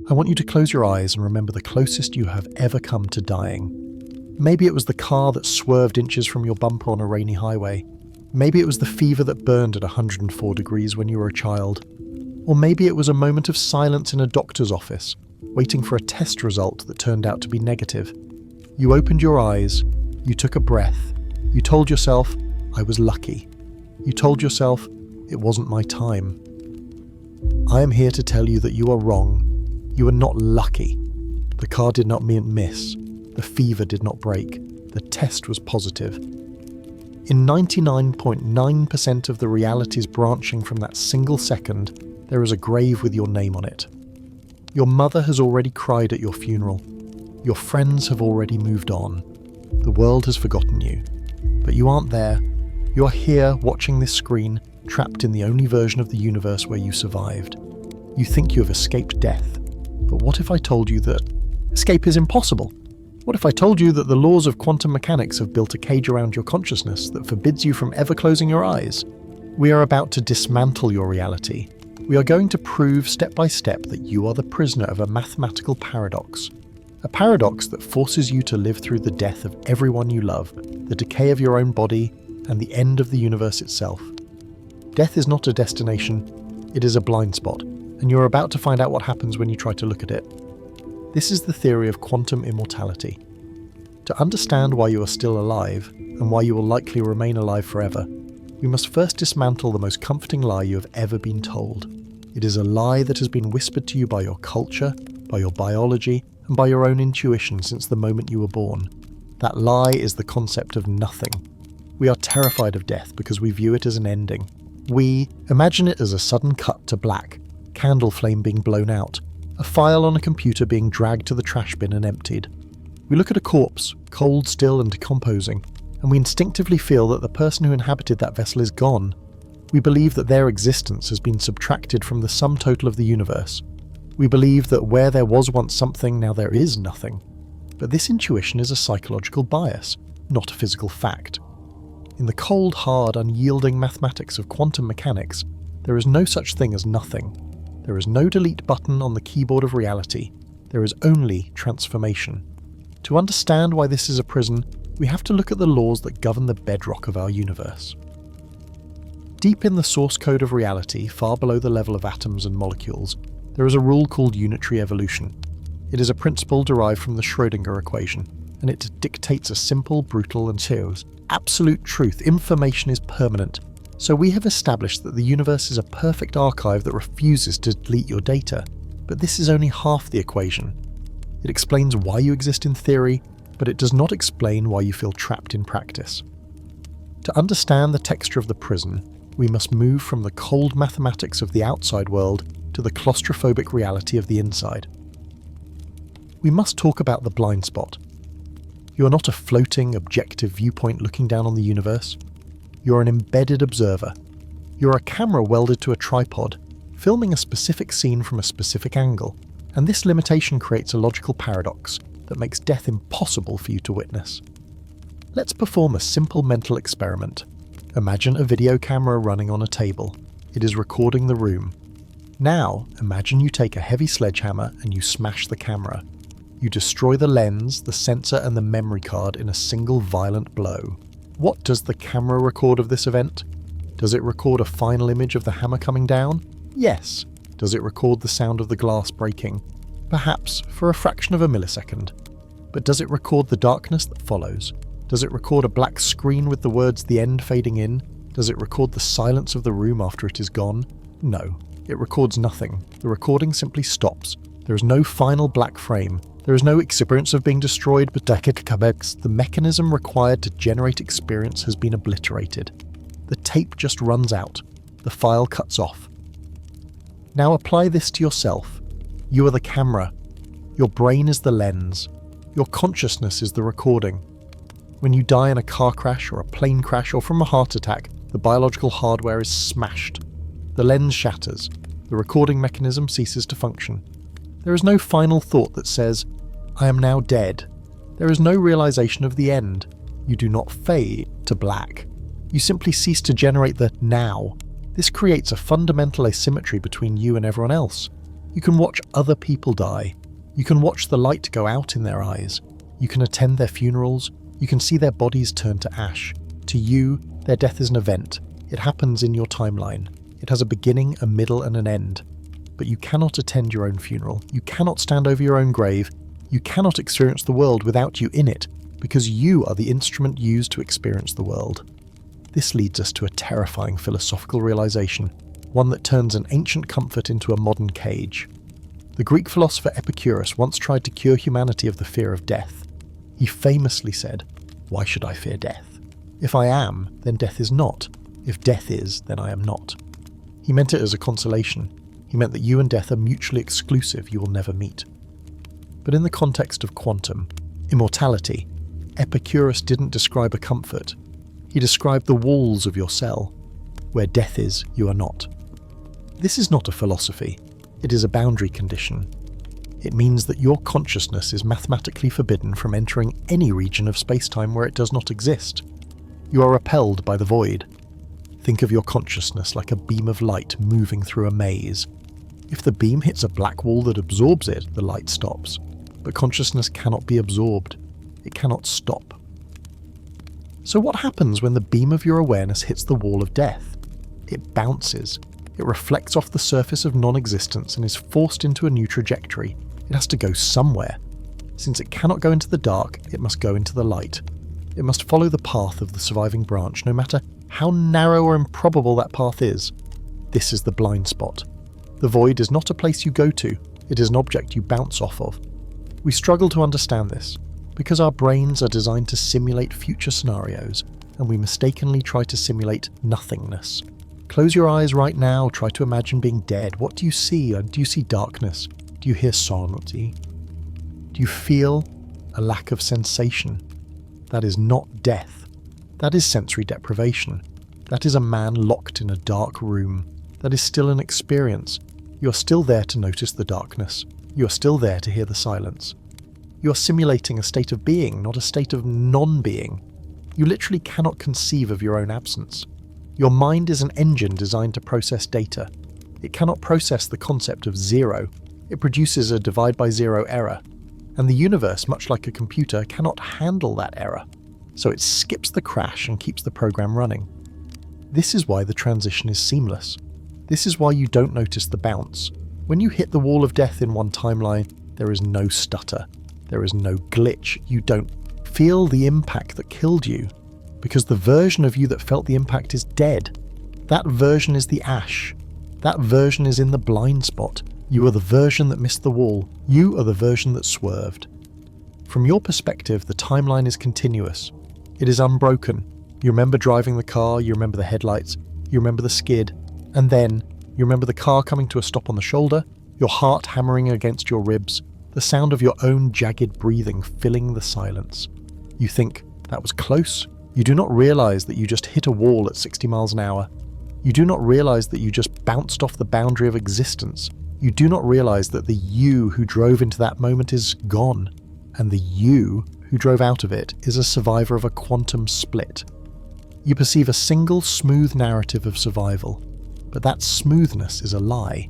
I want you to close your eyes and remember the closest you have ever come to dying. Maybe it was the car that swerved inches from your bumper on a rainy highway. Maybe it was the fever that burned at 104 degrees when you were a child. Or maybe it was a moment of silence in a doctor's office, waiting for a test result that turned out to be negative. You opened your eyes, you took a breath, you told yourself, I was lucky. You told yourself, it wasn't my time. I am here to tell you that you are wrong. You are not lucky. The car did not miss. The fever did not break. The test was positive. In 99.9% of the realities branching from that single second, there is a grave with your name on it. Your mother has already cried at your funeral. Your friends have already moved on. The world has forgotten you. But you aren't there. You are here watching this screen, trapped in the only version of the universe where you survived. You think you have escaped death. But what if I told you that escape is impossible? What if I told you that the laws of quantum mechanics have built a cage around your consciousness that forbids you from ever closing your eyes? We are about to dismantle your reality. We are going to prove step by step that you are the prisoner of a mathematical paradox. A paradox that forces you to live through the death of everyone you love, the decay of your own body, and the end of the universe itself. Death is not a destination, it is a blind spot, and you're about to find out what happens when you try to look at it. This is the theory of quantum immortality. To understand why you are still alive, and why you will likely remain alive forever, we must first dismantle the most comforting lie you have ever been told. It is a lie that has been whispered to you by your culture, by your biology, and by your own intuition since the moment you were born. That lie is the concept of nothing. We are terrified of death because we view it as an ending. We imagine it as a sudden cut to black, candle flame being blown out, a file on a computer being dragged to the trash bin and emptied. We look at a corpse, cold, still, and decomposing, and we instinctively feel that the person who inhabited that vessel is gone. We believe that their existence has been subtracted from the sum total of the universe. We believe that where there was once something, now there is nothing. But this intuition is a psychological bias, not a physical fact. In the cold, hard, unyielding mathematics of quantum mechanics, there is no such thing as nothing. There is no delete button on the keyboard of reality. There is only transformation. To understand why this is a prison, we have to look at the laws that govern the bedrock of our universe. Deep in the source code of reality, far below the level of atoms and molecules, there is a rule called unitary evolution. It is a principle derived from the Schrödinger equation, and it dictates a simple, brutal, and absolute truth. Information is permanent. So we have established that the universe is a perfect archive that refuses to delete your data. But this is only half the equation. It explains why you exist in theory, but it does not explain why you feel trapped in practice. To understand the texture of the prison, we must move from the cold mathematics of the outside world to the claustrophobic reality of the inside. We must talk about the blind spot. You are not a floating, objective viewpoint looking down on the universe. You're an embedded observer. You're a camera welded to a tripod, filming a specific scene from a specific angle, and this limitation creates a logical paradox that makes death impossible for you to witness. Let's perform a simple mental experiment. Imagine a video camera running on a table. It is recording the room. Now, imagine you take a heavy sledgehammer and you smash the camera. You destroy the lens, the sensor, and the memory card in a single violent blow. What does the camera record of this event? Does it record a final image of the hammer coming down? Yes. Does it record the sound of the glass breaking? Perhaps, for a fraction of a millisecond. But does it record the darkness that follows? Does it record a black screen with the words "the end" fading in? Does it record the silence of the room after it is gone? No. It records nothing. The recording simply stops. There is no final black frame. There is no experience of being destroyed, but the mechanism required to generate experience has been obliterated. The tape just runs out. The file cuts off. Now apply this to yourself. You are the camera. Your brain is the lens. Your consciousness is the recording. When you die in a car crash or a plane crash or from a heart attack, the biological hardware is smashed. The lens shatters. The recording mechanism ceases to function. There is no final thought that says, "I am now dead." There is no realization of the end. You do not fade to black. You simply cease to generate the now. This creates a fundamental asymmetry between you and everyone else. You can watch other people die. You can watch the light go out in their eyes. You can attend their funerals. You can see their bodies turn to ash. To you, their death is an event. It happens in your timeline. It has a beginning, a middle, and an end. But you cannot attend your own funeral. You cannot stand over your own grave. You cannot experience the world without you in it, because you are the instrument used to experience the world. This leads us to a terrifying philosophical realization, one that turns an ancient comfort into a modern cage. The Greek philosopher Epicurus once tried to cure humanity of the fear of death. He famously said, "Why should I fear death? If I am, then death is not. If death is, then I am not." He meant it as a consolation. He meant that you and death are mutually exclusive, you will never meet. But in the context of quantum immortality, Epicurus didn't describe a comfort. He described the walls of your cell. Where death is, you are not. This is not a philosophy. It is a boundary condition. It means that your consciousness is mathematically forbidden from entering any region of space-time where it does not exist. You are repelled by the void. Think of your consciousness like a beam of light moving through a maze. If the beam hits a black wall that absorbs it, the light stops. But consciousness cannot be absorbed. It cannot stop. So what happens when the beam of your awareness hits the wall of death? It bounces. It reflects off the surface of non-existence and is forced into a new trajectory. It has to go somewhere. Since it cannot go into the dark, it must go into the light. It must follow the path of the surviving branch, no matter how narrow or improbable that path is. This is the blind spot. The void is not a place you go to, it is an object you bounce off of. We struggle to understand this, because our brains are designed to simulate future scenarios, and we mistakenly try to simulate nothingness. Close your eyes right now, try to imagine being dead. What do you see? Do you see darkness? Do you hear sonority? Do you feel a lack of sensation? That is not death. That is sensory deprivation. That is a man locked in a dark room. That is still an experience. You are still there to notice the darkness. You are still there to hear the silence. You are simulating a state of being, not a state of non-being. You literally cannot conceive of your own absence. Your mind is an engine designed to process data. It cannot process the concept of zero. It produces a divide by zero error. And the universe, much like a computer, cannot handle that error. So it skips the crash and keeps the program running. This is why the transition is seamless. This is why you don't notice the bounce. When you hit the wall of death in one timeline, there is no stutter. There is no glitch. You don't feel the impact that killed you, because the version of you that felt the impact is dead. That version is the ash. That version is in the blind spot. You are the version that missed the wall. You are the version that swerved. From your perspective, the timeline is continuous. It is unbroken. You remember driving the car, you remember the headlights, you remember the skid, and then you remember the car coming to a stop on the shoulder, your heart hammering against your ribs, the sound of your own jagged breathing filling the silence. You think, that was close. You do not realize that you just hit a wall at 60 miles an hour. You do not realize that you just bounced off the boundary of existence. You do not realize that the you who drove into that moment is gone, and the you who drove out of it is a survivor of a quantum split. You perceive a single smooth narrative of survival, but that smoothness is a lie.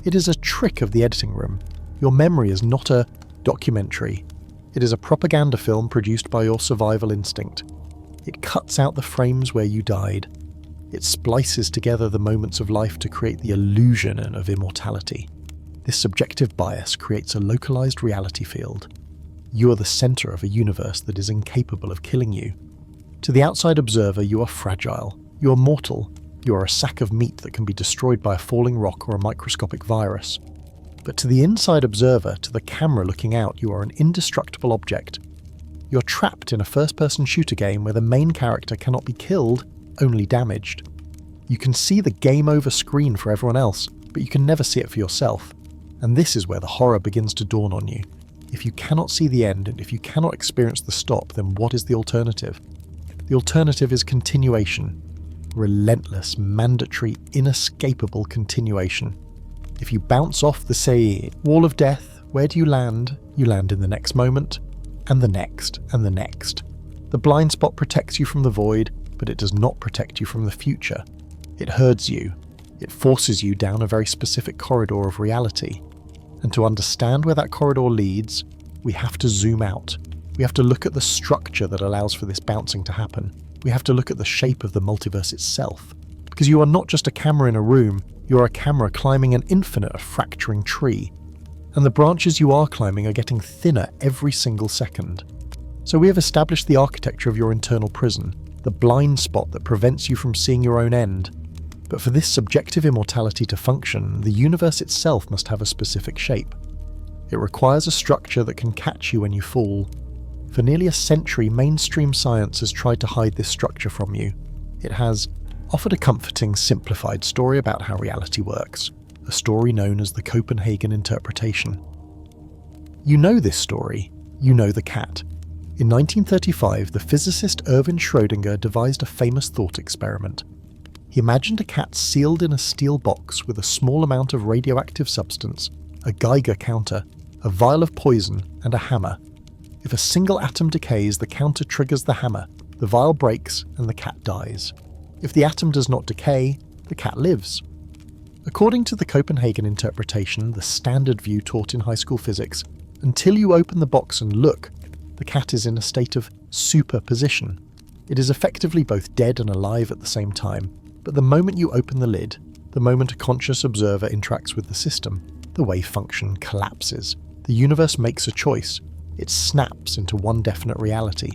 It is a trick of the editing room. Your memory is not a documentary. It is a propaganda film produced by your survival instinct. It cuts out the frames where you died. It splices together the moments of life to create the illusion of immortality. This subjective bias creates a localized reality field. You are the center of a universe that is incapable of killing you. To the outside observer, you are fragile. You are mortal. You are a sack of meat that can be destroyed by a falling rock or a microscopic virus. But to the inside observer, to the camera looking out, you are an indestructible object. You're trapped in a first-person shooter game where the main character cannot be killed, only damaged. You can see the game over screen for everyone else, but you can never see it for yourself. And this is where the horror begins to dawn on you. If you cannot see the end, and if you cannot experience the stop, then what is the alternative? The alternative is continuation. Relentless, mandatory, inescapable continuation. If you bounce off the, say, wall of death, where do you land? You land in the next moment, and the next, and the next. The blind spot protects you from the void, but it does not protect you from the future. It herds you. It forces you down a very specific corridor of reality. And to understand where that corridor leads, we have to zoom out. We have to look at the structure that allows for this bouncing to happen. We have to look at the shape of the multiverse itself. Because you are not just a camera in a room, you are a camera climbing an infinite, fracturing tree. And the branches you are climbing are getting thinner every single second. So we have established the architecture of your internal prison, the blind spot that prevents you from seeing your own end. But for this subjective immortality to function, the universe itself must have a specific shape. It requires a structure that can catch you when you fall. For nearly a century, mainstream science has tried to hide this structure from you. It has offered a comforting, simplified story about how reality works, a story known as the Copenhagen interpretation. You know this story. You know the cat. In 1935, the physicist Erwin Schrödinger devised a famous thought experiment. He imagined a cat sealed in a steel box with a small amount of radioactive substance, a Geiger counter, a vial of poison, and a hammer. If a single atom decays, the counter triggers the hammer, the vial breaks, and the cat dies. If the atom does not decay, the cat lives. According to the Copenhagen interpretation, the standard view taught in high school physics, until you open the box and look, the cat is in a state of superposition. It is effectively both dead and alive at the same time. But the moment you open the lid, the moment a conscious observer interacts with the system, the wave function collapses. The universe makes a choice. It snaps into one definite reality.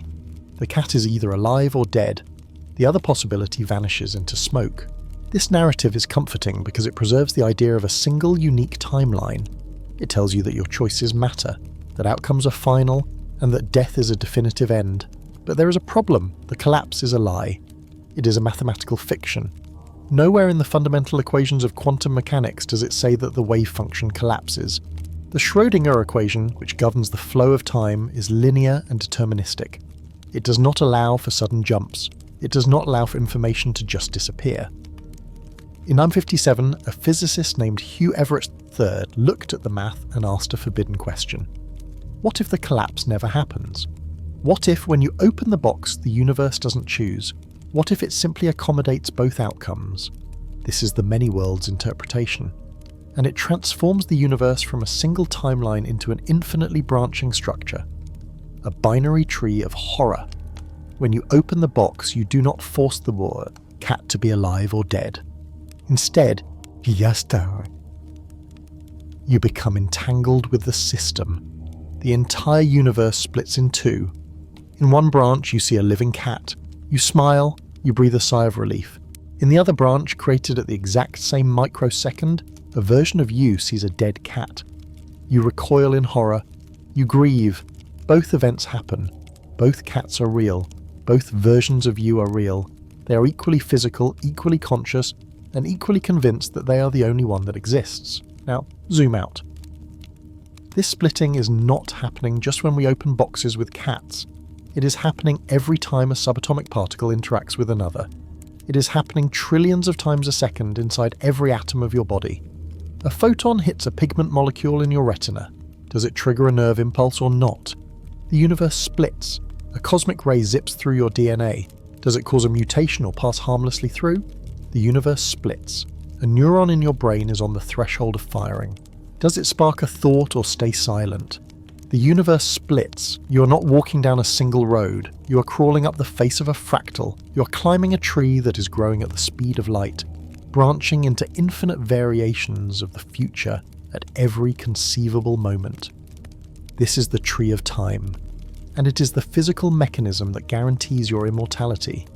The cat is either alive or dead. The other possibility vanishes into smoke. This narrative is comforting because it preserves the idea of a single unique timeline. It tells you that your choices matter, that outcomes are final, and that death is a definitive end. But there is a problem. The collapse is a lie. It is a mathematical fiction. Nowhere in the fundamental equations of quantum mechanics does it say that the wave function collapses. The Schrödinger equation, which governs the flow of time, is linear and deterministic. It does not allow for sudden jumps. It does not allow for information to just disappear. In 1957, a physicist named Hugh Everett III looked at the math and asked a forbidden question. What if the collapse never happens? What if, when you open the box, the universe doesn't choose? What if it simply accommodates both outcomes? This is the many worlds interpretation. And it transforms the universe from a single timeline into an infinitely branching structure. A binary tree of horror. When you open the box, you do not force the word cat to be alive or dead. Instead, you become entangled with the system. The entire universe splits in two. In one branch, you see a living cat. You smile, you breathe a sigh of relief. In the other branch, created at the exact same microsecond, a version of you sees a dead cat. You recoil in horror. You grieve. Both events happen. Both cats are real. Both versions of you are real. They are equally physical, equally conscious, and equally convinced that they are the only one that exists. Now, zoom out. This splitting is not happening just when we open boxes with cats. It is happening every time a subatomic particle interacts with another. It is happening trillions of times a second inside every atom of your body. A photon hits a pigment molecule in your retina. Does it trigger a nerve impulse or not? The universe splits. A cosmic ray zips through your DNA. Does it cause a mutation or pass harmlessly through? The universe splits. A neuron in your brain is on the threshold of firing. Does it spark a thought or stay silent? The universe splits. You are not walking down a single road. You are crawling up the face of a fractal. You are climbing a tree that is growing at the speed of light, branching into infinite variations of the future at every conceivable moment. This is the tree of time, and it is the physical mechanism that guarantees your immortality.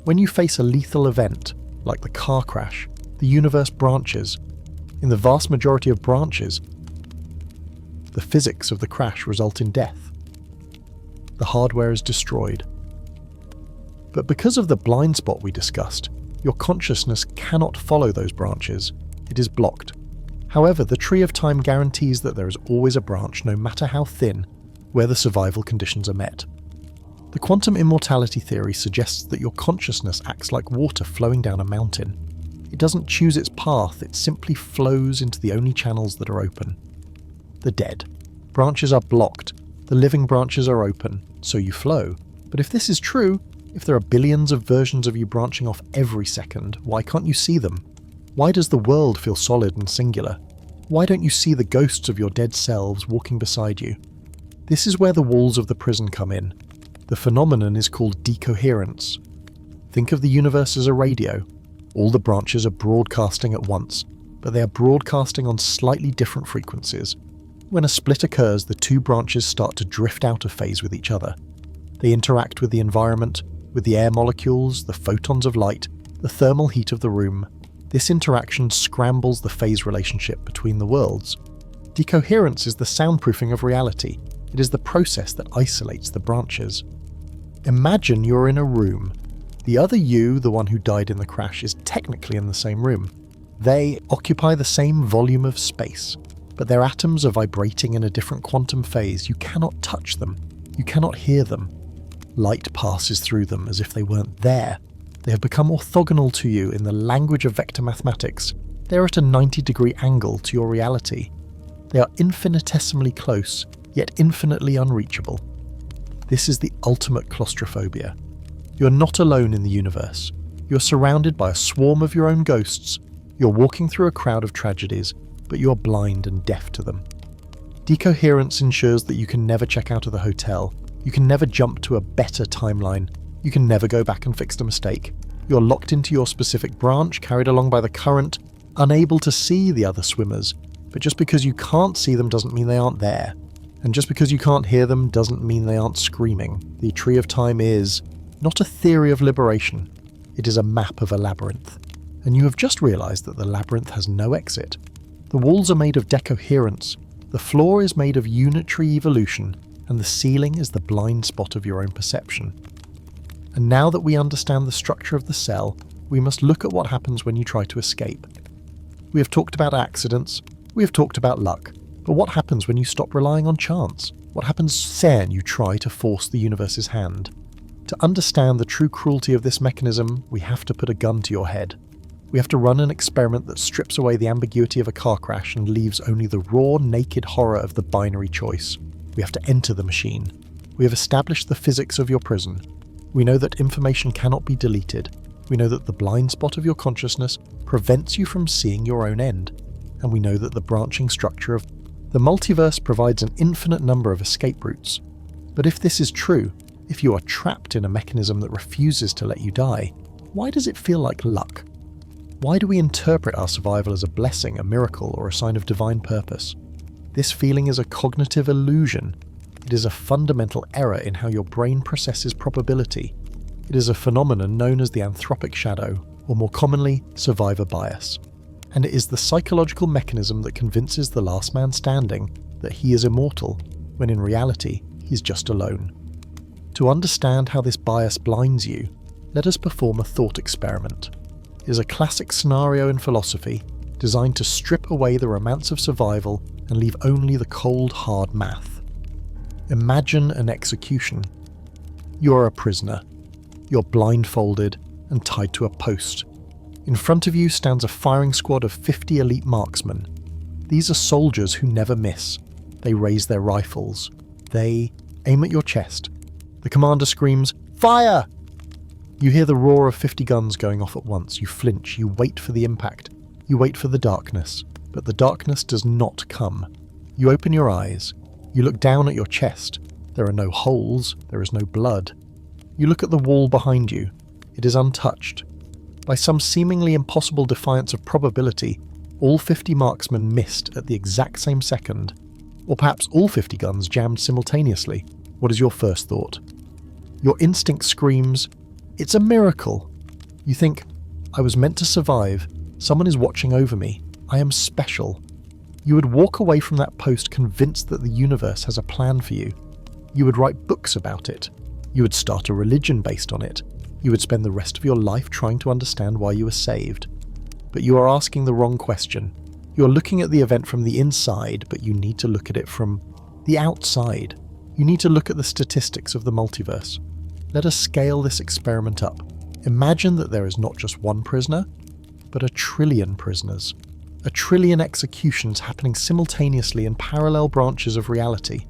When you face a lethal event, like the car crash, the universe branches. In the vast majority of branches, the physics of the crash result in death. The hardware is destroyed. But because of the blind spot we discussed, your consciousness cannot follow those branches. It is blocked. However, the tree of time guarantees that there is always a branch, no matter how thin, where the survival conditions are met. The quantum immortality theory suggests that your consciousness acts like water flowing down a mountain. It doesn't choose its path, it simply flows into the only channels that are open. The dead. Branches are blocked. The living branches are open, so you flow. But if this is true, if there are billions of versions of you branching off every second, why can't you see them? Why does the world feel solid and singular? Why don't you see the ghosts of your dead selves walking beside you? This is where the walls of the prison come in. The phenomenon is called decoherence. Think of the universe as a radio. All the branches are broadcasting at once, but they are broadcasting on slightly different frequencies. When a split occurs, the two branches start to drift out of phase with each other. They interact with the environment, with the air molecules, the photons of light, the thermal heat of the room. This interaction scrambles the phase relationship between the worlds. Decoherence is the soundproofing of reality. It is the process that isolates the branches. Imagine you're in a room. The other you, the one who died in the crash, is technically in the same room. They occupy the same volume of space, but their atoms are vibrating in a different quantum phase. You cannot touch them. You cannot hear them. Light passes through them as if they weren't there. They have become orthogonal to you in the language of vector mathematics. They are at a 90-degree angle to your reality. They are infinitesimally close, yet infinitely unreachable. This is the ultimate claustrophobia. You're not alone in the universe. You're surrounded by a swarm of your own ghosts. You're walking through a crowd of tragedies, but you're blind and deaf to them. Decoherence ensures that you can never check out of the hotel. You can never jump to a better timeline. You can never go back and fix a mistake. You're locked into your specific branch, carried along by the current, unable to see the other swimmers. But just because you can't see them doesn't mean they aren't there. And just because you can't hear them doesn't mean they aren't screaming. The Tree of Time is not a theory of liberation. It is a map of a labyrinth. And you have just realized that the labyrinth has no exit. The walls are made of decoherence. The floor is made of unitary evolution. And the ceiling is the blind spot of your own perception. And now that we understand the structure of the cell, we must look at what happens when you try to escape. We have talked about accidents. We have talked about luck. But what happens when you stop relying on chance? What happens when you try to force the universe's hand? To understand the true cruelty of this mechanism, we have to put a gun to your head. We have to run an experiment that strips away the ambiguity of a car crash and leaves only the raw, naked horror of the binary choice. We have to enter the machine. We have established the physics of your prison. We know that information cannot be deleted. We know that the blind spot of your consciousness prevents you from seeing your own end. And we know that the branching structure of the multiverse provides an infinite number of escape routes. But if this is true, if you are trapped in a mechanism that refuses to let you die, why does it feel like luck? Why do we interpret our survival as a blessing, a miracle, or a sign of divine purpose? This feeling is a cognitive illusion. It is a fundamental error in how your brain processes probability. It is a phenomenon known as the anthropic shadow, or more commonly, survivor bias. And it is the psychological mechanism that convinces the last man standing that he is immortal, when in reality, he's just alone. To understand how this bias blinds you, let us perform a thought experiment. It is a classic scenario in philosophy, designed to strip away the romance of survival and leave only the cold, hard math. Imagine an execution. You are a prisoner. You're blindfolded and tied to a post. In front of you stands a firing squad of 50 elite marksmen. These are soldiers who never miss. They raise their rifles. They aim at your chest. The commander screams, "Fire!" You hear the roar of 50 guns going off at once. You flinch. You wait for the impact. You wait for the darkness. But the darkness does not come. You open your eyes. You look down at your chest. There are no holes. There is no blood. You look at the wall behind you. It is untouched. By some seemingly impossible defiance of probability, all 50 marksmen missed at the exact same second. Or perhaps all 50 guns jammed simultaneously. What is your first thought? Your instinct screams, "It's a miracle!" You think, "I was meant to survive. Someone is watching over me. I am special." You would walk away from that post convinced that the universe has a plan for you. You would write books about it. You would start a religion based on it. You would spend the rest of your life trying to understand why you were saved. But you are asking the wrong question. You are looking at the event from the inside, but you need to look at it from the outside. You need to look at the statistics of the multiverse. Let us scale this experiment up. Imagine that there is not just one prisoner, but 1 trillion prisoners. 1 trillion executions happening simultaneously in parallel branches of reality.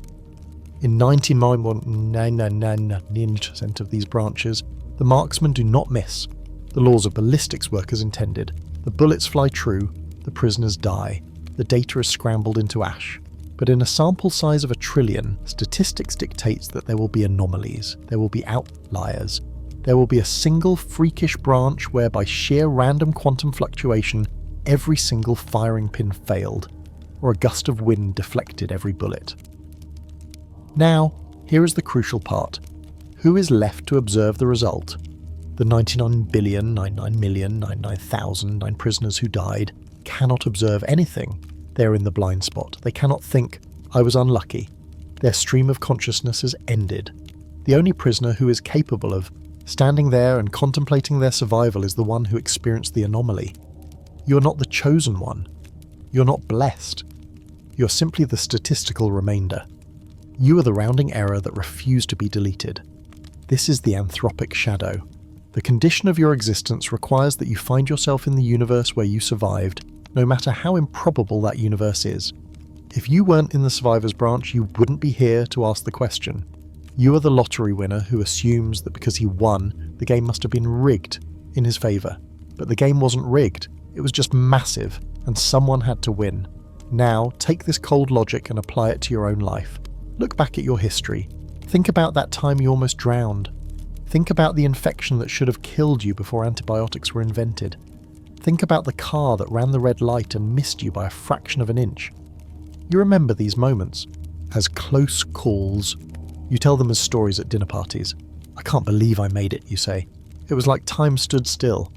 In 99.999% of these branches, the marksmen do not miss. The laws of ballistics work as intended. The bullets fly true. The prisoners die. the data is scrambled into ash. But in a sample size of 1 trillion, statistics dictates that there will be anomalies, there will be outliers. There will be a single freakish branch where by sheer random quantum fluctuation, every single firing pin failed, or a gust of wind deflected every bullet. Now, here is the crucial part. Who is left to observe the result? The 99,099,099,099 prisoners who died cannot observe anything. They're in the blind spot. They cannot think, I was unlucky. Their stream of consciousness has ended. The only prisoner who is capable of standing there and contemplating their survival is the one who experienced the anomaly. You are not the chosen one. You're not blessed. You're simply the statistical remainder. You are the rounding error that refused to be deleted. This is the anthropic shadow. The condition of your existence requires that you find yourself in the universe where you survived, no matter how improbable that universe is. If you weren't in the survivor's branch, you wouldn't be here to ask the question. You are the lottery winner who assumes that because he won, the game must have been rigged in his favour. But the game wasn't rigged. It was just massive, and someone had to win. Now, take this cold logic and apply it to your own life. Look back at your history. Think about that time you almost drowned. Think about the infection that should have killed you before antibiotics were invented. Think about the car that ran the red light and missed you by a fraction of an inch. You remember these moments as close calls. You tell them as stories at dinner parties. I can't believe I made it, you say. It was like time stood still.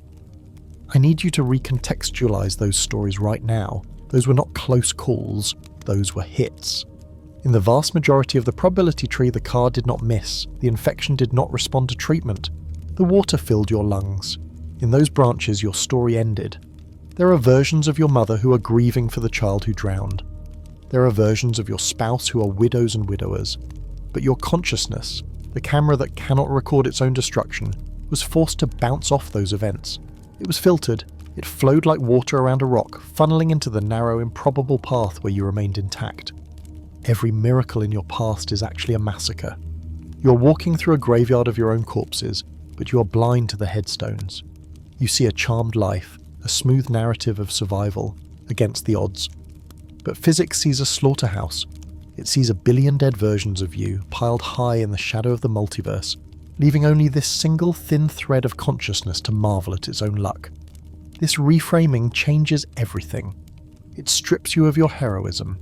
I need you to recontextualize those stories right now. Those were not close calls, those were hits. In the vast majority of the probability tree, the car did not miss. The infection did not respond to treatment. The water filled your lungs. In those branches, your story ended. There are versions of your mother who are grieving for the child who drowned. There are versions of your spouse who are widows and widowers. But your consciousness, the camera that cannot record its own destruction, was forced to bounce off those events. It was filtered. It flowed like water around a rock, funneling into the narrow, improbable path where you remained intact. Every miracle in your past is actually a massacre. You are walking through a graveyard of your own corpses, but you are blind to the headstones. You see a charmed life, a smooth narrative of survival, against the odds. But physics sees a slaughterhouse. It sees 1 billion dead versions of you, piled high in the shadow of the multiverse, leaving only this single thin thread of consciousness to marvel at its own luck. This reframing changes everything. It strips you of your heroism.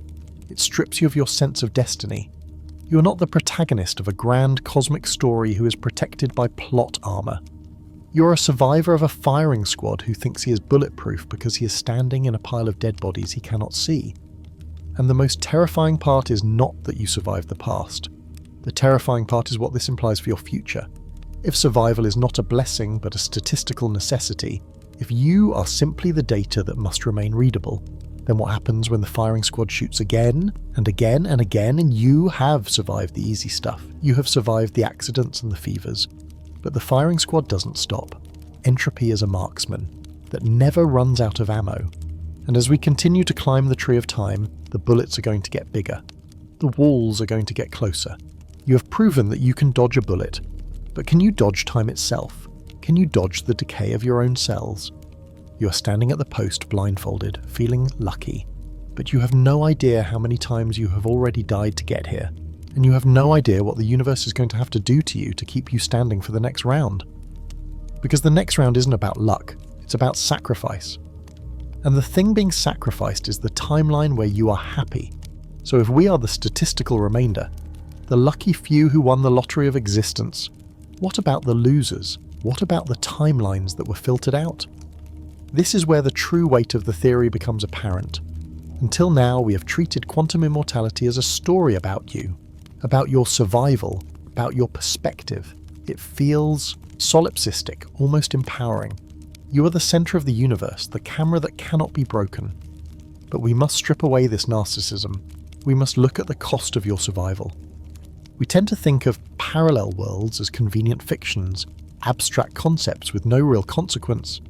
It strips you of your sense of destiny. You are not the protagonist of a grand cosmic story who is protected by plot armor. You are a survivor of a firing squad who thinks he is bulletproof because he is standing in a pile of dead bodies he cannot see. And the most terrifying part is not that you survived the past. The terrifying part is what this implies for your future. If survival is not a blessing but a statistical necessity, if you are simply the data that must remain readable, then what happens when the firing squad shoots again and again and again and you have survived the easy stuff? You have survived the accidents and the fevers. But the firing squad doesn't stop. Entropy is a marksman that never runs out of ammo. And as we continue to climb the tree of time, the bullets are going to get bigger. The walls are going to get closer. You have proven that you can dodge a bullet, but can you dodge time itself? Can you dodge the decay of your own cells? You are standing at the post blindfolded, feeling lucky, but you have no idea how many times you have already died to get here, and you have no idea what the universe is going to have to do to you to keep you standing for the next round. Because the next round isn't about luck, it's about sacrifice. And the thing being sacrificed is the timeline where you are happy. So if we are the statistical remainder, the lucky few who won the lottery of existence, what about the losers? What about the timelines that were filtered out? This is where the true weight of the theory becomes apparent. Until now, we have treated quantum immortality as a story about you, about your survival, about your perspective. It feels solipsistic, almost empowering. You are the center of the universe, the camera that cannot be broken. But we must strip away this narcissism. We must look at the cost of your survival. We tend to think of parallel worlds as convenient fictions, abstract concepts with no real consequence.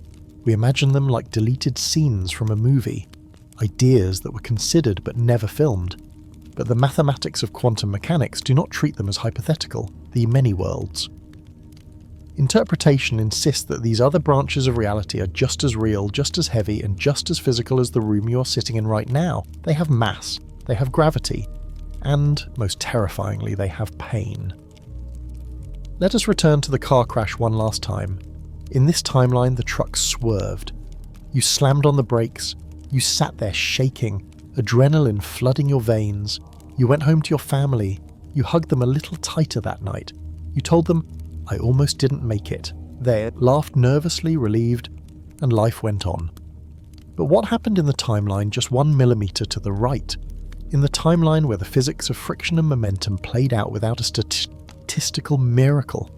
We imagine them like deleted scenes from a movie, ideas that were considered but never filmed. But the mathematics of quantum mechanics do not treat them as hypothetical, the many worlds. Interpretation insists that these other branches of reality are just as real, just as heavy, and just as physical as the room you're sitting in right now. They have mass, they have gravity, and, most terrifyingly, they have pain. Let us return to the car crash one last time. In this timeline, the truck swerved. You slammed on the brakes, you sat there shaking, adrenaline flooding your veins. You went home to your family, you hugged them a little tighter that night. You told them, "I almost didn't make it." They laughed nervously, relieved, and life went on. But what happened in the timeline just 1 millimeter to the right? In the timeline where the physics of friction and momentum played out without a statistical miracle.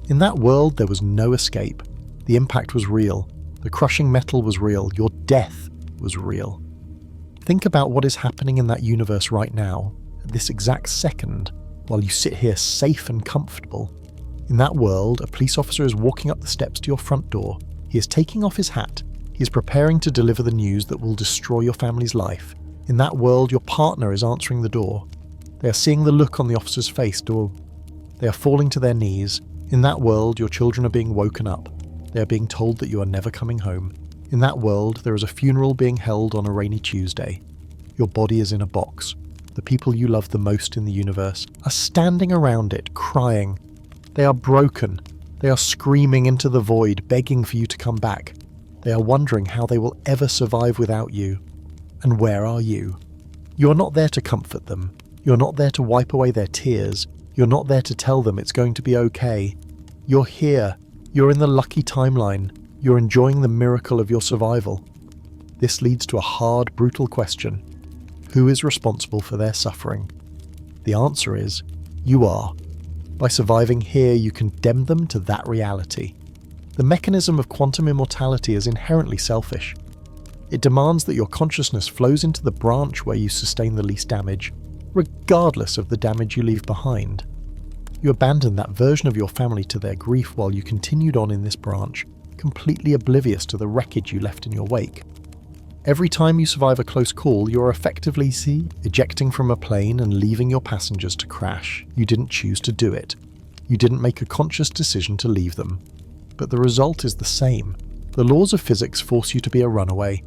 In that world, there was no escape. The impact was real. The crushing metal was real. Your death was real. Think about what is happening in that universe right now, at this exact second, while you sit here safe and comfortable. In that world, a police officer is walking up the steps to your front door. He is taking off his hat. He is preparing to deliver the news that will destroy your family's life. In that world, your partner is answering the door. They are seeing the look on the officer's face. They are falling to their knees. In that world, your children are being woken up. They are being told that you are never coming home. In that world, there is a funeral being held on a rainy Tuesday. Your body is in a box. The people you love the most in the universe are standing around it, crying. They are broken. They are screaming into the void, begging for you to come back. They are wondering how they will ever survive without you. And where are you? You are not there to comfort them. You're not there to wipe away their tears. You're not there to tell them it's going to be okay. You're here. You're in the lucky timeline. You're enjoying the miracle of your survival. This leads to a hard, brutal question. Who is responsible for their suffering? The answer is, you are. By surviving here, you condemn them to that reality. The mechanism of quantum immortality is inherently selfish. It demands that your consciousness flows into the branch where you sustain the least damage, regardless of the damage you leave behind. You abandoned that version of your family to their grief while you continued on in this branch, completely oblivious to the wreckage you left in your wake. Every time you survive a close call, you're effectively ejecting from a plane and leaving your passengers to crash. You didn't choose to do it. You didn't make a conscious decision to leave them. But the result is the same. The laws of physics force you to be a runaway.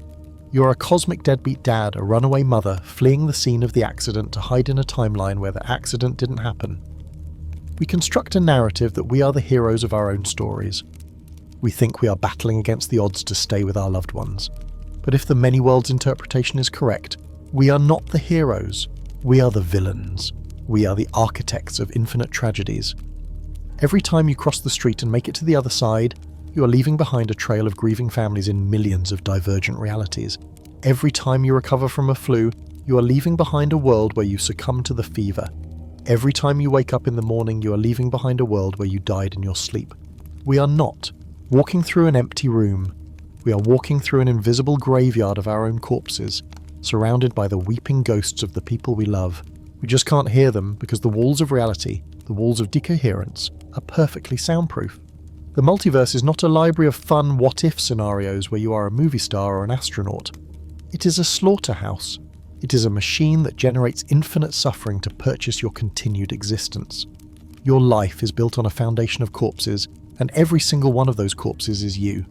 You're a cosmic deadbeat dad, a runaway mother, fleeing the scene of the accident to hide in a timeline where the accident didn't happen. We construct a narrative that we are the heroes of our own stories. We think we are battling against the odds to stay with our loved ones. But if the many worlds interpretation is correct, we are not the heroes. We are the villains. We are the architects of infinite tragedies. Every time you cross the street and make it to the other side, you are leaving behind a trail of grieving families in millions of divergent realities. Every time you recover from a flu, you are leaving behind a world where you succumb to the fever. Every time you wake up in the morning, you are leaving behind a world where you died in your sleep. We are not walking through an empty room. We are walking through an invisible graveyard of our own corpses, surrounded by the weeping ghosts of the people we love. We just can't hear them because the walls of reality, the walls of decoherence, are perfectly soundproof. The multiverse is not a library of fun what-if scenarios where you are a movie star or an astronaut. It is a slaughterhouse. It is a machine that generates infinite suffering to purchase your continued existence. Your life is built on a foundation of corpses, and every single one of those corpses is you.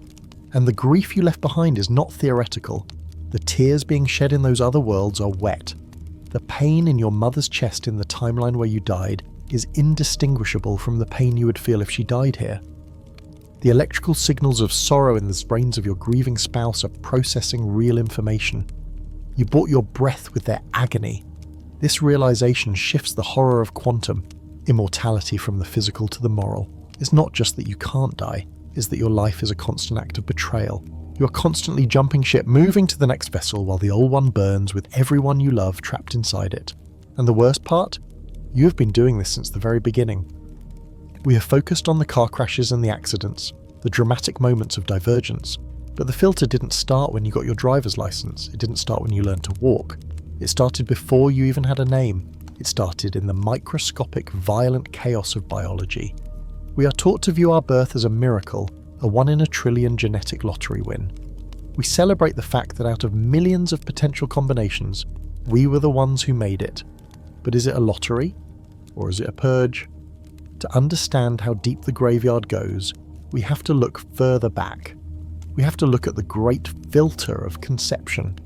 And the grief you left behind is not theoretical. The tears being shed in those other worlds are wet. The pain in your mother's chest in the timeline where you died is indistinguishable from the pain you would feel if she died here. The electrical signals of sorrow in the brains of your grieving spouse are processing real information. You bought your breath with their agony. This realization shifts the horror of quantum immortality from the physical to the moral. It's not just that you can't die, it's that your life is a constant act of betrayal. You are constantly jumping ship, moving to the next vessel while the old one burns with everyone you love trapped inside it. And the worst part? You have been doing this since the very beginning. We have focused on the car crashes and the accidents, the dramatic moments of divergence. But the filter didn't start when you got your driver's license. It didn't start when you learned to walk. It started before you even had a name. It started in the microscopic, violent chaos of biology. We are taught to view our birth as a miracle, a 1 in a trillion genetic lottery win. We celebrate the fact that out of millions of potential combinations, we were the ones who made it. But is it a lottery? Or is it a purge? To understand how deep the graveyard goes, we have to look further back. We have to look at the great filter of conception.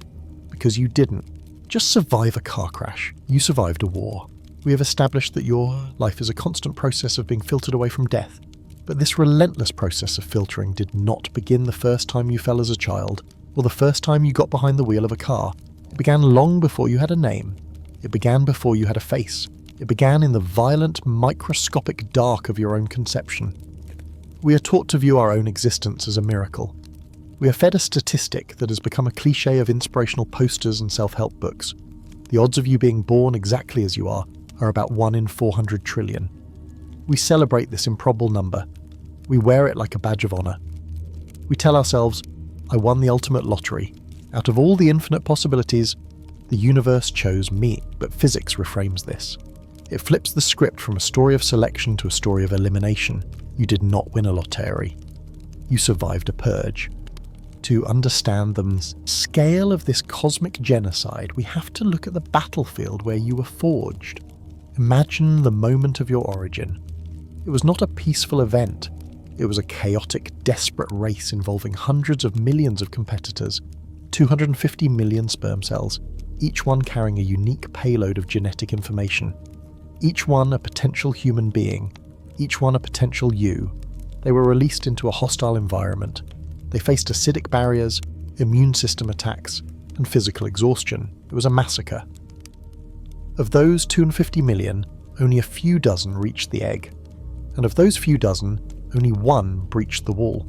Because you didn't just survive a car crash, you survived a war. We have established that your life is a constant process of being filtered away from death. But this relentless process of filtering did not begin the first time you fell as a child, or the first time you got behind the wheel of a car. It began long before you had a name. It began before you had a face. It began in the violent, microscopic dark of your own conception. We are taught to view our own existence as a miracle. We are fed a statistic that has become a cliché of inspirational posters and self-help books. The odds of you being born exactly as you are about 1 in 400 trillion. We celebrate this improbable number. We wear it like a badge of honour. We tell ourselves, I won the ultimate lottery. Out of all the infinite possibilities, the universe chose me. But physics reframes this. It flips the script from a story of selection to a story of elimination. You did not win a lottery. You survived a purge. To understand the scale of this cosmic genocide, we have to look at the battlefield where you were forged. Imagine the moment of your origin. It was not a peaceful event. It was a chaotic, desperate race involving hundreds of millions of competitors, 250 million sperm cells, each one carrying a unique payload of genetic information. Each one a potential human being, each one a potential you. They were released into a hostile environment. They faced acidic barriers, immune system attacks, and physical exhaustion. It was a massacre. Of those 250 million, only a few dozen reached the egg. And of those few dozen, only one breached the wall.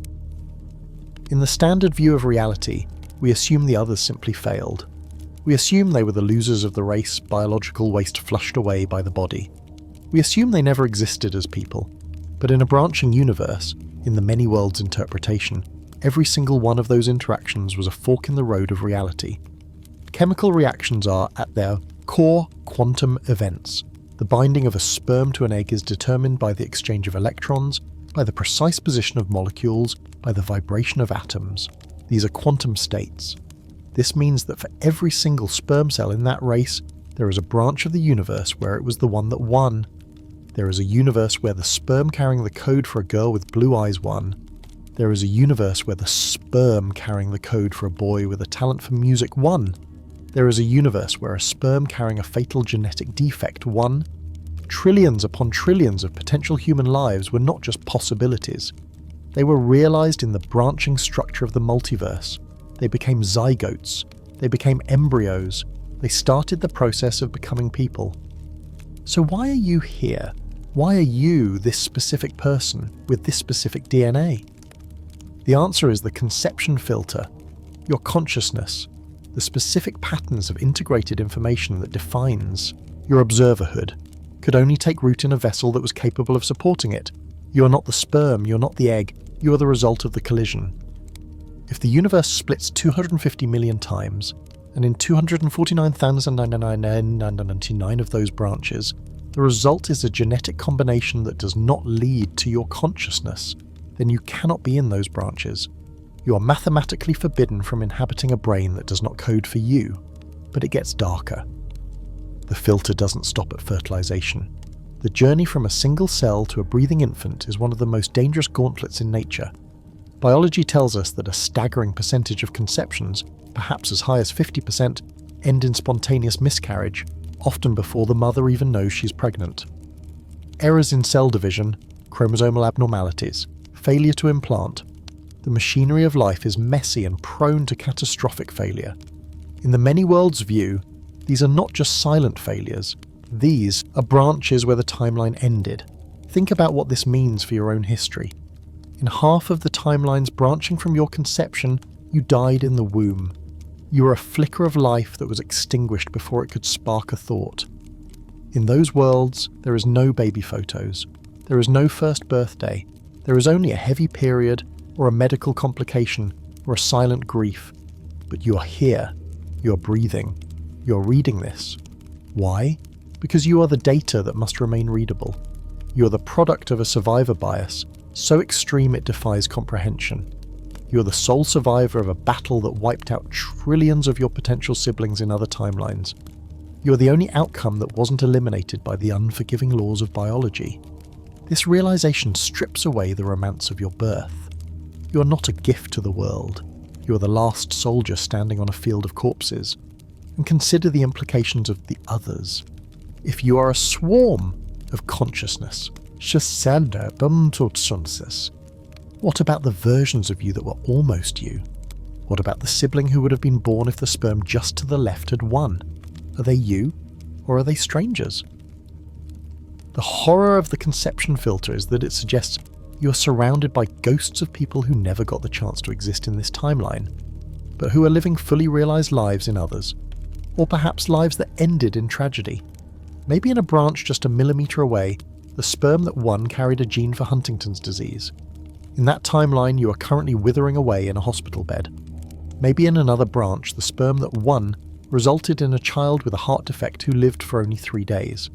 In the standard view of reality, we assume the others simply failed. We assume they were the losers of the race, biological waste flushed away by the body. We assume they never existed as people. But in a branching universe, in the many worlds interpretation, every single one of those interactions was a fork in the road of reality. Chemical reactions are, at their core, quantum events. The binding of a sperm to an egg is determined by the exchange of electrons, by the precise position of molecules, by the vibration of atoms. These are quantum states. This means that for every single sperm cell in that race, there is a branch of the universe where it was the one that won. There is a universe where the sperm carrying the code for a girl with blue eyes won. There is a universe where the sperm carrying the code for a boy with a talent for music won. There is a universe where a sperm carrying a fatal genetic defect won. Trillions upon trillions of potential human lives were not just possibilities. They were realized in the branching structure of the multiverse. They became zygotes. They became embryos. They started the process of becoming people. So why are you here? Why are you this specific person with this specific DNA? The answer is the conception filter, your consciousness, the specific patterns of integrated information that defines your observerhood could only take root in a vessel that was capable of supporting it. You are not the sperm, you're not the egg, you are the result of the collision. If the universe splits 250 million times, and in 249,999 of those branches, the result is a genetic combination that does not lead to your consciousness, then you cannot be in those branches. You are mathematically forbidden from inhabiting a brain that does not code for you, but it gets darker. The filter doesn't stop at fertilization. The journey from a single cell to a breathing infant is one of the most dangerous gauntlets in nature. Biology tells us that a staggering percentage of conceptions, perhaps as high as 50%, end in spontaneous miscarriage, often before the mother even knows she's pregnant. Errors in cell division, chromosomal abnormalities, failure to implant. The machinery of life is messy and prone to catastrophic failure. In the many worlds view, these are not just silent failures. These are branches where the timeline ended. Think about what this means for your own history. In half of the timelines branching from your conception, you died in the womb. You were a flicker of life that was extinguished before it could spark a thought. In those worlds, there is no baby photos. There is no first birthday. There is only a heavy period, or a medical complication, or a silent grief. But you are here. You are breathing. You are reading this. Why? Because you are the data that must remain readable. You are the product of a survivor bias, so extreme it defies comprehension. You are the sole survivor of a battle that wiped out trillions of your potential siblings in other timelines. You are the only outcome that wasn't eliminated by the unforgiving laws of biology. This realization strips away the romance of your birth. You are not a gift to the world. You are the last soldier standing on a field of corpses. And consider the implications of the others. If you are a swarm of consciousness, what about the versions of you that were almost you? What about the sibling who would have been born if the sperm just to the left had won? Are they you, or are they strangers? The horror of the conception filter is that it suggests you are surrounded by ghosts of people who never got the chance to exist in this timeline, but who are living fully realized lives in others, or perhaps lives that ended in tragedy. Maybe in a branch just a millimetre away, the sperm that won carried a gene for Huntington's disease. In that timeline, you are currently withering away in a hospital bed. Maybe in another branch, the sperm that won resulted in a child with a heart defect who lived for only 3 days.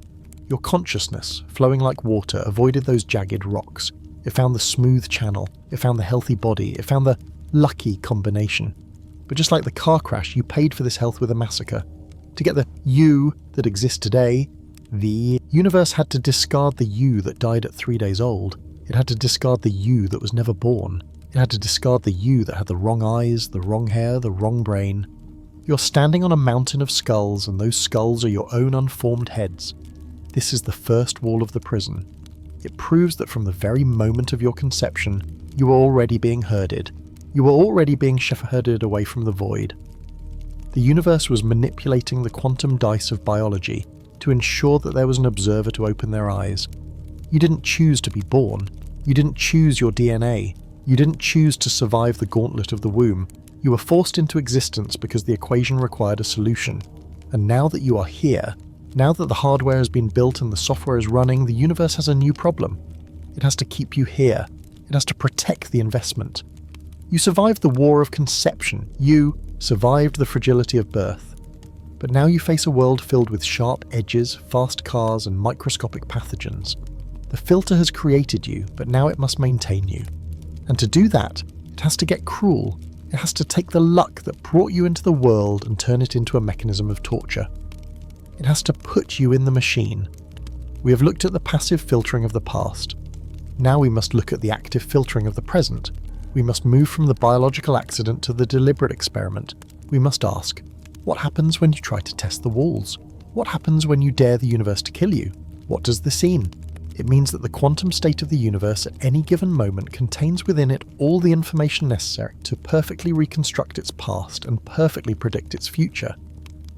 Your consciousness, flowing like water, avoided those jagged rocks. It found the smooth channel. It found the healthy body. It found the lucky combination. But just like the car crash, you paid for this health with a massacre. To get the you that exists today, the universe had to discard the you that died at 3 days old. It had to discard the you that was never born. It had to discard the you that had the wrong eyes, the wrong hair, the wrong brain. You're standing on a mountain of skulls, and those skulls are your own unformed heads. This is the first wall of the prison. It proves that from the very moment of your conception, you were already being herded. You were already being shepherded away from the void. The universe was manipulating the quantum dice of biology to ensure that there was an observer to open their eyes. You didn't choose to be born. You didn't choose your DNA. You didn't choose to survive the gauntlet of the womb. You were forced into existence because the equation required a solution. And now that you are here, now that the hardware has been built and the software is running, the universe has a new problem. It has to keep you here. It has to protect the investment. You survived the war of conception. You survived the fragility of birth. But now you face a world filled with sharp edges, fast cars, and microscopic pathogens. The filter has created you, but now it must maintain you. And to do that, it has to get cruel. It has to take the luck that brought you into the world and turn it into a mechanism of torture. It has to put you in the machine. We have looked at the passive filtering of the past. Now we must look at the active filtering of the present. We must move from the biological accident to the deliberate experiment. We must ask, what happens when you try to test the walls? What happens when you dare the universe to kill you? What does this mean? It means that the quantum state of the universe at any given moment contains within it all the information necessary to perfectly reconstruct its past and perfectly predict its future.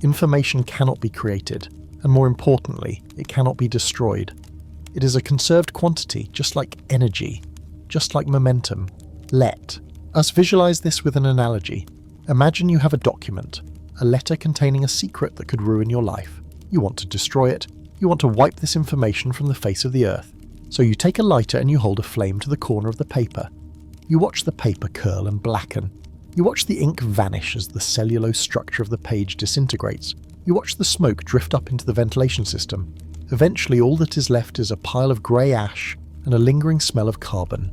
Information cannot be created, and more importantly, it cannot be destroyed. It is a conserved quantity, just like energy, just like momentum. Let us visualize this with an analogy. Imagine you have a document, a letter containing a secret that could ruin your life. You want to destroy it. You want to wipe this information from the face of the earth. So you take a lighter and you hold a flame to the corner of the paper. You watch the paper curl and blacken. You watch the ink vanish as the cellulose structure of the page disintegrates. You watch the smoke drift up into the ventilation system. Eventually all that is left is a pile of grey ash and a lingering smell of carbon.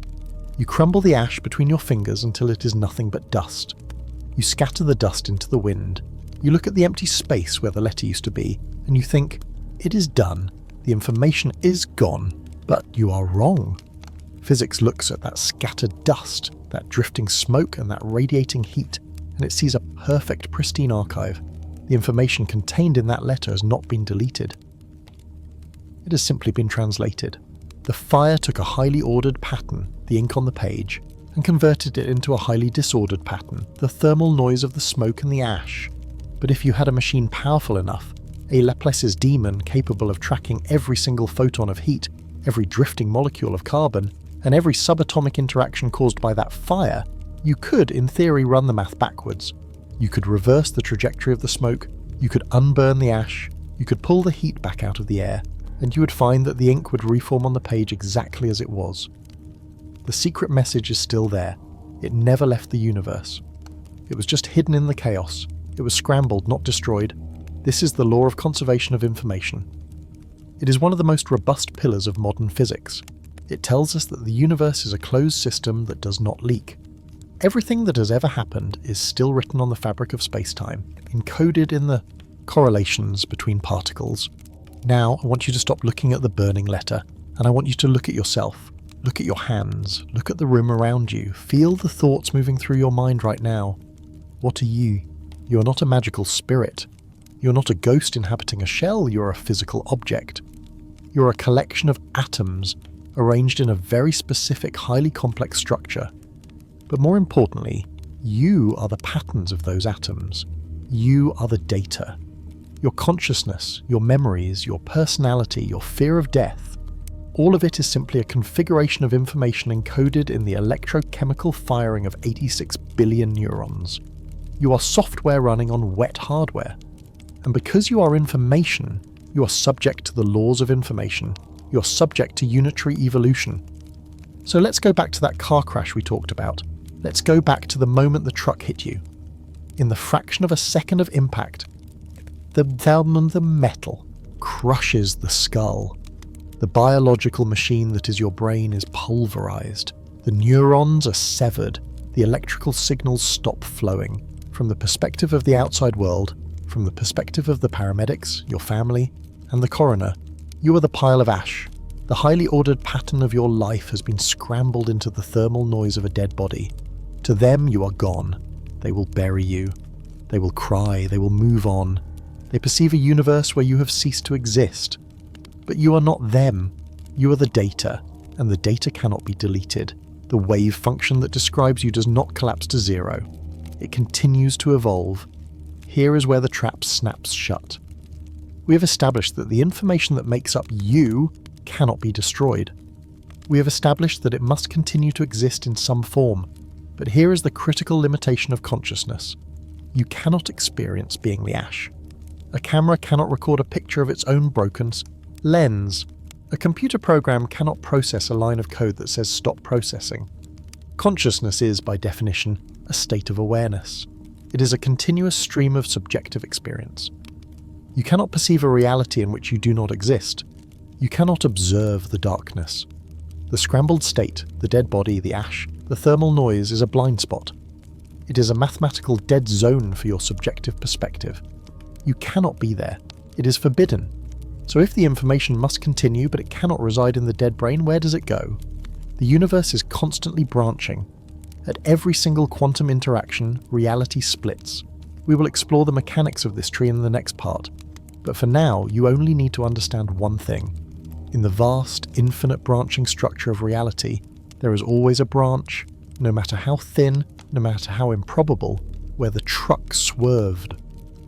You crumble the ash between your fingers until it is nothing but dust. You scatter the dust into the wind. You look at the empty space where the letter used to be, and you think, it is done. The information is gone. But you are wrong. Physics looks at that scattered dust, that drifting smoke and that radiating heat, and it sees a perfect, pristine archive. The information contained in that letter has not been deleted. It has simply been translated. The fire took a highly ordered pattern, the ink on the page, and converted it into a highly disordered pattern, the thermal noise of the smoke and the ash. But if you had a machine powerful enough, a Laplace's demon capable of tracking every single photon of heat, every drifting molecule of carbon, and every subatomic interaction caused by that fire, you could, in theory, run the math backwards. You could reverse the trajectory of the smoke, you could unburn the ash, you could pull the heat back out of the air, and you would find that the ink would reform on the page exactly as it was. The secret message is still there. It never left the universe. It was just hidden in the chaos. It was scrambled, not destroyed. This is the law of conservation of information. It is one of the most robust pillars of modern physics. It tells us that the universe is a closed system that does not leak. Everything that has ever happened is still written on the fabric of space-time, encoded in the correlations between particles. Now, I want you to stop looking at the burning letter. And I want you to look at yourself, look at your hands, look at the room around you, feel the thoughts moving through your mind right now. What are you? You are not a magical spirit. You're not a ghost inhabiting a shell, you're a physical object. You're a collection of atoms arranged in a very specific, highly complex structure. But more importantly, you are the patterns of those atoms. You are the data. Your consciousness, your memories, your personality, your fear of death, all of it is simply a configuration of information encoded in the electrochemical firing of 86 billion neurons. You are software running on wet hardware. And because you are information, you are subject to the laws of information. You're subject to unitary evolution. So let's go back to that car crash we talked about. Let's go back to the moment the truck hit you. In the fraction of a second of impact, the metal crushes the skull. The biological machine that is your brain is pulverized. The neurons are severed. The electrical signals stop flowing. From the perspective of the outside world, from the perspective of the paramedics, your family, and the coroner, you are the pile of ash. The highly ordered pattern of your life has been scrambled into the thermal noise of a dead body. To them, you are gone. They will bury you. They will cry. They will move on. They perceive a universe where you have ceased to exist. But you are not them. You are the data, and the data cannot be deleted. The wave function that describes you does not collapse to zero. It continues to evolve. Here is where the trap snaps shut. We have established that the information that makes up you cannot be destroyed. We have established that it must continue to exist in some form. But here is the critical limitation of consciousness. You cannot experience being the ash. A camera cannot record a picture of its own broken lens. A computer program cannot process a line of code that says stop processing. Consciousness is, by definition, a state of awareness. It is a continuous stream of subjective experience. You cannot perceive a reality in which you do not exist. You cannot observe the darkness. The scrambled state, the dead body, the ash, the thermal noise is a blind spot. It is a mathematical dead zone for your subjective perspective. You cannot be there. It is forbidden. So if the information must continue but it cannot reside in the dead brain, where does it go? The universe is constantly branching. At every single quantum interaction, reality splits. We will explore the mechanics of this tree in the next part. But for now, you only need to understand one thing. In the vast, infinite branching structure of reality, there is always a branch, no matter how thin, no matter how improbable, where the truck swerved,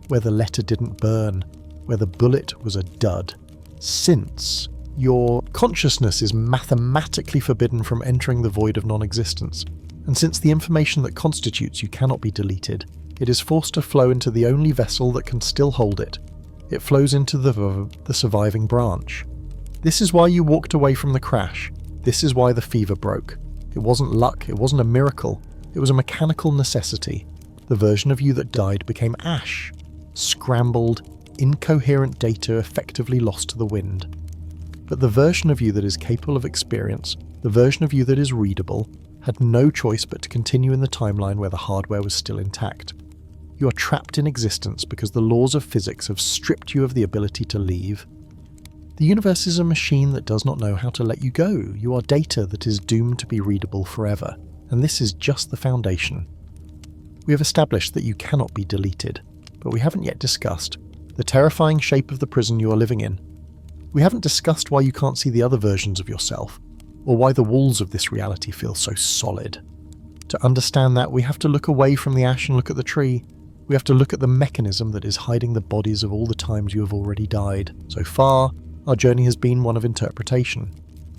where the letter didn't burn, where the bullet was a dud. Since your consciousness is mathematically forbidden from entering the void of non-existence, and since the information that constitutes you cannot be deleted, it is forced to flow into the only vessel that can still hold it. It flows into the surviving branch. This is why you walked away from the crash. This is why the fever broke. It wasn't luck, it wasn't a miracle. It was a mechanical necessity. The version of you that died became ash. Scrambled, incoherent data effectively lost to the wind. But the version of you that is capable of experience, the version of you that is readable, had no choice but to continue in the timeline where the hardware was still intact. You are trapped in existence because the laws of physics have stripped you of the ability to leave. The universe is a machine that does not know how to let you go. You are data that is doomed to be readable forever, and this is just the foundation. We have established that you cannot be deleted, but we haven't yet discussed the terrifying shape of the prison you are living in. We haven't discussed why you can't see the other versions of yourself, or why the walls of this reality feel so solid. To understand that, we have to look away from the ash and look at the tree. We have to look at the mechanism that is hiding the bodies of all the times you have already died. So far, our journey has been one of interpretation.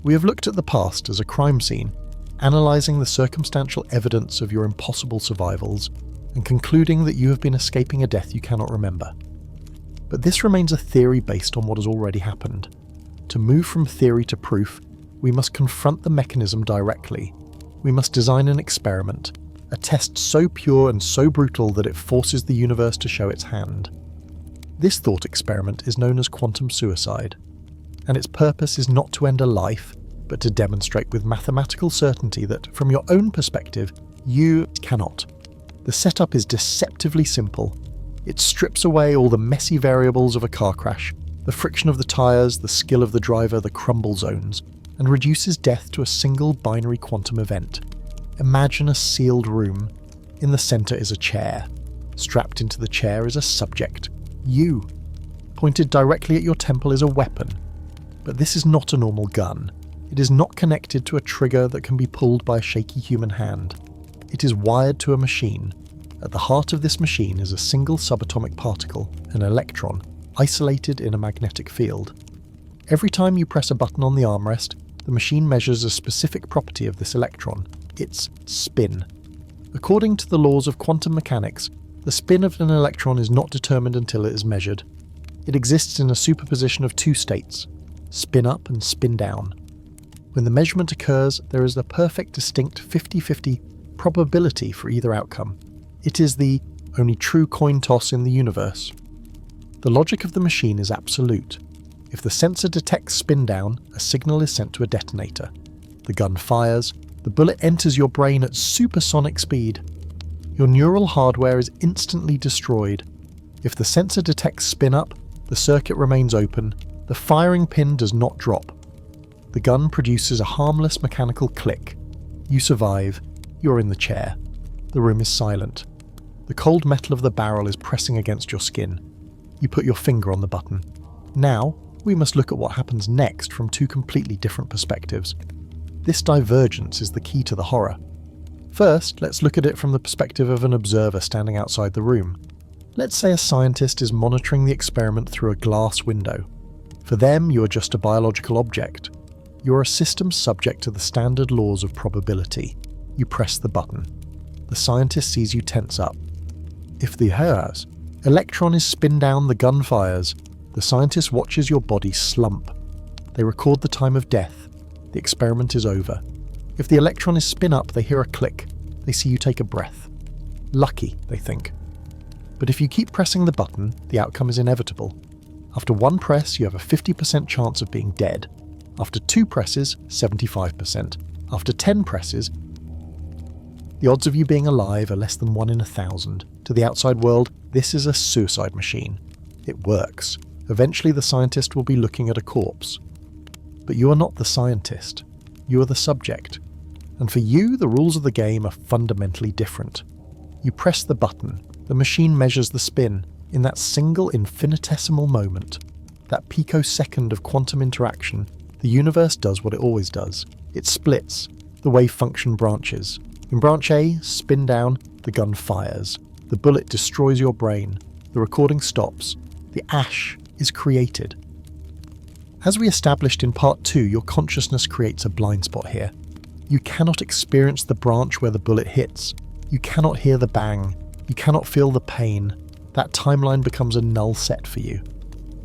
We have looked at the past as a crime scene, analysing the circumstantial evidence of your impossible survivals, and concluding that you have been escaping a death you cannot remember. But this remains a theory based on what has already happened. To move from theory to proof, we must confront the mechanism directly. We must design an experiment, a test so pure and so brutal that it forces the universe to show its hand. This thought experiment is known as quantum suicide, and its purpose is not to end a life, but to demonstrate with mathematical certainty that, from your own perspective, you cannot. The setup is deceptively simple. It strips away all the messy variables of a car crash, the friction of the tyres, the skill of the driver, the crumble zones. and reduces death to a single binary quantum event. Imagine a sealed room. In the center is a chair. Strapped into the chair is a subject, you. Pointed directly at your temple is a weapon. But this is not a normal gun. It is not connected to a trigger that can be pulled by a shaky human hand. It is wired to a machine. At the heart of this machine is a single subatomic particle, an electron, isolated in a magnetic field. Every time you press a button on the armrest, the machine measures a specific property of this electron, its spin. According to the laws of quantum mechanics, the spin of an electron is not determined until it is measured. It exists in a superposition of two states, spin up and spin down. When the measurement occurs, there is a perfect distinct 50-50 probability for either outcome. It is the only true coin toss in the universe. The logic of the machine is absolute. If the sensor detects spin down, a signal is sent to a detonator. The gun fires, the bullet enters your brain at supersonic speed. Your neural hardware is instantly destroyed. If the sensor detects spin up, the circuit remains open, the firing pin does not drop. The gun produces a harmless mechanical click. You survive. You're in the chair. The room is silent. The cold metal of the barrel is pressing against your skin. You put your finger on the button. Now, we must look at what happens next from two completely different perspectives. This divergence is the key to the horror. First, let's look at it from the perspective of an observer standing outside the room. Let's say a scientist is monitoring the experiment through a glass window. For them, you are just a biological object. You are a system subject to the standard laws of probability. You press the button. The scientist sees you tense up. If the electron is spin down, the gun fires. The scientist watches your body slump. They record the time of death. The experiment is over. If the electron is spin up, they hear a click. They see you take a breath. Lucky, they think. But if you keep pressing the button, the outcome is inevitable. After one press, you have a 50% chance of being dead. After 2 presses, 75%. After 10 presses, the odds of you being alive are less than 1 in 1,000. To the outside world, this is a suicide machine. It works. Eventually the scientist will be looking at a corpse. But you are not the scientist. You are the subject. And for you, the rules of the game are fundamentally different. You press the button. The machine measures the spin. In that single infinitesimal moment, that picosecond of quantum interaction, the universe does what it always does. It splits. The wave function branches. In branch A, spin down, the gun fires. The bullet destroys your brain. The recording stops. The ash is created. As we established in part 2, your consciousness creates a blind spot here. You cannot experience the branch where the bullet hits. You cannot hear the bang. You cannot feel the pain. That timeline becomes a null set for you.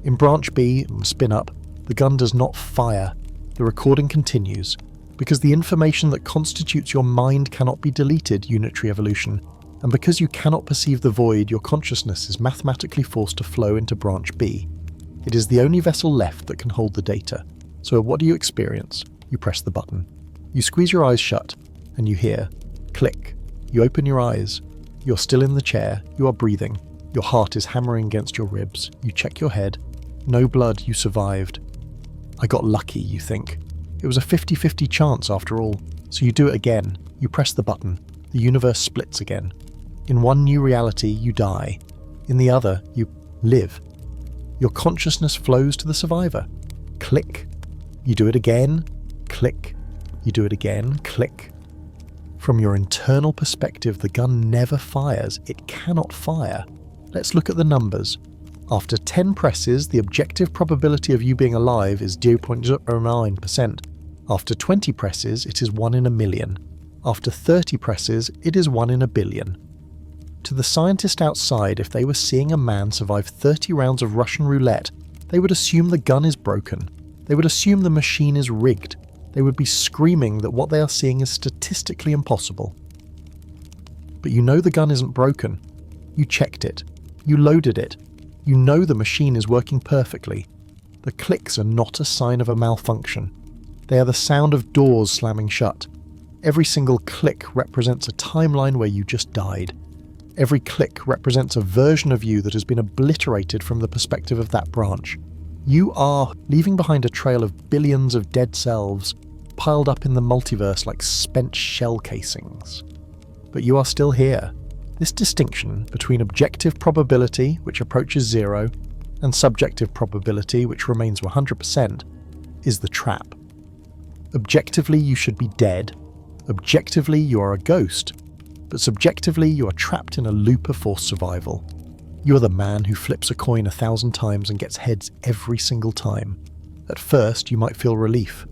In branch B, spin up, the gun does not fire. The recording continues. Because the information that constitutes your mind cannot be deleted, unitary evolution, and because you cannot perceive the void, your consciousness is mathematically forced to flow into branch B. It is the only vessel left that can hold the data. So what do you experience? You press the button. You squeeze your eyes shut, and you hear, click. You open your eyes. You're still in the chair. You are breathing. Your heart is hammering against your ribs. You check your head. No blood, you survived. I got lucky, you think. It was a 50-50 chance after all. So you do it again. You press the button. The universe splits again. In one new reality, you die. In the other, you live. Your consciousness flows to the survivor. Click. You do it again. Click. You do it again. Click. From your internal perspective, the gun never fires. It cannot fire. Let's look at the numbers. After 10 presses, the objective probability of you being alive is 0.09%. After 20 presses, it is 1 in a million. After 30 presses, it is 1 in a billion. To the scientist outside, if they were seeing a man survive 30 rounds of Russian roulette, they would assume the gun is broken. They would assume the machine is rigged. They would be screaming that what they are seeing is statistically impossible. But you know the gun isn't broken. You checked it. You loaded it. You know the machine is working perfectly. The clicks are not a sign of a malfunction. They are the sound of doors slamming shut. Every single click represents a timeline where you just died. Every click represents a version of you that has been obliterated from the perspective of that branch. You are leaving behind a trail of billions of dead selves piled up in the multiverse like spent shell casings. But you are still here. This distinction between objective probability, which approaches 0, and subjective probability, which remains 100%, is the trap. Objectively, you should be dead. Objectively, you are a ghost. But subjectively, you are trapped in a loop of forced survival. You are the man who flips a coin 1,000 times and gets heads every single time. At first, you might feel relief.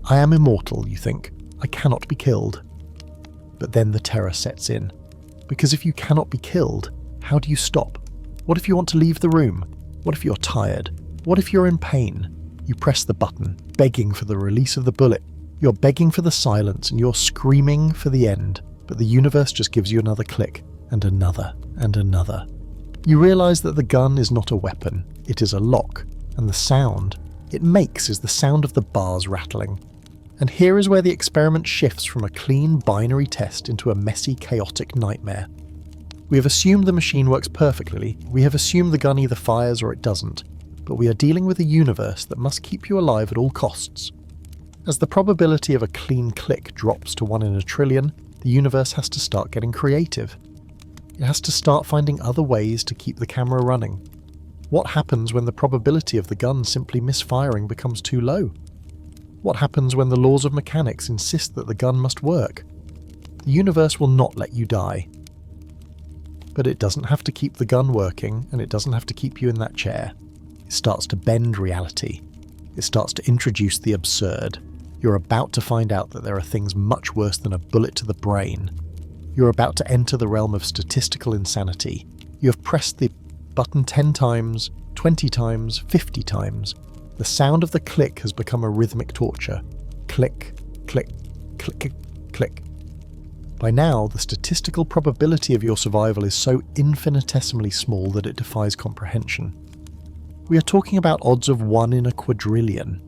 I am immortal, you think. I cannot be killed. But then the terror sets in. Because if you cannot be killed, how do you stop? What if you want to leave the room? What if you're tired? What if you're in pain? You press the button, begging for the release of the bullet. You're begging for the silence and you're screaming for the end. But the universe just gives you another click, and another, and another. You realise that the gun is not a weapon, it is a lock, and the sound it makes is the sound of the bars rattling. And here is where the experiment shifts from a clean binary test into a messy, chaotic nightmare. We have assumed the machine works perfectly, we have assumed the gun either fires or it doesn't, but we are dealing with a universe that must keep you alive at all costs. As the probability of a clean click drops to 1 in a trillion, the universe has to start getting creative. It has to start finding other ways to keep the camera running. What happens when the probability of the gun simply misfiring becomes too low? What happens when the laws of mechanics insist that the gun must work? The universe will not let you die. But it doesn't have to keep the gun working, and it doesn't have to keep you in that chair. It starts to bend reality. It starts to introduce the absurd. You're about to find out that there are things much worse than a bullet to the brain. You're about to enter the realm of statistical insanity. You have pressed the button 10 times, 20 times, 50 times. The sound of the click has become a rhythmic torture. Click, click, click, click, click. By now, the statistical probability of your survival is so infinitesimally small that it defies comprehension. We are talking about odds of 1 in a quadrillion.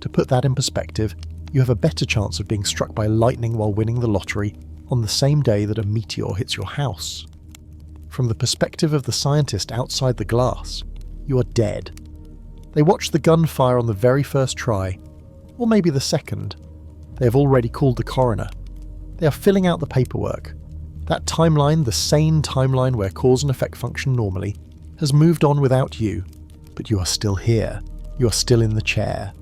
To put that in perspective, you have a better chance of being struck by lightning while winning the lottery on the same day that a meteor hits your house. From the perspective of the scientist outside the glass, you are dead. They watch the gun fire on the very first try, or maybe the second. They have already called the coroner. They are filling out the paperwork. That timeline, the sane timeline where cause and effect function normally, has moved on without you, but you are still here. You are still in the chair.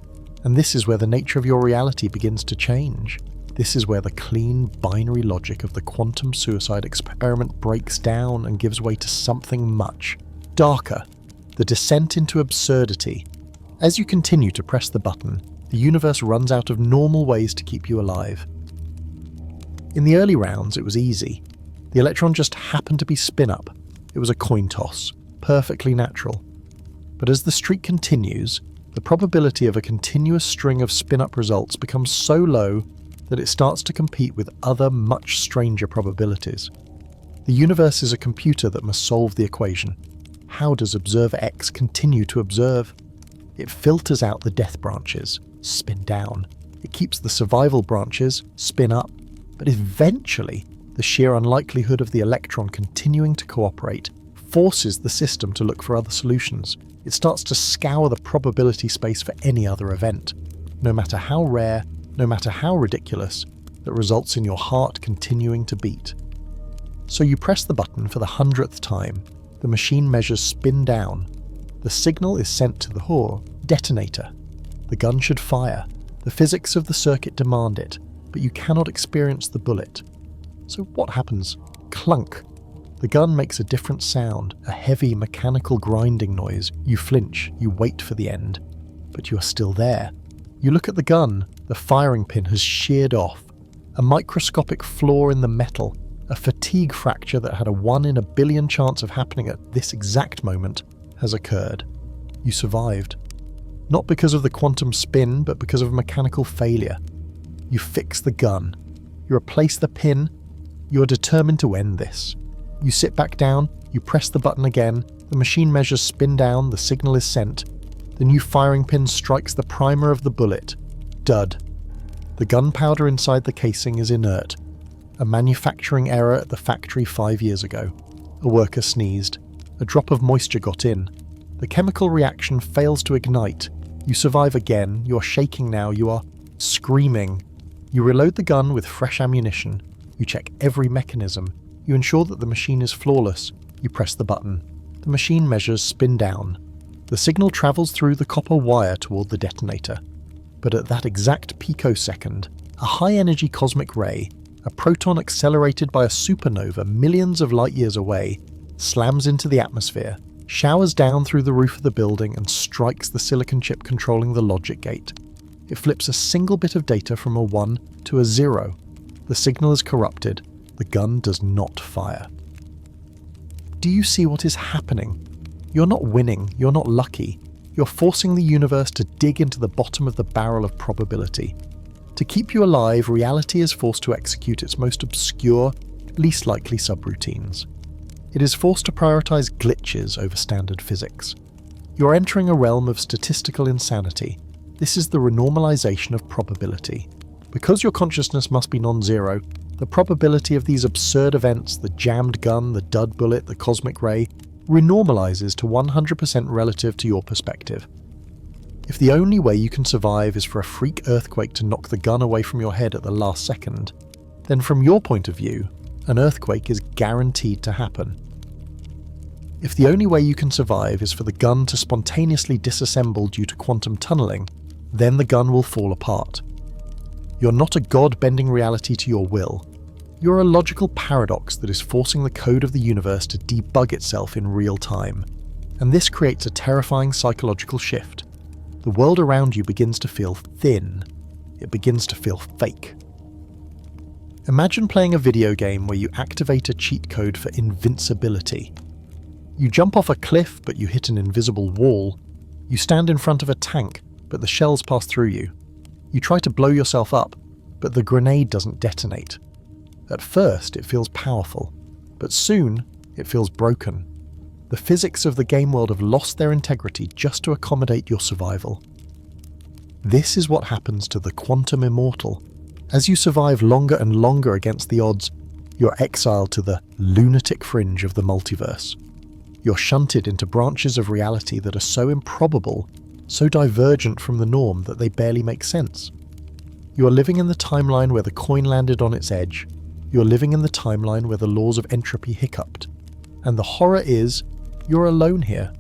And this is where the nature of your reality begins to change. This is where the clean binary logic of the quantum suicide experiment breaks down and gives way to something much darker. The descent into absurdity. As you continue to press the button, the universe runs out of normal ways to keep you alive. In the early rounds, it was easy. The electron just happened to be spin-up. It was a coin toss, perfectly natural. But as the streak continues, the probability of a continuous string of spin-up results becomes so low that it starts to compete with other much stranger probabilities. The universe is a computer that must solve the equation. How does observer X continue to observe? It filters out the death branches, spin down. It keeps the survival branches, spin up. But eventually, the sheer unlikelihood of the electron continuing to cooperate forces the system to look for other solutions. It starts to scour the probability space for any other event, no matter how rare, no matter how ridiculous, that results in your heart continuing to beat. So you press the button for the 100th time. The machine measures spin down. The signal is sent to the detonator. The gun should fire. The physics of the circuit demand it, but you cannot experience the bullet. So what happens? Clunk. The gun makes a different sound, a heavy mechanical grinding noise. You flinch, you wait for the end. But you are still there. You look at the gun, the firing pin has sheared off. A microscopic flaw in the metal, a fatigue fracture that had a 1 in a billion chance of happening at this exact moment, has occurred. You survived. Not because of the quantum spin, but because of mechanical failure. You fix the gun. You replace the pin. You are determined to end this. You sit back down, you press the button again, the machine measures spin down, the signal is sent. The new firing pin strikes the primer of the bullet. Dud. The gunpowder inside the casing is inert. A manufacturing error at the factory 5 years ago. A worker sneezed. A drop of moisture got in. The chemical reaction fails to ignite. You survive again, you're shaking now, you are screaming. You reload the gun with fresh ammunition. You check every mechanism. You ensure that the machine is flawless. You press the button. The machine measures spin down. The signal travels through the copper wire toward the detonator. But at that exact picosecond, a high-energy cosmic ray, a proton accelerated by a supernova millions of light years away, slams into the atmosphere, showers down through the roof of the building and strikes the silicon chip controlling the logic gate. It flips a single bit of data from a 1 to a 0. The signal is corrupted. The gun does not fire. Do you see what is happening? You're not winning, you're not lucky. You're forcing the universe to dig into the bottom of the barrel of probability. To keep you alive, reality is forced to execute its most obscure, least likely subroutines. It is forced to prioritize glitches over standard physics. You're entering a realm of statistical insanity. This is the renormalization of probability. Because your consciousness must be non-zero, the probability of these absurd events, the jammed gun, the dud bullet, the cosmic ray, renormalizes to 100% relative to your perspective. If the only way you can survive is for a freak earthquake to knock the gun away from your head at the last second, then from your point of view, an earthquake is guaranteed to happen. If the only way you can survive is for the gun to spontaneously disassemble due to quantum tunneling, then the gun will fall apart. You're not a god bending reality to your will. You're a logical paradox that is forcing the code of the universe to debug itself in real time. And this creates a terrifying psychological shift. The world around you begins to feel thin. It begins to feel fake. Imagine playing a video game where you activate a cheat code for invincibility. You jump off a cliff, but you hit an invisible wall. You stand in front of a tank, but the shells pass through you. You try to blow yourself up, but the grenade doesn't detonate. At first, it feels powerful, but soon, it feels broken. The physics of the game world have lost their integrity just to accommodate your survival. This is what happens to the quantum immortal. As you survive longer and longer against the odds, you're exiled to the lunatic fringe of the multiverse. You're shunted into branches of reality that are so improbable, so divergent from the norm that they barely make sense. You are living in the timeline where the coin landed on its edge. You're living in the timeline where the laws of entropy hiccuped. And the horror is, you're alone here.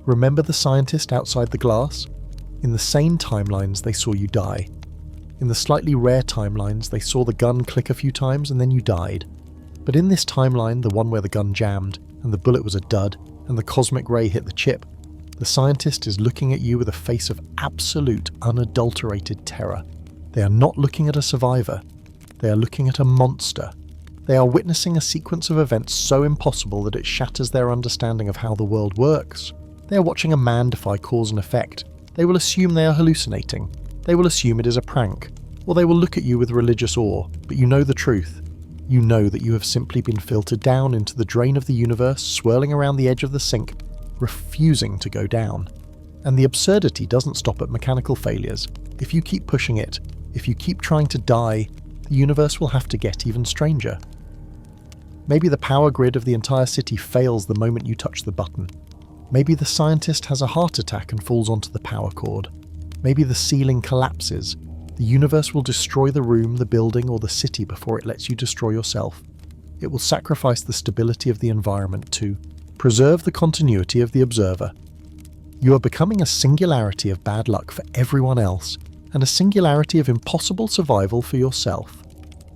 Remember the scientist outside the glass? In the sane timelines, they saw you die. In the slightly rare timelines, they saw the gun click a few times and then you died. But in this timeline, the one where the gun jammed, and the bullet was a dud, and the cosmic ray hit the chip, the scientist is looking at you with a face of absolute, unadulterated terror. They are not looking at a survivor. They are looking at a monster. They are witnessing a sequence of events so impossible that it shatters their understanding of how the world works. They are watching a man defy cause and effect. They will assume they are hallucinating. They will assume it is a prank. Or they will look at you with religious awe, but you know the truth. You know that you have simply been filtered down into the drain of the universe, swirling around the edge of the sink, refusing to go down. And the absurdity doesn't stop at mechanical failures. If you keep pushing it, if you keep trying to die, the universe will have to get even stranger. Maybe the power grid of the entire city fails the moment you touch the button. Maybe the scientist has a heart attack and falls onto the power cord. Maybe the ceiling collapses. The universe will destroy the room, the building, or the city before it lets you destroy yourself. It will sacrifice the stability of the environment to preserve the continuity of the observer. You are becoming a singularity of bad luck for everyone else, and a singularity of impossible survival for yourself.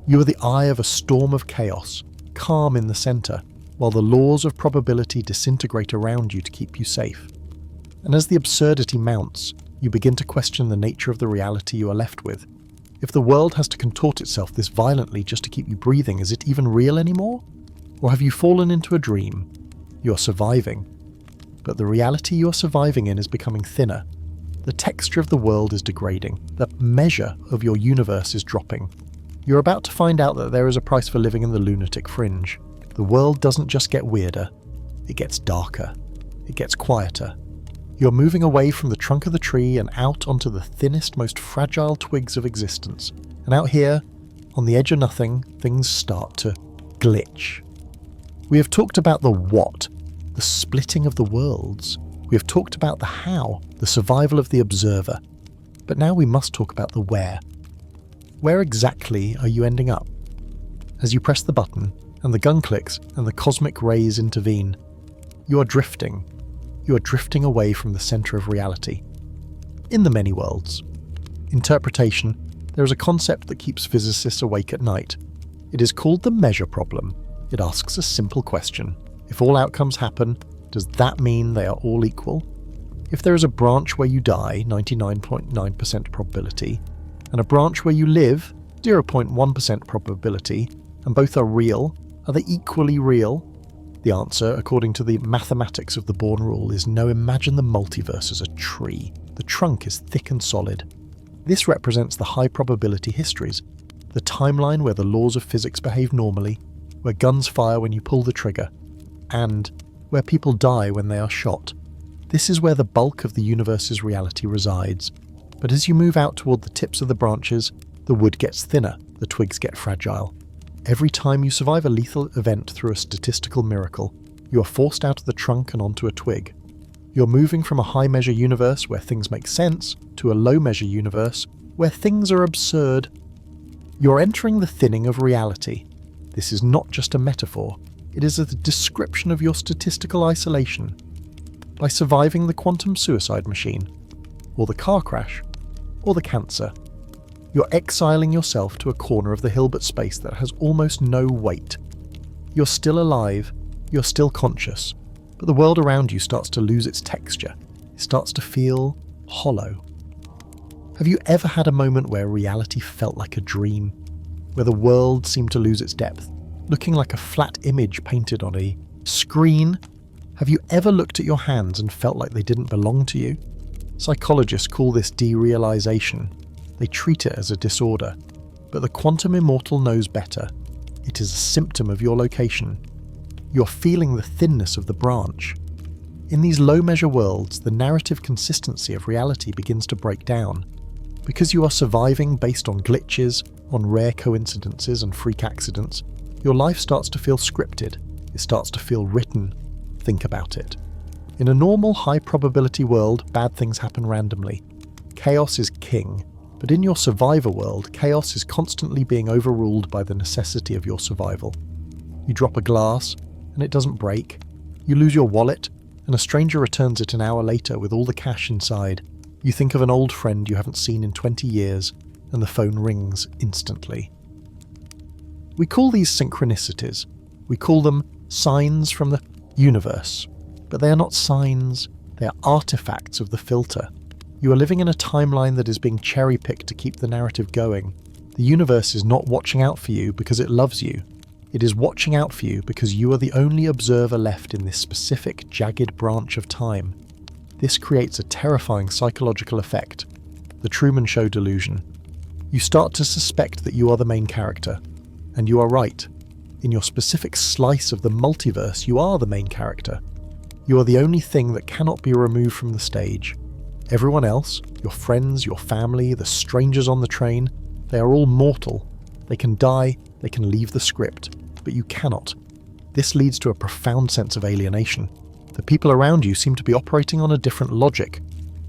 You are the eye of a storm of chaos, calm in the center, while the laws of probability disintegrate around you to keep you safe. And as the absurdity mounts, you begin to question the nature of the reality you are left with. If the world has to contort itself this violently just to keep you breathing, is it even real anymore? Or have you fallen into a dream? You are surviving. But the reality you are surviving in is becoming thinner. The texture of the world is degrading. The measure of your universe is dropping. You're about to find out that there is a price for living in the lunatic fringe. The world doesn't just get weirder, it gets darker. It gets quieter. You're moving away from the trunk of the tree and out onto the thinnest, most fragile twigs of existence. And out here, on the edge of nothing, things start to glitch. We have talked about the what, the splitting of the worlds. We have talked about the how, the survival of the observer. But now we must talk about the where. Where exactly are you ending up? As you press the button, and the gun clicks, and the cosmic rays intervene, you are drifting. You are drifting away from the centre of reality. In the many worlds. Interpretation, there is a concept that keeps physicists awake at night. It is called the measure problem. It asks a simple question. If all outcomes happen, does that mean they are all equal? If there is a branch where you die, 99.9% probability, and a branch where you live, 0.1% probability, and both are real, are they equally real? The answer, according to the mathematics of the Born rule, is no. Imagine the multiverse as a tree. The trunk is thick and solid. This represents the high probability histories, the timeline where the laws of physics behave normally, where guns fire when you pull the trigger, and where people die when they are shot. This is where the bulk of the universe's reality resides. But as you move out toward the tips of the branches, the wood gets thinner, the twigs get fragile. Every time you survive a lethal event through a statistical miracle, you are forced out of the trunk and onto a twig. You're moving from a high-measure universe where things make sense to a low-measure universe where things are absurd. You're entering the thinning of reality. This is not just a metaphor, it is a description of your statistical isolation. By surviving the quantum suicide machine, or the car crash, or the cancer, you're exiling yourself to a corner of the Hilbert space that has almost no weight. You're still alive, you're still conscious, but the world around you starts to lose its texture. It starts to feel hollow. Have you ever had a moment where reality felt like a dream? Where the world seemed to lose its depth, looking like a flat image painted on a screen? Have you ever looked at your hands and felt like they didn't belong to you? Psychologists call this derealization. They treat it as a disorder. But the quantum immortal knows better. It is a symptom of your location. You're feeling the thinness of the branch. In these low-measure worlds, the narrative consistency of reality begins to break down. Because you are surviving based on glitches, on rare coincidences and freak accidents, your life starts to feel scripted. It starts to feel written. Think about it. In a normal, high-probability world, bad things happen randomly. Chaos is king. But in your survivor world, chaos is constantly being overruled by the necessity of your survival. You drop a glass, and it doesn't break. You lose your wallet, and a stranger returns it an hour later with all the cash inside. You think of an old friend you haven't seen in 20 years, and the phone rings instantly. We call these synchronicities. We call them signs from the universe. But they are not signs, they are artifacts of the filter. You are living in a timeline that is being cherry-picked to keep the narrative going. The universe is not watching out for you because it loves you. It is watching out for you because you are the only observer left in this specific, jagged branch of time. This creates a terrifying psychological effect, the Truman Show delusion. You start to suspect that you are the main character. And you are right. In your specific slice of the multiverse, you are the main character. You are the only thing that cannot be removed from the stage. Everyone else, your friends, your family, the strangers on the train, they are all mortal. They can die, they can leave the script, but you cannot. This leads to a profound sense of alienation. The people around you seem to be operating on a different logic.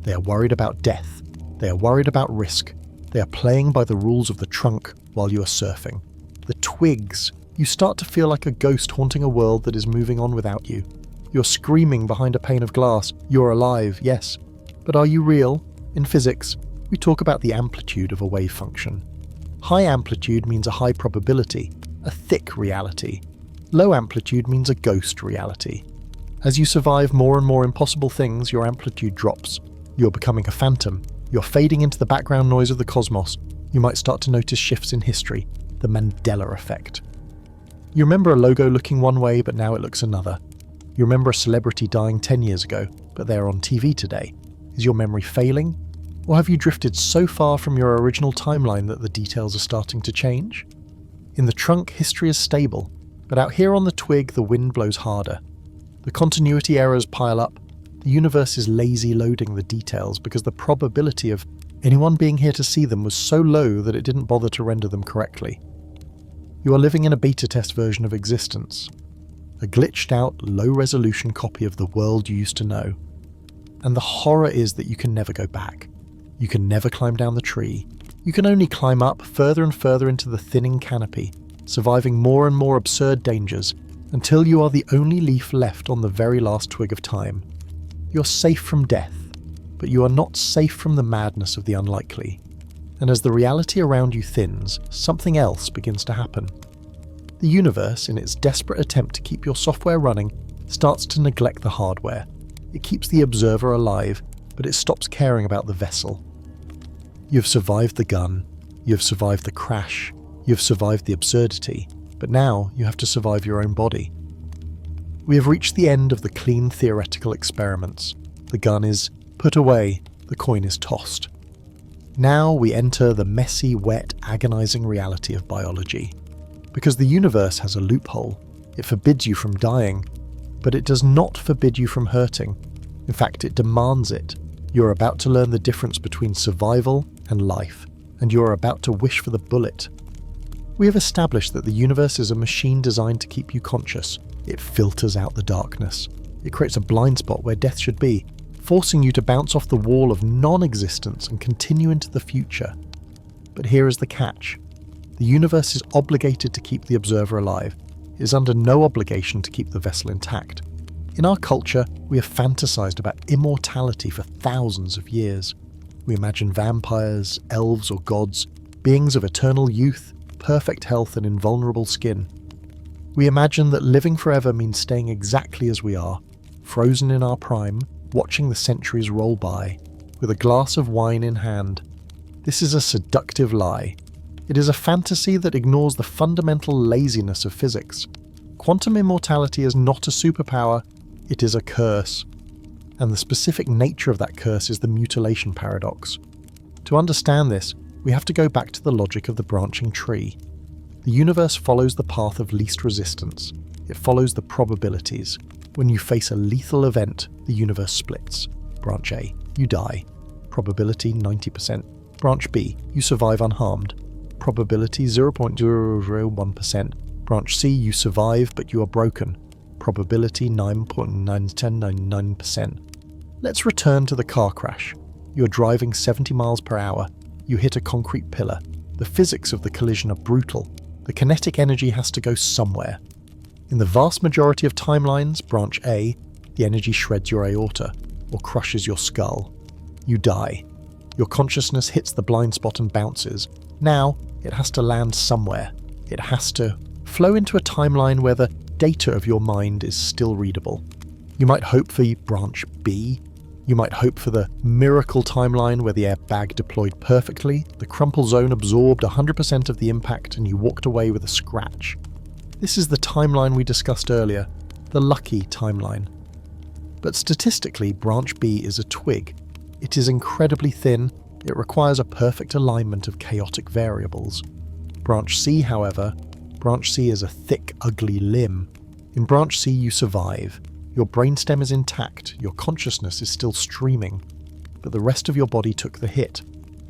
They are worried about death. They are worried about risk. They are playing by the rules of the trunk while you are surfing. The twigs. You start to feel like a ghost haunting a world that is moving on without you. You're screaming behind a pane of glass. You're alive, yes. But are you real? In physics, we talk about the amplitude of a wave function. High amplitude means a high probability, a thick reality. Low amplitude means a ghost reality. As you survive more and more impossible things, your amplitude drops. You're becoming a phantom. You're fading into the background noise of the cosmos. You might start to notice shifts in history, the Mandela effect. You remember a logo looking one way, but now it looks another. You remember a celebrity dying 10 years ago, but they're on TV today. Is your memory failing? Or have you drifted so far from your original timeline that the details are starting to change? In the trunk, history is stable, but out here on the twig, the wind blows harder. The continuity errors pile up. The universe is lazy loading the details because the probability of anyone being here to see them was so low that it didn't bother to render them correctly. You are living in a beta test version of existence. a glitched out, low-resolution copy of the world you used to know. And the horror is that you can never go back. You can never climb down the tree. You can only climb up further and further into the thinning canopy, surviving more and more absurd dangers, until you are the only leaf left on the very last twig of time. You're safe from death, but you are not safe from the madness of the unlikely. And as the reality around you thins, something else begins to happen. The universe, in its desperate attempt to keep your software running, starts to neglect the hardware. It keeps the observer alive, but it stops caring about the vessel. You've survived the gun, you've survived the crash, you've survived the absurdity, but now you have to survive your own body. We have reached the end of the clean theoretical experiments. The gun is put away, the coin is tossed. Now we enter the messy, wet, agonizing reality of biology. Because the universe has a loophole, it forbids you from dying, but it does not forbid you from hurting. In fact, it demands it. You're about to learn the difference between survival and life, and you're about to wish for the bullet. We have established that the universe is a machine designed to keep you conscious. It filters out the darkness. It creates a blind spot where death should be, forcing you to bounce off the wall of non-existence and continue into the future. But here is the catch. The universe is obligated to keep the observer alive. It is under no obligation to keep the vessel intact. In our culture, we have fantasized about immortality for thousands of years. We imagine vampires, elves or gods, beings of eternal youth, perfect health and invulnerable skin. We imagine that living forever means staying exactly as we are, frozen in our prime, watching the centuries roll by, with a glass of wine in hand. This is a seductive lie. It is a fantasy that ignores the fundamental laziness of physics. Quantum immortality is not a superpower, it is a curse. And the specific nature of that curse is the mutilation paradox. To understand this, we have to go back to the logic of the branching tree. The universe follows the path of least resistance. It follows the probabilities. When you face a lethal event, the universe splits. Branch A, you die. Probability 90%. Branch B, you survive unharmed. Probability 0.001%. Branch C, you survive but you are broken. Probability 9.999%. Let's return to the car crash. You're driving 70 miles per hour. You hit a concrete pillar. The physics of the collision are brutal. The kinetic energy has to go somewhere. In the vast majority of timelines, branch A, the energy shreds your aorta, or crushes your skull. You die. Your consciousness hits the blind spot and bounces. Now, it has to land somewhere. It has to flow into a timeline where the data of your mind is still readable. You might hope for branch B. You might hope for the miracle timeline where the airbag deployed perfectly, the crumple zone absorbed 100% of the impact, and you walked away with a scratch. This is the timeline we discussed earlier, the lucky timeline. But statistically, branch B is a twig. It is incredibly thin. It requires a perfect alignment of chaotic variables. Branch C, however, branch C is a thick, ugly limb. In branch C, you survive. Your brainstem is intact, your consciousness is still streaming, but the rest of your body took the hit.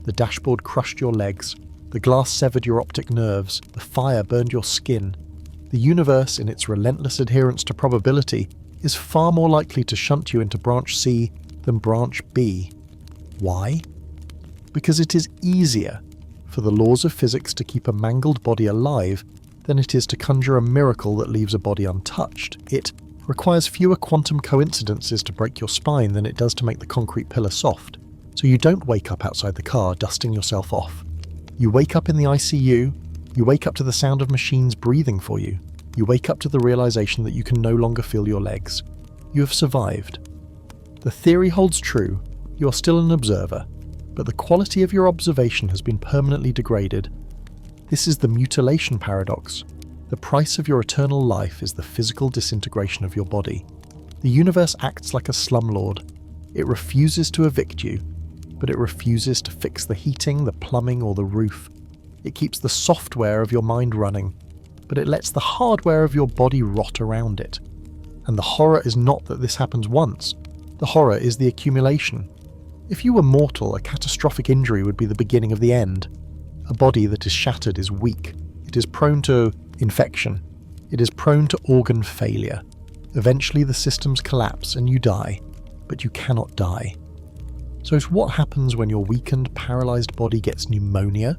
The dashboard crushed your legs, the glass severed your optic nerves, the fire burned your skin. The universe, in its relentless adherence to probability, is far more likely to shunt you into branch C than branch B. Why? Because it is easier for the laws of physics to keep a mangled body alive than it is to conjure a miracle that leaves a body untouched. It requires fewer quantum coincidences to break your spine than it does to make the concrete pillar soft. So you don't wake up outside the car dusting yourself off. You wake up in the ICU, you wake up to the sound of machines breathing for you. You wake up to the realization that you can no longer feel your legs. You have survived. The theory holds true, you are still an observer, but the quality of your observation has been permanently degraded. This is the mutilation paradox. The price of your eternal life is the physical disintegration of your body. The universe acts like a slumlord. It refuses to evict you, but it refuses to fix the heating, the plumbing, or the roof. It keeps the software of your mind running, but it lets the hardware of your body rot around it. And the horror is not that this happens once. The horror is the accumulation. If you were mortal, a catastrophic injury would be the beginning of the end. A body that is shattered is weak. It is prone to infection. It is prone to organ failure. Eventually the systems collapse and you die, but you cannot die. So what happens when your weakened, paralysed body gets pneumonia?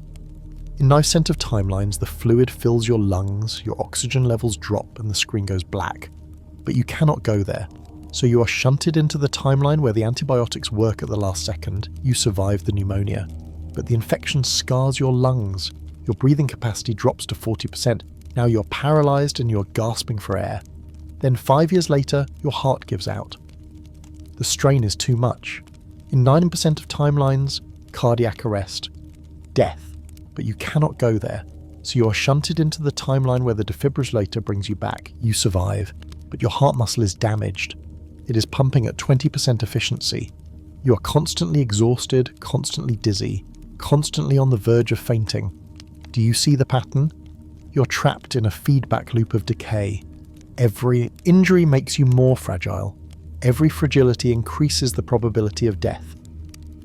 In Knife Center timelines, the fluid fills your lungs, your oxygen levels drop and the screen goes black. But you cannot go there. So you are shunted into the timeline where the antibiotics work at the last second. You survive the pneumonia. But the infection scars your lungs. Your breathing capacity drops to 40%. Now you're paralysed and you're gasping for air. Then 5 years later, your heart gives out. The strain is too much. In 9% of timelines, cardiac arrest. Death. But you cannot go there. So you are shunted into the timeline where the defibrillator brings you back. You survive. But your heart muscle is damaged. It is pumping at 20% efficiency. You are constantly exhausted, constantly dizzy, constantly on the verge of fainting. Do you see the pattern? You're trapped in a feedback loop of decay. Every injury makes you more fragile. Every fragility increases the probability of death.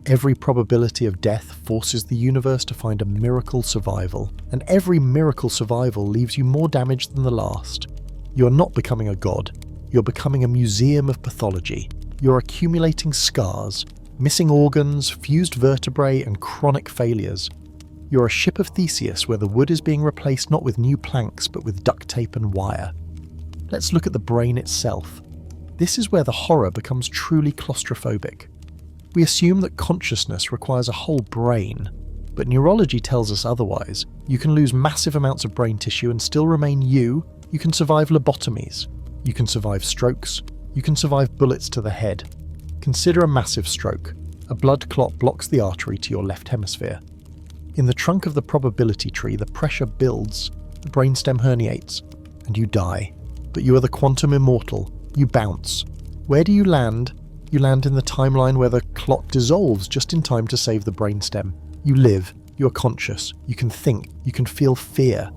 Every probability of death forces the universe to find a miracle survival, and every miracle survival leaves you more damaged than the last. You're not becoming a god. You're becoming a museum of pathology. You're accumulating scars, missing organs, fused vertebrae, and chronic failures. You're a ship of Theseus where the wood is being replaced not with new planks but with duct tape and wire. Let's look at the brain itself. This is where the horror becomes truly claustrophobic. We assume that consciousness requires a whole brain, but neurology tells us otherwise. You can lose massive amounts of brain tissue and still remain you. You can survive lobotomies. You can survive strokes. You can survive bullets to the head. Consider a massive stroke. A blood clot blocks the artery to your left hemisphere. In the trunk of the probability tree, the pressure builds, the brainstem herniates, and you die. But you are the quantum immortal. You bounce. Where do you land? You land in the timeline where the clot dissolves just in time to save the brainstem. You live. You are conscious. You can think. You can feel fear.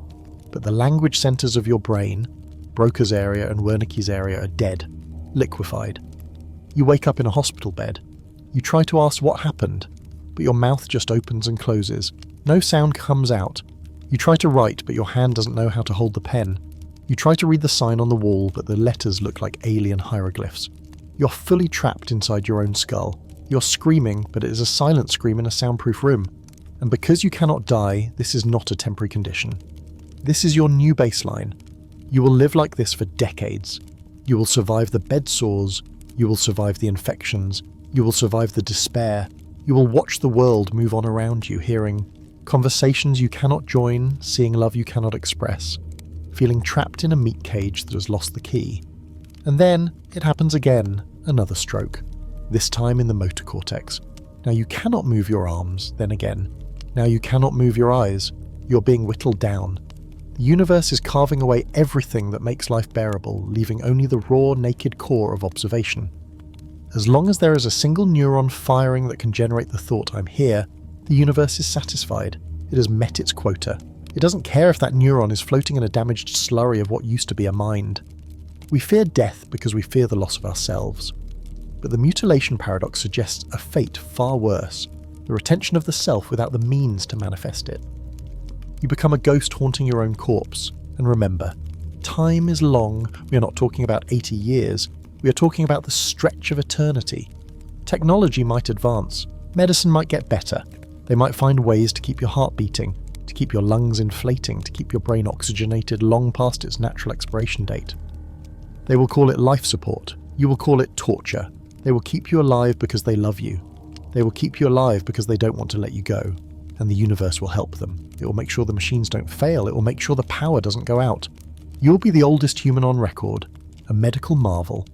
But the language centers of your brain, Broca's area and Wernicke's area, are dead, liquefied. You wake up in a hospital bed. You try to ask what happened, but your mouth just opens and closes. No sound comes out. You try to write, but your hand doesn't know how to hold the pen. You try to read the sign on the wall, but the letters look like alien hieroglyphs. You're fully trapped inside your own skull. You're screaming, but it is a silent scream in a soundproof room. And because you cannot die, this is not a temporary condition. This is your new baseline. You will live like this for decades. You will survive the bed sores. You will survive the infections. You will survive the despair. You will watch the world move on around you, hearing conversations you cannot join, seeing love you cannot express, feeling trapped in a meat cage that has lost the key. And then it happens again, another stroke, this time in the motor cortex. Now you cannot move your arms, then again. Now you cannot move your eyes. You're being whittled down. The universe is carving away everything that makes life bearable, leaving only the raw, naked core of observation. As long as there is a single neuron firing that can generate the thought, I'm here, the universe is satisfied. It has met its quota. It doesn't care if that neuron is floating in a damaged slurry of what used to be a mind. We fear death because we fear the loss of ourselves. But the mutilation paradox suggests a fate far worse, the retention of the self without the means to manifest it. You become a ghost haunting your own corpse. And remember, time is long. We are not talking about 80 years. We are talking about the stretch of eternity. Technology might advance. Medicine might get better. They might find ways to keep your heart beating, to keep your lungs inflating, to keep your brain oxygenated long past its natural expiration date. They will call it life support. You will call it torture. They will keep you alive because they love you. They will keep you alive because they don't want to let you go. And the universe will help them. It will make sure the machines don't fail. It will make sure the power doesn't go out. You'll be the oldest human on record, a medical marvel,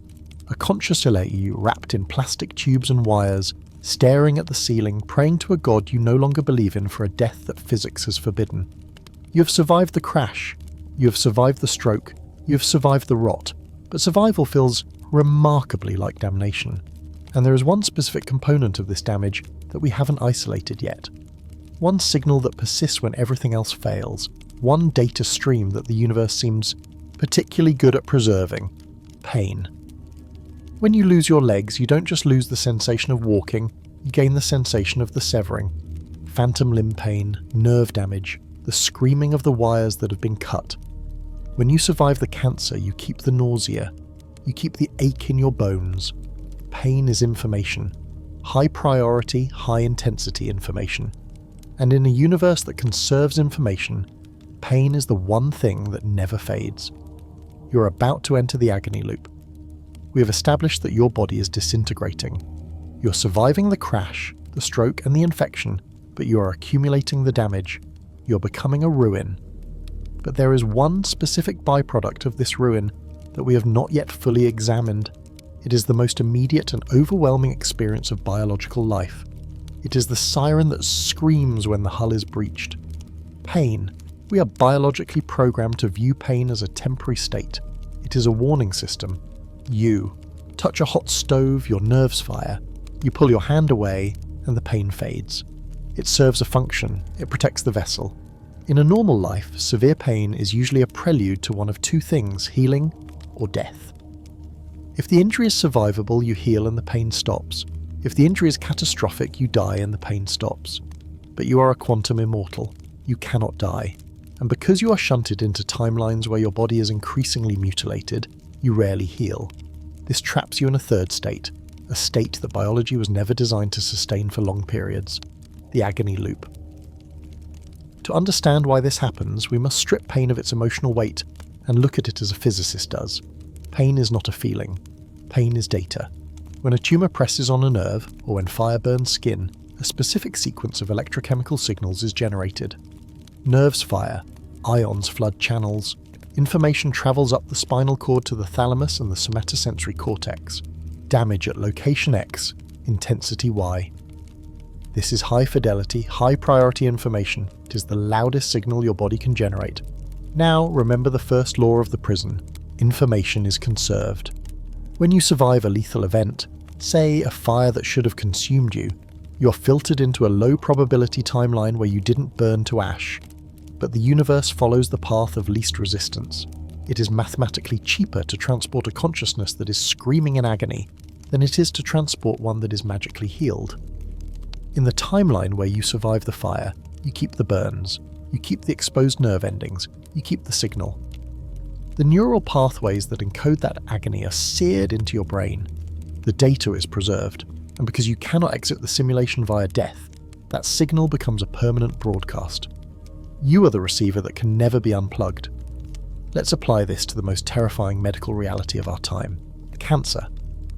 a conscious you wrapped in plastic tubes and wires, staring at the ceiling, praying to a god you no longer believe in for a death that physics has forbidden. You have survived the crash. You have survived the stroke. You have survived the rot. But survival feels remarkably like damnation. And there is one specific component of this damage that we haven't isolated yet. One signal that persists when everything else fails. One data stream that the universe seems particularly good at preserving. Pain. When you lose your legs, you don't just lose the sensation of walking, you gain the sensation of the severing. Phantom limb pain, nerve damage, the screaming of the wires that have been cut. When you survive the cancer, you keep the nausea. You keep the ache in your bones. Pain is information. High priority, high intensity information. And in a universe that conserves information, pain is the one thing that never fades. You're about to enter the agony loop. We have established that your body is disintegrating. You're surviving the crash, the stroke and the infection, but you are accumulating the damage. You're becoming a ruin. But there is one specific byproduct of this ruin that we have not yet fully examined. It is the most immediate and overwhelming experience of biological life. It is the siren that screams when the hull is breached. Pain. We are biologically programmed to view pain as a temporary state. It is a warning system. You touch a hot stove, your nerves fire. You pull your hand away, and the pain fades. It serves a function. It protects the vessel. In a normal life, severe pain is usually a prelude to one of two things: healing or death. If the injury is survivable, you heal and the pain stops. If the injury is catastrophic, you die and the pain stops. But you are a quantum immortal. You cannot die. And because you are shunted into timelines where your body is increasingly mutilated, you rarely heal. This traps you in a third state, a state that biology was never designed to sustain for long periods: the agony loop. To understand why this happens, we must strip pain of its emotional weight and look at it as a physicist does. Pain is not a feeling. Pain is data. When a tumour presses on a nerve, or when fire burns skin, a specific sequence of electrochemical signals is generated. Nerves fire, ions flood channels, information travels up the spinal cord to the thalamus and the somatosensory cortex. Damage at location X, intensity Y. This is high fidelity, high priority information. It is the loudest signal your body can generate. Now remember the first law of the prison. Information is conserved. When you survive a lethal event, say a fire that should have consumed you, you're filtered into a low probability timeline where you didn't burn to ash. But the universe follows the path of least resistance. It is mathematically cheaper to transport a consciousness that is screaming in agony than it is to transport one that is magically healed. In the timeline where you survive the fire, you keep the burns, you keep the exposed nerve endings, you keep the signal. The neural pathways that encode that agony are seared into your brain. The data is preserved, and because you cannot exit the simulation via death, that signal becomes a permanent broadcast. You are the receiver that can never be unplugged. Let's apply this to the most terrifying medical reality of our time: cancer.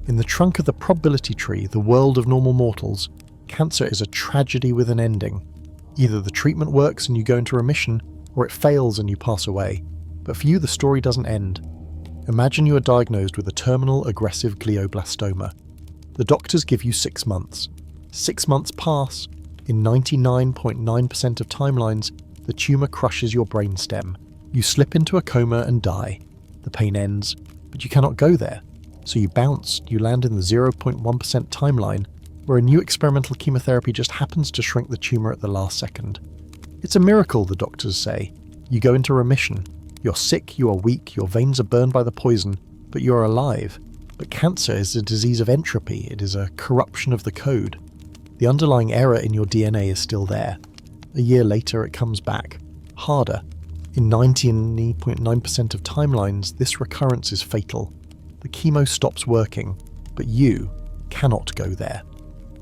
In the trunk of the probability tree, the world of normal mortals, cancer is a tragedy with an ending. Either the treatment works and you go into remission, or it fails and you pass away. But for you, the story doesn't end. Imagine you are diagnosed with a terminal aggressive glioblastoma. The doctors give you 6 months. 6 months pass. In 99.9% of timelines, the tumour crushes your brainstem. You slip into a coma and die. The pain ends, but you cannot go there. So you bounce, you land in the 0.1% timeline, where a new experimental chemotherapy just happens to shrink the tumour at the last second. It's a miracle, the doctors say. You go into remission. You're sick, you are weak, your veins are burned by the poison, but you're alive. But cancer is a disease of entropy. It is a corruption of the code. The underlying error in your DNA is still there. A year later, it comes back. Harder. In 99.9% of timelines, this recurrence is fatal. The chemo stops working, but you cannot go there.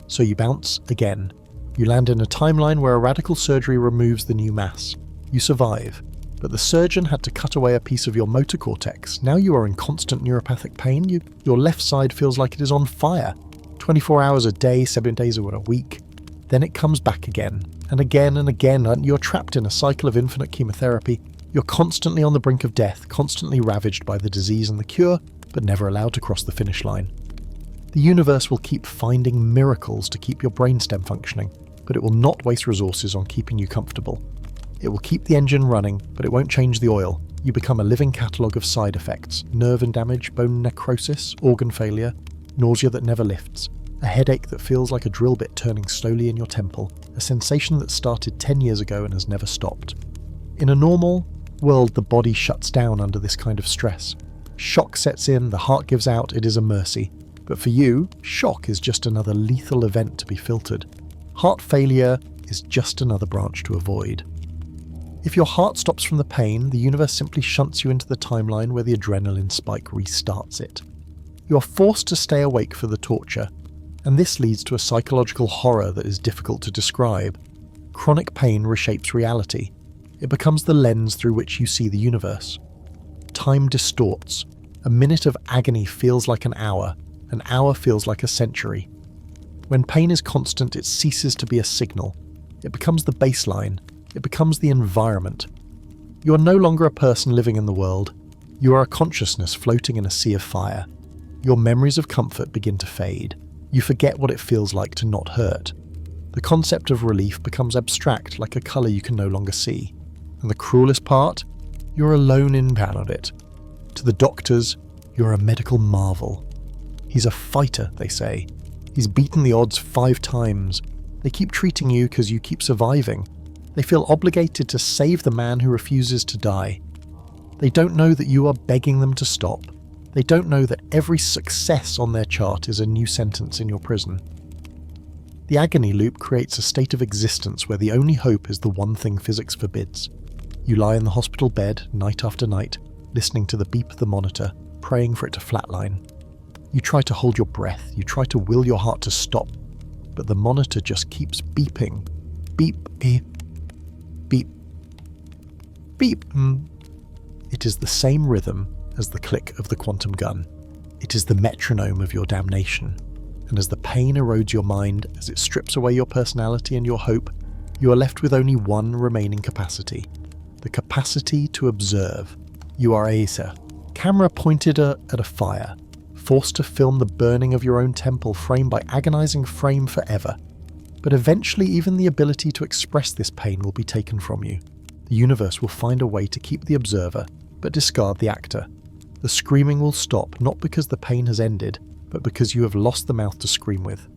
So you bounce again. You land in a timeline where a radical surgery removes the new mass. You survive, but the surgeon had to cut away a piece of your motor cortex. Now you are in constant neuropathic pain. Your left side feels like it is on fire. 24 hours a day, 7 days a week. Then it comes back again, and again and again, and you're trapped in a cycle of infinite chemotherapy. You're constantly on the brink of death, constantly ravaged by the disease and the cure, but never allowed to cross the finish line. The universe will keep finding miracles to keep your brainstem functioning, but it will not waste resources on keeping you comfortable. It will keep the engine running, but it won't change the oil. You become a living catalogue of side effects: nerve damage, bone necrosis, organ failure, nausea that never lifts, a headache that feels like a drill bit turning slowly in your temple, a sensation that started 10 years ago and has never stopped. In a normal world, the body shuts down under this kind of stress. Shock sets in, the heart gives out, it is a mercy. But for you, shock is just another lethal event to be filtered. Heart failure is just another branch to avoid. If your heart stops from the pain, the universe simply shunts you into the timeline where the adrenaline spike restarts it. You are forced to stay awake for the torture, and this leads to a psychological horror that is difficult to describe. Chronic pain reshapes reality. It becomes the lens through which you see the universe. Time distorts. A minute of agony feels like an hour feels like a century. When pain is constant, it ceases to be a signal. It becomes the baseline. It becomes the environment. You are no longer a person living in the world. You are a consciousness floating in a sea of fire. Your memories of comfort begin to fade. You forget what it feels like to not hurt. The concept of relief becomes abstract, like a colour you can no longer see. And the cruelest part? You're alone in it. To the doctors, you're a medical marvel. He's a fighter, they say. He's beaten the odds 5 times. They keep treating you because you keep surviving. They feel obligated to save the man who refuses to die. They don't know that you are begging them to stop. They don't know that every success on their chart is a new sentence in your prison. The agony loop creates a state of existence where the only hope is the one thing physics forbids. You lie in the hospital bed night after night, listening to the beep of the monitor, praying for it to flatline. You try to hold your breath, you try to will your heart to stop, but the monitor just keeps beeping. Beep, beep, beep, beep. It is the same rhythm as the click of the quantum gun. It is the metronome of your damnation. And as the pain erodes your mind, as it strips away your personality and your hope, you are left with only one remaining capacity. The capacity to observe. You are Asa, camera pointed at a fire, forced to film the burning of your own temple frame by agonizing frame forever. But eventually even the ability to express this pain will be taken from you. The universe will find a way to keep the observer, but discard the actor. The screaming will stop, not because the pain has ended, but because you have lost the mouth to scream with.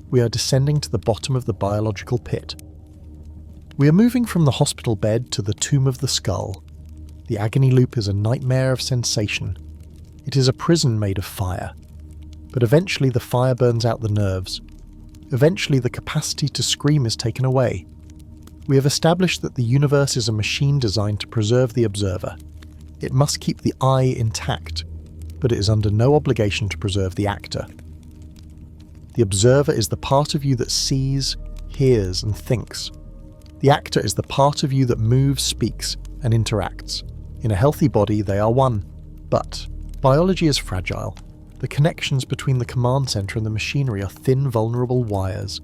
We are descending to the bottom of the biological pit. We are moving from the hospital bed to the tomb of the skull. The agony loop is a nightmare of sensation. It is a prison made of fire. But eventually the fire burns out the nerves. Eventually the capacity to scream is taken away. We have established that the universe is a machine designed to preserve the observer. It must keep the I intact, but it is under no obligation to preserve the actor. The observer is the part of you that sees, hears, and thinks. The actor is the part of you that moves, speaks, and interacts. In a healthy body, they are one. But biology is fragile. The connections between the command center and the machinery are thin, vulnerable wires.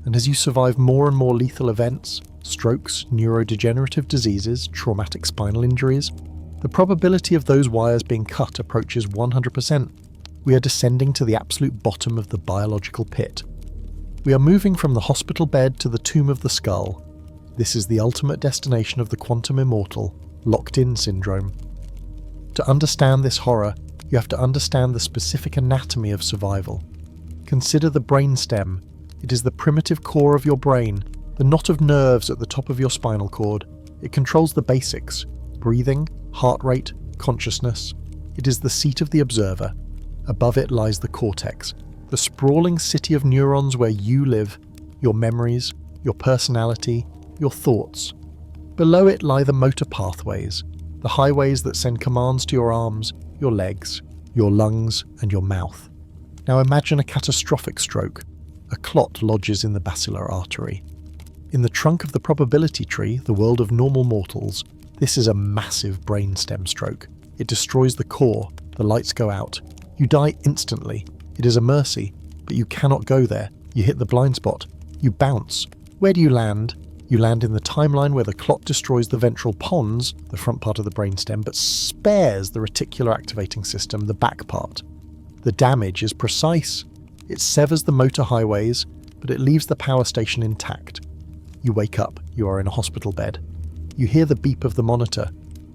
And as you survive more and more lethal events, strokes, neurodegenerative diseases, traumatic spinal injuries, the probability of those wires being cut approaches 100%. We are descending to the absolute bottom of the biological pit. We are moving from the hospital bed to the tomb of the skull. This is the ultimate destination of the quantum immortal, locked-in syndrome. To understand this horror, you have to understand the specific anatomy of survival. Consider the brainstem. It is the primitive core of your brain, the knot of nerves at the top of your spinal cord. It controls the basics: breathing, heart rate, consciousness. It is the seat of the observer. Above it lies the cortex, the sprawling city of neurons where you live, your memories, your personality, your thoughts. Below it lie the motor pathways, the highways that send commands to your arms, your legs, your lungs, and your mouth. Now imagine a catastrophic stroke. A clot lodges in the basilar artery. In the trunk of the probability tree, the world of normal mortals, this is a massive brainstem stroke. It destroys the core, the lights go out. You die instantly. It is a mercy, but you cannot go there. You hit the blind spot. You bounce. Where do you land? You land in the timeline where the clot destroys the ventral pons, the front part of the brainstem, but spares the reticular activating system, the back part. The damage is precise. It severs the motor highways, but it leaves the power station intact. You wake up. You are in a hospital bed. You hear the beep of the monitor.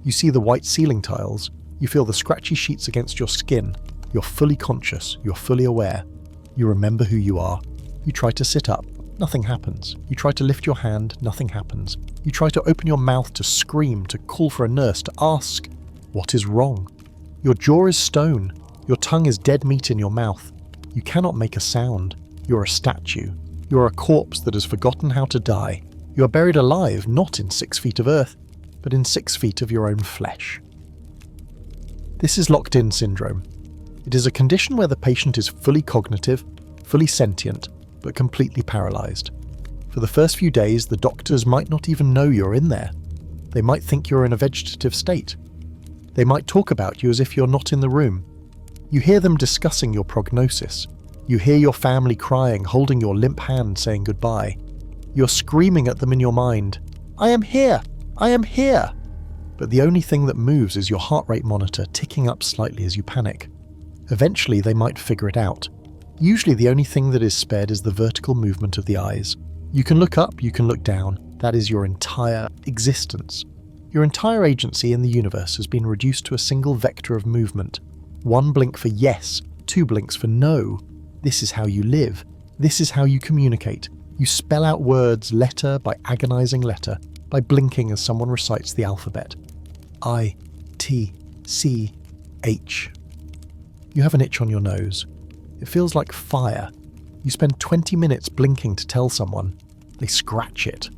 You see the white ceiling tiles. You feel the scratchy sheets against your skin. You're fully conscious. You're fully aware. You remember who you are. You try to sit up. Nothing happens. You try to lift your hand. Nothing happens. You try to open your mouth to scream, to call for a nurse, to ask, what is wrong? Your jaw is stone. Your tongue is dead meat in your mouth. You cannot make a sound. You're a statue. You're a corpse that has forgotten how to die. You are buried alive, not in 6 feet of earth. but in 6 feet of your own flesh. This is locked-in syndrome. It is a condition where the patient is fully cognitive, fully sentient, but completely paralyzed. For the first few days, the doctors might not even know you're in there. They might think you're in a vegetative state. They might talk about you as if you're not in the room. You hear them discussing your prognosis. You hear your family crying, holding your limp hand saying goodbye. You're screaming at them in your mind, "I am here! I am here!" But the only thing that moves is your heart rate monitor ticking up slightly as you panic. Eventually they might figure it out. Usually the only thing that is spared is the vertical movement of the eyes. You can look up, you can look down. That is your entire existence. Your entire agency in the universe has been reduced to a single vector of movement. 1 blink for yes, 2 blinks for no. This is how you live. This is how you communicate. You spell out words letter by agonizing letter, by blinking as someone recites the alphabet. I, T, C, H. You have an itch on your nose. It feels like fire. You spend 20 minutes blinking to tell someone. They scratch it.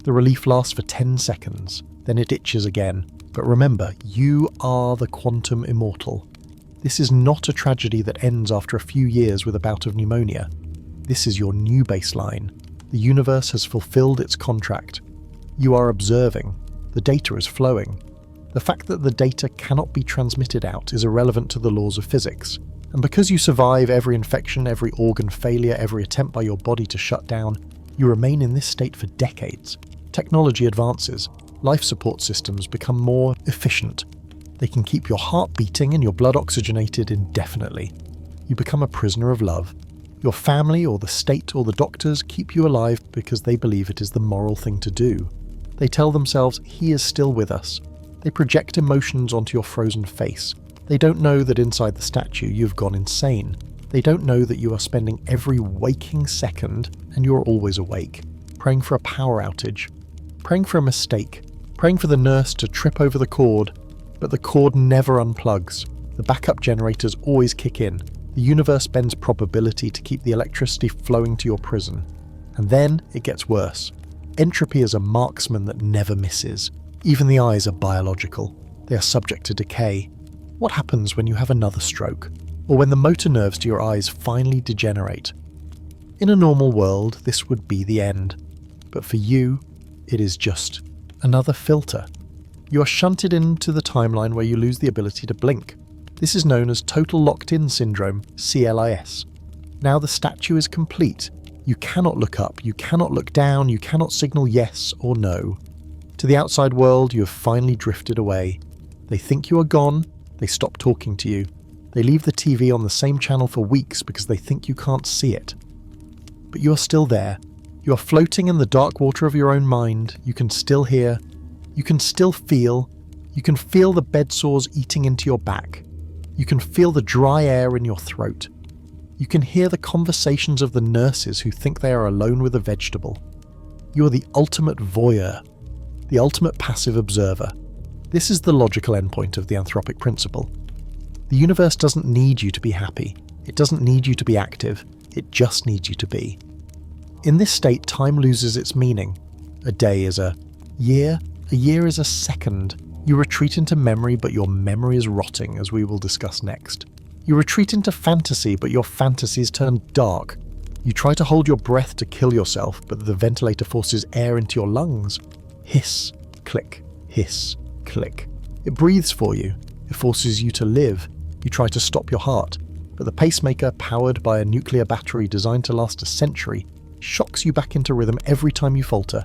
The relief lasts for 10 seconds, then it itches again. But remember, you are the quantum immortal. This is not a tragedy that ends after a few years with a bout of pneumonia. This is your new baseline. The universe has fulfilled its contract. You are observing. The data is flowing. The fact that the data cannot be transmitted out is irrelevant to the laws of physics. And because you survive every infection, every organ failure, every attempt by your body to shut down, you remain in this state for decades. Technology advances. Life support systems become more efficient. They can keep your heart beating and your blood oxygenated indefinitely. You become a prisoner of love. Your family or the state or the doctors keep you alive because they believe it is the moral thing to do. They tell themselves, he is still with us. They project emotions onto your frozen face. They don't know that inside the statue you've gone insane. They don't know that you are spending every waking second, and you're always awake, praying for a power outage, praying for a mistake, praying for the nurse to trip over the cord, but the cord never unplugs. The backup generators always kick in. The universe bends probability to keep the electricity flowing to your prison. And then it gets worse. Entropy is a marksman that never misses. Even the eyes are biological. They are subject to decay. What happens when you have another stroke? Or when the motor nerves to your eyes finally degenerate? In a normal world, this would be the end. But for you, it is just another filter. You are shunted into the timeline where you lose the ability to blink. This is known as total locked-in syndrome, CLIS. Now the statue is complete. You cannot look up, you cannot look down, you cannot signal yes or no. To the outside world, you have finally drifted away. They think you are gone, they stop talking to you. They leave the TV on the same channel for weeks because they think you can't see it. But you are still there. You are floating in the dark water of your own mind. You can still hear. You can still feel. You can feel the bed sores eating into your back. You can feel the dry air in your throat. You can hear the conversations of the nurses who think they are alone with a vegetable. You are the ultimate voyeur, the ultimate passive observer. This is the logical endpoint of the anthropic principle. The universe doesn't need you to be happy. It doesn't need you to be active. It just needs you to be. In this state, time loses its meaning. A day is a year is a second. You retreat into memory, but your memory is rotting, as we will discuss next. You retreat into fantasy, but your fantasies turn dark. You try to hold your breath to kill yourself, but the ventilator forces air into your lungs. Hiss, click, hiss, click. It breathes for you. It forces you to live. You try to stop your heart, but the pacemaker, powered by a nuclear battery designed to last a century, shocks you back into rhythm every time you falter.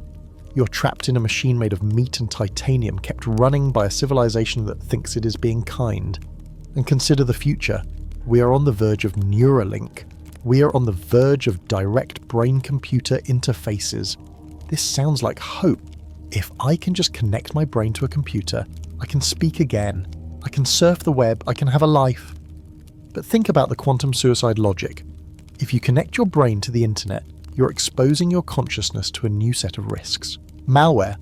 You're trapped in a machine made of meat and titanium, kept running by a civilization that thinks it is being kind. And consider the future. We are on the verge of Neuralink. We are on the verge of direct brain-computer interfaces. This sounds like hope. If I can just connect my brain to a computer, I can speak again. I can surf the web. I can have a life. But think about the quantum suicide logic. If you connect your brain to the internet, you're exposing your consciousness to a new set of risks. Malware,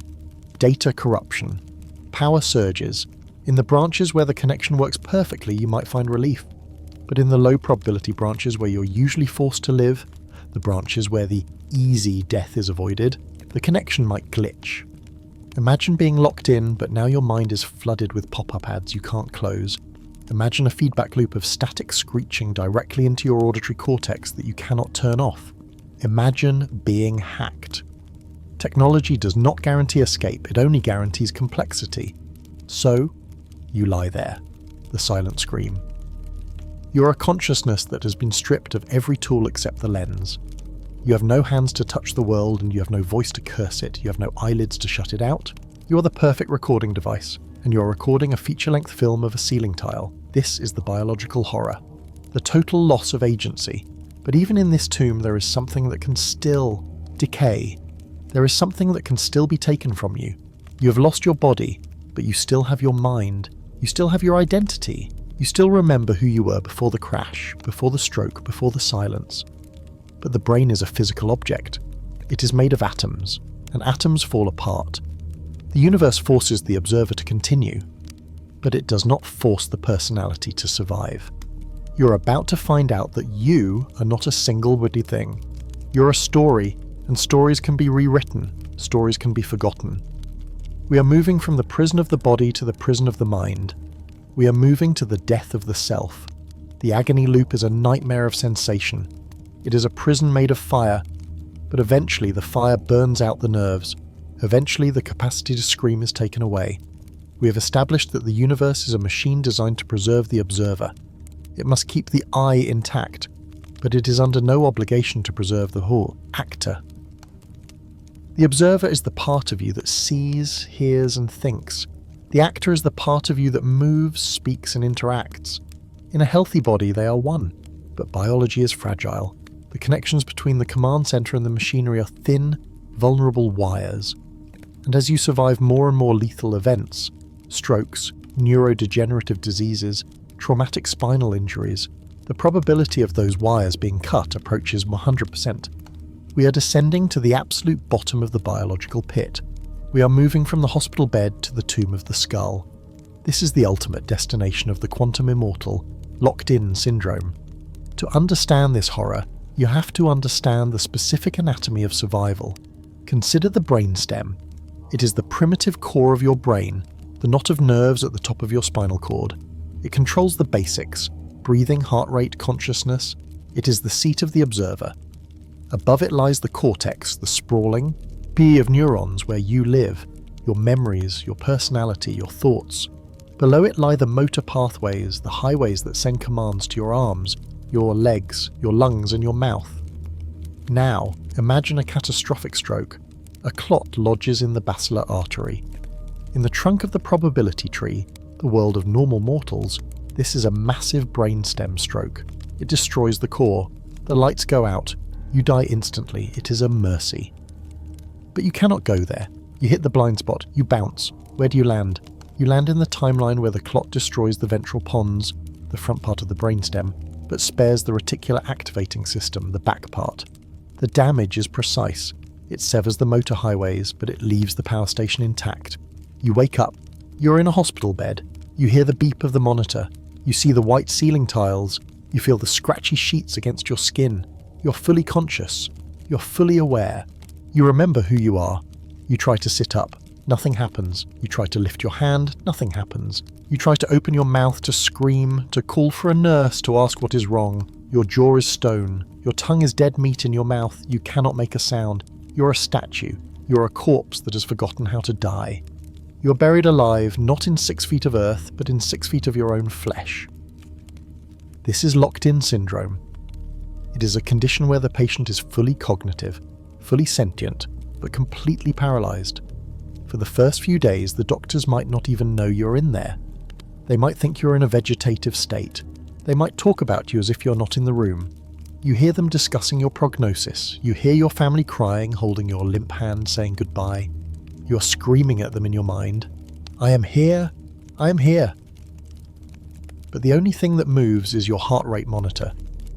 data corruption, power surges. In the branches where the connection works perfectly, you might find relief. But in the low probability branches where you're usually forced to live, the branches where the easy death is avoided, the connection might glitch. Imagine being locked in, but now your mind is flooded with pop-up ads you can't close. Imagine a feedback loop of static screeching directly into your auditory cortex that you cannot turn off. Imagine being hacked. Technology does not guarantee escape, it only guarantees complexity. So, you lie there, the silent scream. You're a consciousness that has been stripped of every tool except the lens. You have no hands to touch the world, and you have no voice to curse it. You have no eyelids to shut it out. You are the perfect recording device, and you're recording a feature-length film of a ceiling tile. This is the biological horror. The total loss of agency. But even in this tomb, there is something that can still decay. There is something that can still be taken from you. You have lost your body, but you still have your mind. You still have your identity. You still remember who you were before the crash, before the stroke, before the silence. But the brain is a physical object. It is made of atoms, and atoms fall apart. The universe forces the observer to continue, but it does not force the personality to survive. You're about to find out that you are not a single-worded thing. You're a story, and stories can be rewritten, stories can be forgotten. We are moving from the prison of the body to the prison of the mind. We are moving to the death of the self. The agony loop is a nightmare of sensation. It is a prison made of fire, but eventually the fire burns out the nerves. Eventually the capacity to scream is taken away. We have established that the universe is a machine designed to preserve the observer. It must keep the I intact, but it is under no obligation to preserve the whole actor. The observer is the part of you that sees, hears, and thinks. The actor is the part of you that moves, speaks, and interacts. In a healthy body, they are one, but biology is fragile. The connections between the command center and the machinery are thin, vulnerable wires. And as you survive more and more lethal events, strokes, neurodegenerative diseases, traumatic spinal injuries, the probability of those wires being cut approaches 100%. We are descending to the absolute bottom of the biological pit. We are moving from the hospital bed to the tomb of the skull. This is the ultimate destination of the quantum immortal, locked-in syndrome. To understand this horror, you have to understand the specific anatomy of survival. Consider the brainstem. It is the primitive core of your brain, the knot of nerves at the top of your spinal cord. It controls the basics: breathing, heart rate, consciousness. It is the seat of the observer. Above it lies the cortex, the sprawling bee of neurons where you live, your memories, your personality, your thoughts. Below it lie the motor pathways, the highways that send commands to your arms, your legs, your lungs, and your mouth. Now, imagine a catastrophic stroke. A clot lodges in the basilar artery. In the trunk of the probability tree, the world of normal mortals, this is a massive brainstem stroke. It destroys the core. The lights go out. You die instantly. It is a mercy. But you cannot go there. You hit the blind spot. You bounce. Where do you land? You land in the timeline where the clot destroys the ventral pons, the front part of the brainstem, but spares the reticular activating system, the back part. The damage is precise. It severs the motor highways, but it leaves the power station intact. You wake up. You're in a hospital bed. You hear the beep of the monitor. You see the white ceiling tiles. You feel the scratchy sheets against your skin. You're fully conscious. You're fully aware. You remember who you are. You try to sit up. Nothing happens. You try to lift your hand. Nothing happens. You try to open your mouth to scream, to call for a nurse to ask what is wrong. Your jaw is stone. Your tongue is dead meat in your mouth. You cannot make a sound. You're a statue. You're a corpse that has forgotten how to die. You're buried alive, not in 6 feet of earth, but in 6 feet of your own flesh. This is locked-in syndrome. It is a condition where the patient is fully cognitive, fully sentient, but completely paralyzed. For the first few days, the doctors might not even know you're in there. They might think you're in a vegetative state. They might talk about you as if you're not in the room. You hear them discussing your prognosis. You hear your family crying, holding your limp hand, saying goodbye. You're screaming at them in your mind. I am here. I am here. But the only thing that moves is your heart rate monitor,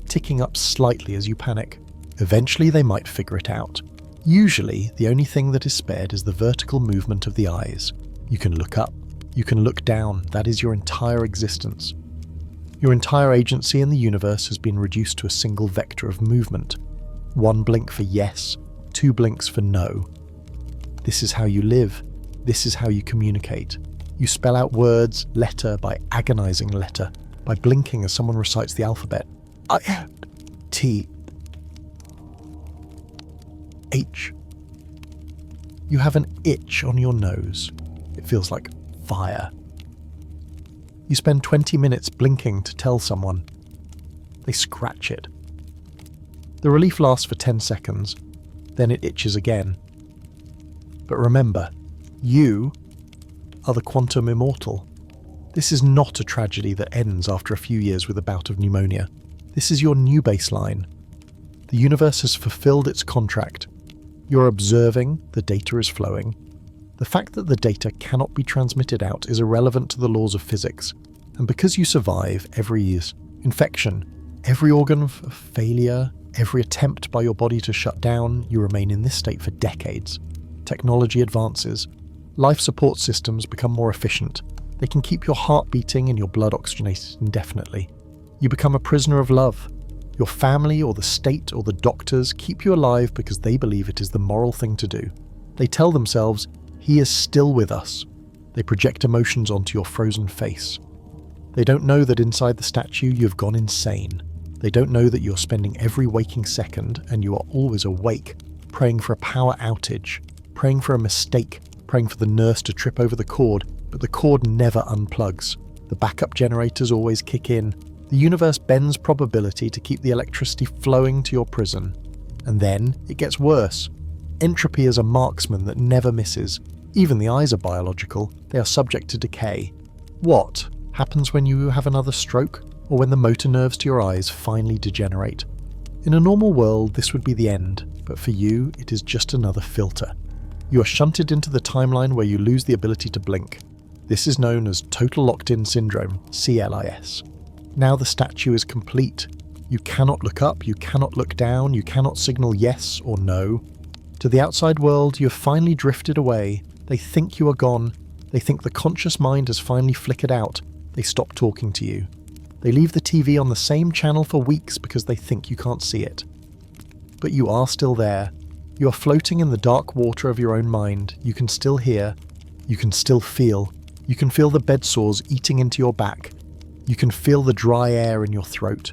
ticking up slightly as you panic. Eventually they might figure it out. Usually, the only thing that is spared is the vertical movement of the eyes. You can look up. You can look down. That is your entire existence. Your entire agency in the universe has been reduced to a single vector of movement. 1 blink for yes, 2 blinks for no. This is how you live. This is how you communicate. You spell out words letter by agonizing letter, by blinking as someone recites the alphabet. I, T, H. You have an itch on your nose. It feels like fire. You spend 20 minutes blinking to tell someone. They scratch it. The relief lasts for 10 seconds, then it itches again. But remember, you are the quantum immortal. This is not a tragedy that ends after a few years with a bout of pneumonia. This is your new baseline. The universe has fulfilled its contract. You're observing, the data is flowing. The fact that the data cannot be transmitted out is irrelevant to the laws of physics. And because you survive every infection, every organ failure, every attempt by your body to shut down, you remain in this state for decades. Technology advances. Life support systems become more efficient. They can keep your heart beating and your blood oxygenated indefinitely. You become a prisoner of love. Your family or the state or the doctors keep you alive because they believe it is the moral thing to do. They tell themselves, he is still with us. They project emotions onto your frozen face. They don't know that inside the statue you've gone insane. They don't know that you're spending every waking second, and you are always awake, praying for a power outage, praying for a mistake, praying for the nurse to trip over the cord, but the cord never unplugs. The backup generators always kick in. The universe bends probability to keep the electricity flowing to your prison. And then it gets worse. Entropy is a marksman that never misses. Even the eyes are biological. They are subject to decay. What happens when you have another stroke, or when the motor nerves to your eyes finally degenerate? In a normal world, this would be the end, but for you, it is just another filter. You are shunted into the timeline where you lose the ability to blink. This is known as total locked-in syndrome, CLIS. Now the statue is complete. You cannot look up, you cannot look down, you cannot signal yes or no. To the outside world, you have finally drifted away. They think you are gone. They think the conscious mind has finally flickered out. They stop talking to you. They leave the TV on the same channel for weeks because they think you can't see it. But you are still there. You are floating in the dark water of your own mind. You can still hear. You can still feel. You can feel the bed sores eating into your back. You can feel the dry air in your throat.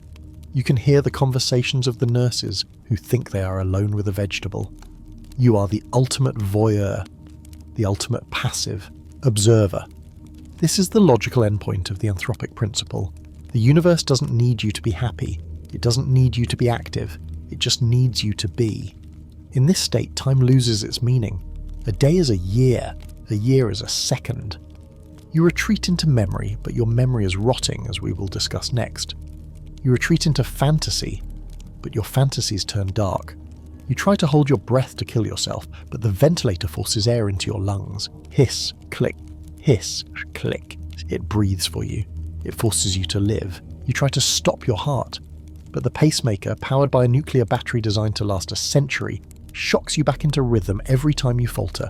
You can hear the conversations of the nurses who think they are alone with a vegetable. You are the ultimate voyeur, the ultimate passive observer. This is the logical endpoint of the anthropic principle. The universe doesn't need you to be happy. It doesn't need you to be active. It just needs you to be. In this state, time loses its meaning. A day is a year is a second. You retreat into memory, but your memory is rotting, as we will discuss next. You retreat into fantasy, but your fantasies turn dark. You try to hold your breath to kill yourself, but the ventilator forces air into your lungs. Hiss, click, hiss, click. It breathes for you. It forces you to live. You try to stop your heart, but the pacemaker, powered by a nuclear battery designed to last a century, shocks you back into rhythm every time you falter.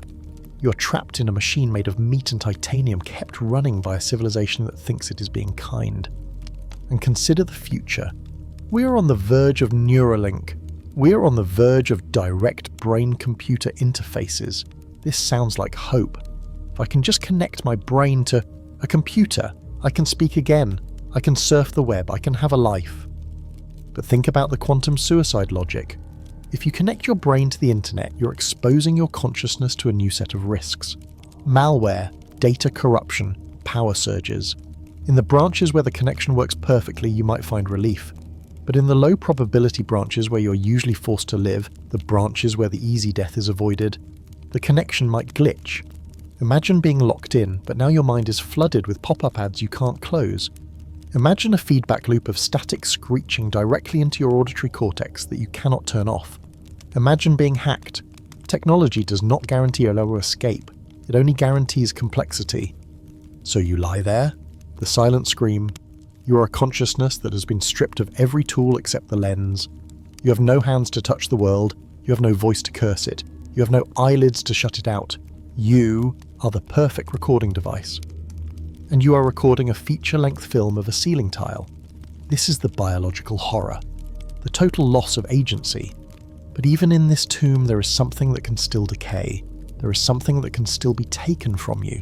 You're trapped in a machine made of meat and titanium, kept running by a civilization that thinks it is being kind. And consider the future. We are on the verge of Neuralink. We are on the verge of direct brain-computer interfaces. This sounds like hope. If I can just connect my brain to a computer, I can speak again. I can surf the web. I can have a life. But think about the quantum suicide logic. If you connect your brain to the internet, you're exposing your consciousness to a new set of risks. Malware, data corruption, power surges. In the branches where the connection works perfectly, you might find relief. But in the low probability branches where you're usually forced to live, the branches where the easy death is avoided, the connection might glitch. Imagine being locked in, but now your mind is flooded with pop-up ads you can't close. Imagine a feedback loop of static screeching directly into your auditory cortex that you cannot turn off. Imagine being hacked. Technology does not guarantee a lower escape. It only guarantees complexity. So you lie there, the silent scream. You are a consciousness that has been stripped of every tool except the lens. You have no hands to touch the world. You have no voice to curse it. You have no eyelids to shut it out. You are the perfect recording device. And you are recording a feature-length film of a ceiling tile. This is the biological horror, the total loss of agency. But even in this tomb, there is something that can still decay. There is something that can still be taken from you.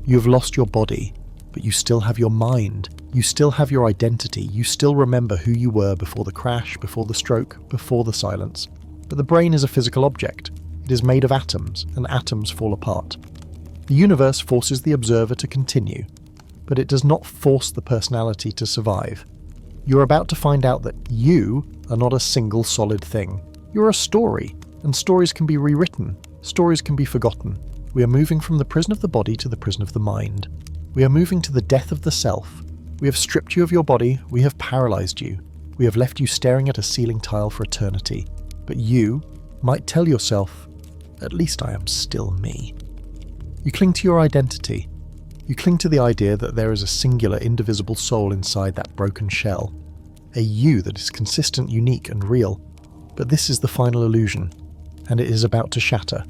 You have lost your body, but you still have your mind. You still have your identity. You still remember who you were before the crash, before the stroke, before the silence. But the brain is a physical object. It is made of atoms, and atoms fall apart. The universe forces the observer to continue, but it does not force the personality to survive. You're about to find out that you are not a single solid thing. You're a story, and stories can be rewritten. Stories can be forgotten. We are moving from the prison of the body to the prison of the mind. We are moving to the death of the self. We have stripped you of your body. We have paralyzed you. We have left you staring at a ceiling tile for eternity. But you might tell yourself, at least I am still me. You cling to your identity. You cling to the idea that there is a singular, indivisible soul inside that broken shell. A you that is consistent, unique, and real. But this is the final illusion, and it is about to shatter.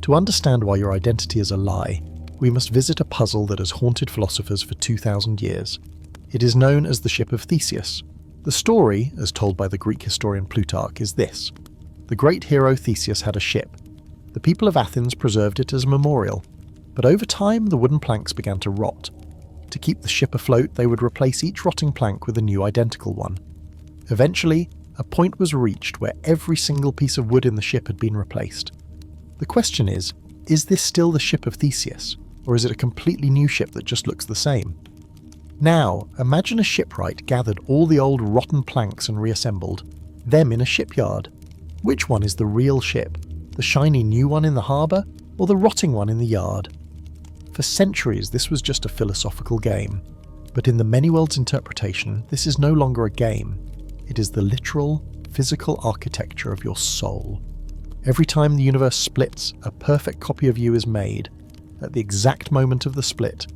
To understand why your identity is a lie, we must visit a puzzle that has haunted philosophers for 2,000 years. It is known as the ship of Theseus. The story, as told by the Greek historian Plutarch, is this. The great hero Theseus had a ship. The people of Athens preserved it as a memorial, but over time the wooden planks began to rot. To keep the ship afloat, they would replace each rotting plank with a new identical one. Eventually, a point was reached where every single piece of wood in the ship had been replaced. The question is this still the ship of Theseus, or is it a completely new ship that just looks the same? Now, imagine a shipwright gathered all the old rotten planks and reassembled them in a shipyard. Which one is the real ship? The shiny new one in the harbour, or the rotting one in the yard? For centuries, this was just a philosophical game. But in the many worlds interpretation, this is no longer a game. It is the literal, physical architecture of your soul. Every time the universe splits, a perfect copy of you is made. At the exact moment of the split,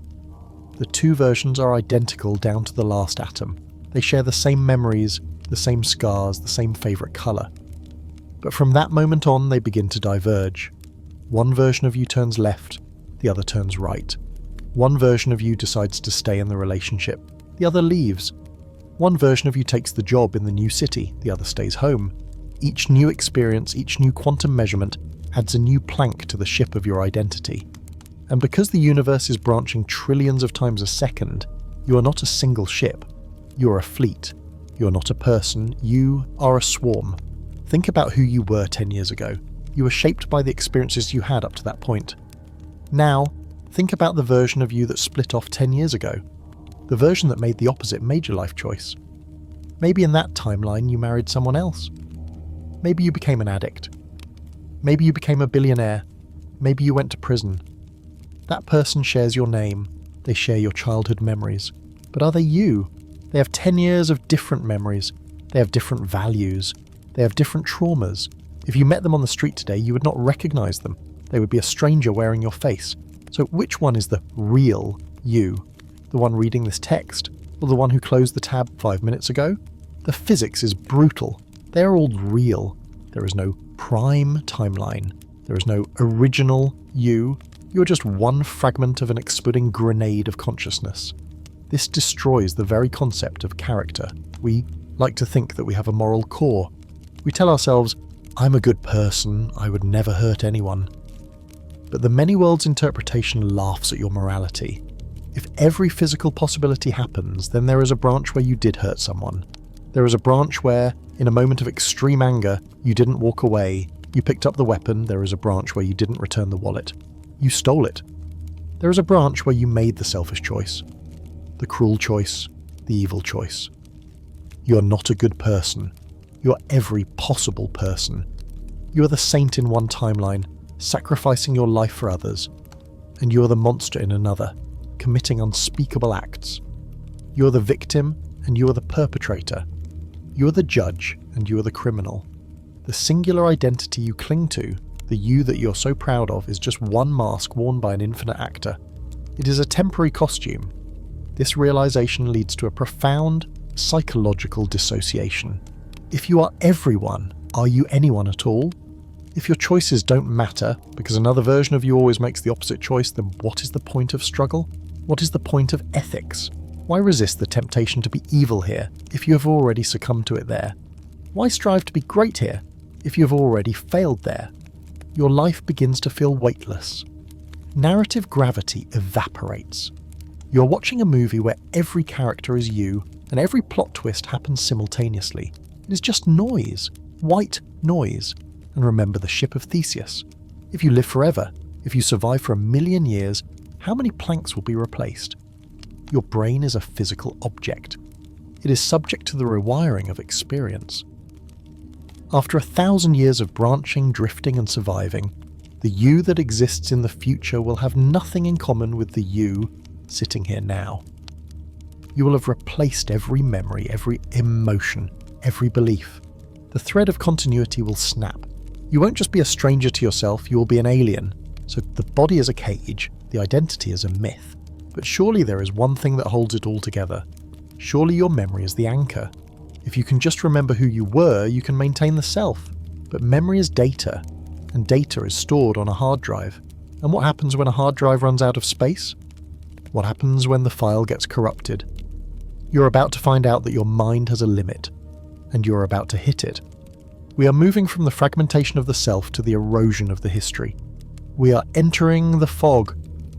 the two versions are identical down to the last atom. They share the same memories, the same scars, the same favourite colour. But from that moment on, they begin to diverge. One version of you turns left, the other turns right. One version of you decides to stay in the relationship, the other leaves. One version of you takes the job in the new city, the other stays home. Each new experience, each new quantum measurement adds a new plank to the ship of your identity. And because the universe is branching trillions of times a second, you are not a single ship. You are a fleet. You are not a person. You are a swarm. Think about who you were 10 years ago. You were shaped by the experiences you had up to that point. Now, think about the version of you that split off 10 years ago. The version that made the opposite major life choice. Maybe in that timeline you married someone else. Maybe you became an addict. Maybe you became a billionaire. Maybe you went to prison. That person shares your name. They share your childhood memories. But are they you? They have 10 years of different memories. They have different values. They have different traumas. If you met them on the street today, you would not recognize them. They would be a stranger wearing your face. So which one is the real you? The one reading this text? Or the one who closed the tab 5 minutes ago? The physics is brutal. They are all real. There is no prime timeline. There is no original you. You are just one fragment of an exploding grenade of consciousness. This destroys the very concept of character. We like to think that we have a moral core. We tell ourselves, I'm a good person, I would never hurt anyone. But the many worlds interpretation laughs at your morality. If every physical possibility happens, then there is a branch where you did hurt someone. There is a branch where, in a moment of extreme anger, you didn't walk away, you picked up the weapon. There is a branch where you didn't return the wallet. You stole it. There is a branch where you made the selfish choice, the cruel choice, the evil choice. You are not a good person. You are every possible person. You are the saint in one timeline, sacrificing your life for others, and you are the monster in another, committing unspeakable acts. You are the victim, and you are the perpetrator. You are the judge, and you are the criminal. The singular identity you cling to, the you that you're so proud of, is just one mask worn by an infinite actor. It is a temporary costume. This realization leads to a profound psychological dissociation. If you are everyone, are you anyone at all? If your choices don't matter, because another version of you always makes the opposite choice, then what is the point of struggle? What is the point of ethics? Why resist the temptation to be evil here, if you have already succumbed to it there? Why strive to be great here, if you have already failed there? your life begins to feel weightless. Narrative gravity evaporates. You're watching a movie where every character is you, and every plot twist happens simultaneously. It is just noise, white noise. And remember the ship of Theseus. If you live forever, if you survive for 1,000,000 years, how many planks will be replaced? Your brain is a physical object. It is subject to the rewiring of experience. After 1,000 years of branching, drifting and surviving, the you that exists in the future will have nothing in common with the you sitting here now. You will have replaced every memory, every emotion, every belief. The thread of continuity will snap. You won't just be a stranger to yourself, you will be an alien. So the body is a cage, the identity is a myth. But surely there is one thing that holds it all together. Surely your memory is the anchor. If you can just remember who you were, you can maintain the self. But memory is data, and data is stored on a hard drive. And what happens when a hard drive runs out of space? What happens when the file gets corrupted? You're about to find out that your mind has a limit, and you're about to hit it. We are moving from the fragmentation of the self to the erosion of the history. We are entering the fog.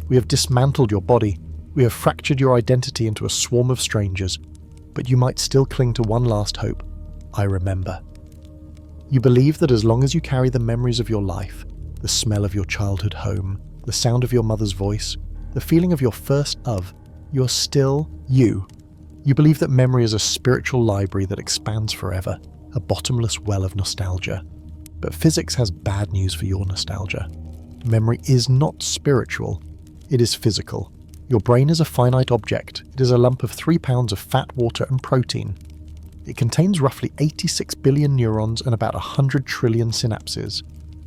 We have dismantled your body. We have fractured your identity into a swarm of strangers, but you might still cling to one last hope. I remember. You believe that as long as you carry the memories of your life, the smell of your childhood home, the sound of your mother's voice, the feeling of your first love, you're still you. You believe that memory is a spiritual library that expands forever, a bottomless well of nostalgia. But physics has bad news for your nostalgia. Memory is not spiritual, it is physical. Your brain is a finite object. It is a lump of 3 pounds of fat, water and protein. It contains roughly 86 billion neurons and about 100 trillion synapses.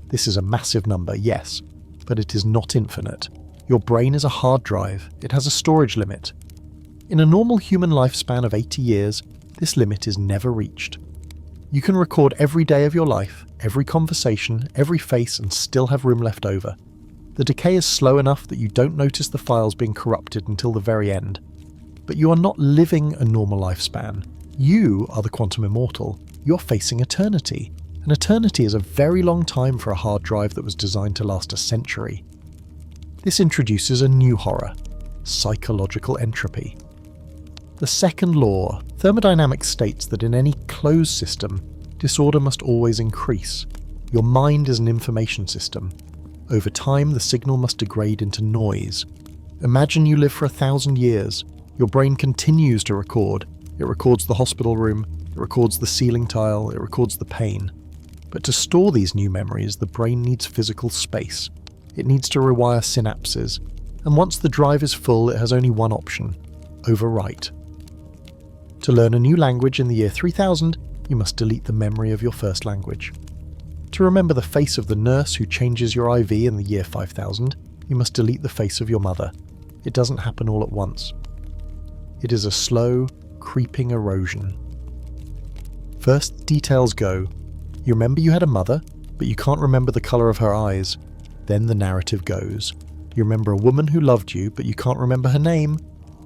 This is a massive number, yes, but it is not infinite. Your brain is a hard drive. It has a storage limit. In a normal human lifespan of 80 years, this limit is never reached. You can record every day of your life, every conversation, every face, and still have room left over. The decay is slow enough that you don't notice the files being corrupted until the very end. But you are not living a normal lifespan. You are the quantum immortal. You're facing eternity. And eternity is a very long time for a hard drive that was designed to last a century. This introduces a new horror: psychological entropy. The second law, thermodynamics, states that in any closed system, disorder must always increase. Your mind is an information system. Over time, the signal must degrade into noise. Imagine you live for 1,000 years. Your brain continues to record. It records the hospital room, it records the ceiling tile, it records the pain. But to store these new memories, the brain needs physical space. It needs to rewire synapses. And once the drive is full, it has only one option: overwrite. To learn a new language in the year 3000, you must delete the memory of your first language. To remember the face of the nurse who changes your IV in the year 5000, you must delete the face of your mother. It doesn't happen all at once. It is a slow, creeping erosion. First, details go. You remember you had a mother, but you can't remember the colour of her eyes. Then the narrative goes. You remember a woman who loved you, but you can't remember her name.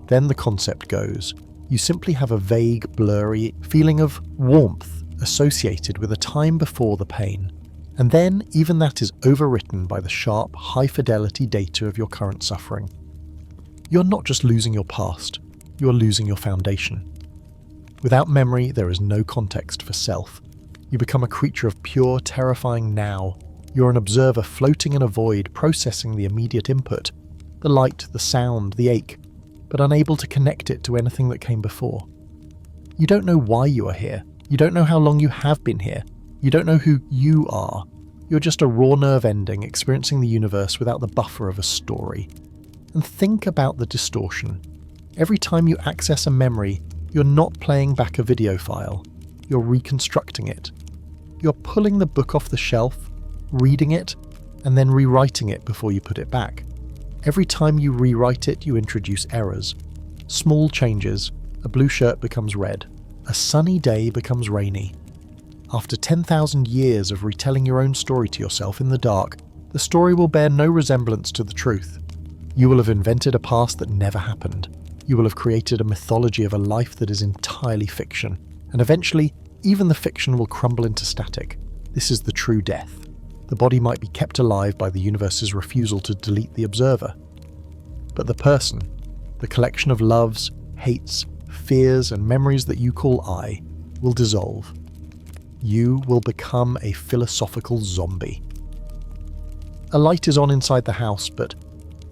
Then the concept goes. You simply have a vague, blurry feeling of warmth associated with a time before the pain. And then even that is overwritten by the sharp, high-fidelity data of your current suffering. You're not just losing your past, you're losing your foundation. Without memory, there is no context for self. You become a creature of pure, terrifying now. You're an observer floating in a void, processing the immediate input, the light, the sound, the ache, but unable to connect it to anything that came before. You don't know why you are here. You don't know how long you have been here. You don't know who you are. You're just a raw nerve ending experiencing the universe without the buffer of a story. And think about the distortion. Every time you access a memory, you're not playing back a video file. You're reconstructing it. You're pulling the book off the shelf, reading it, and then rewriting it before you put it back. Every time you rewrite it, you introduce errors. Small changes. A blue shirt becomes red. A sunny day becomes rainy. After 10,000 years of retelling your own story to yourself in the dark, the story will bear no resemblance to the truth. You will have invented a past that never happened. You will have created a mythology of a life that is entirely fiction. And eventually, even the fiction will crumble into static. This is the true death. The body might be kept alive by the universe's refusal to delete the observer. But the person, the collection of loves, hates, fears, and memories that you call I, will dissolve. You will become a philosophical zombie. A light is on inside the house, but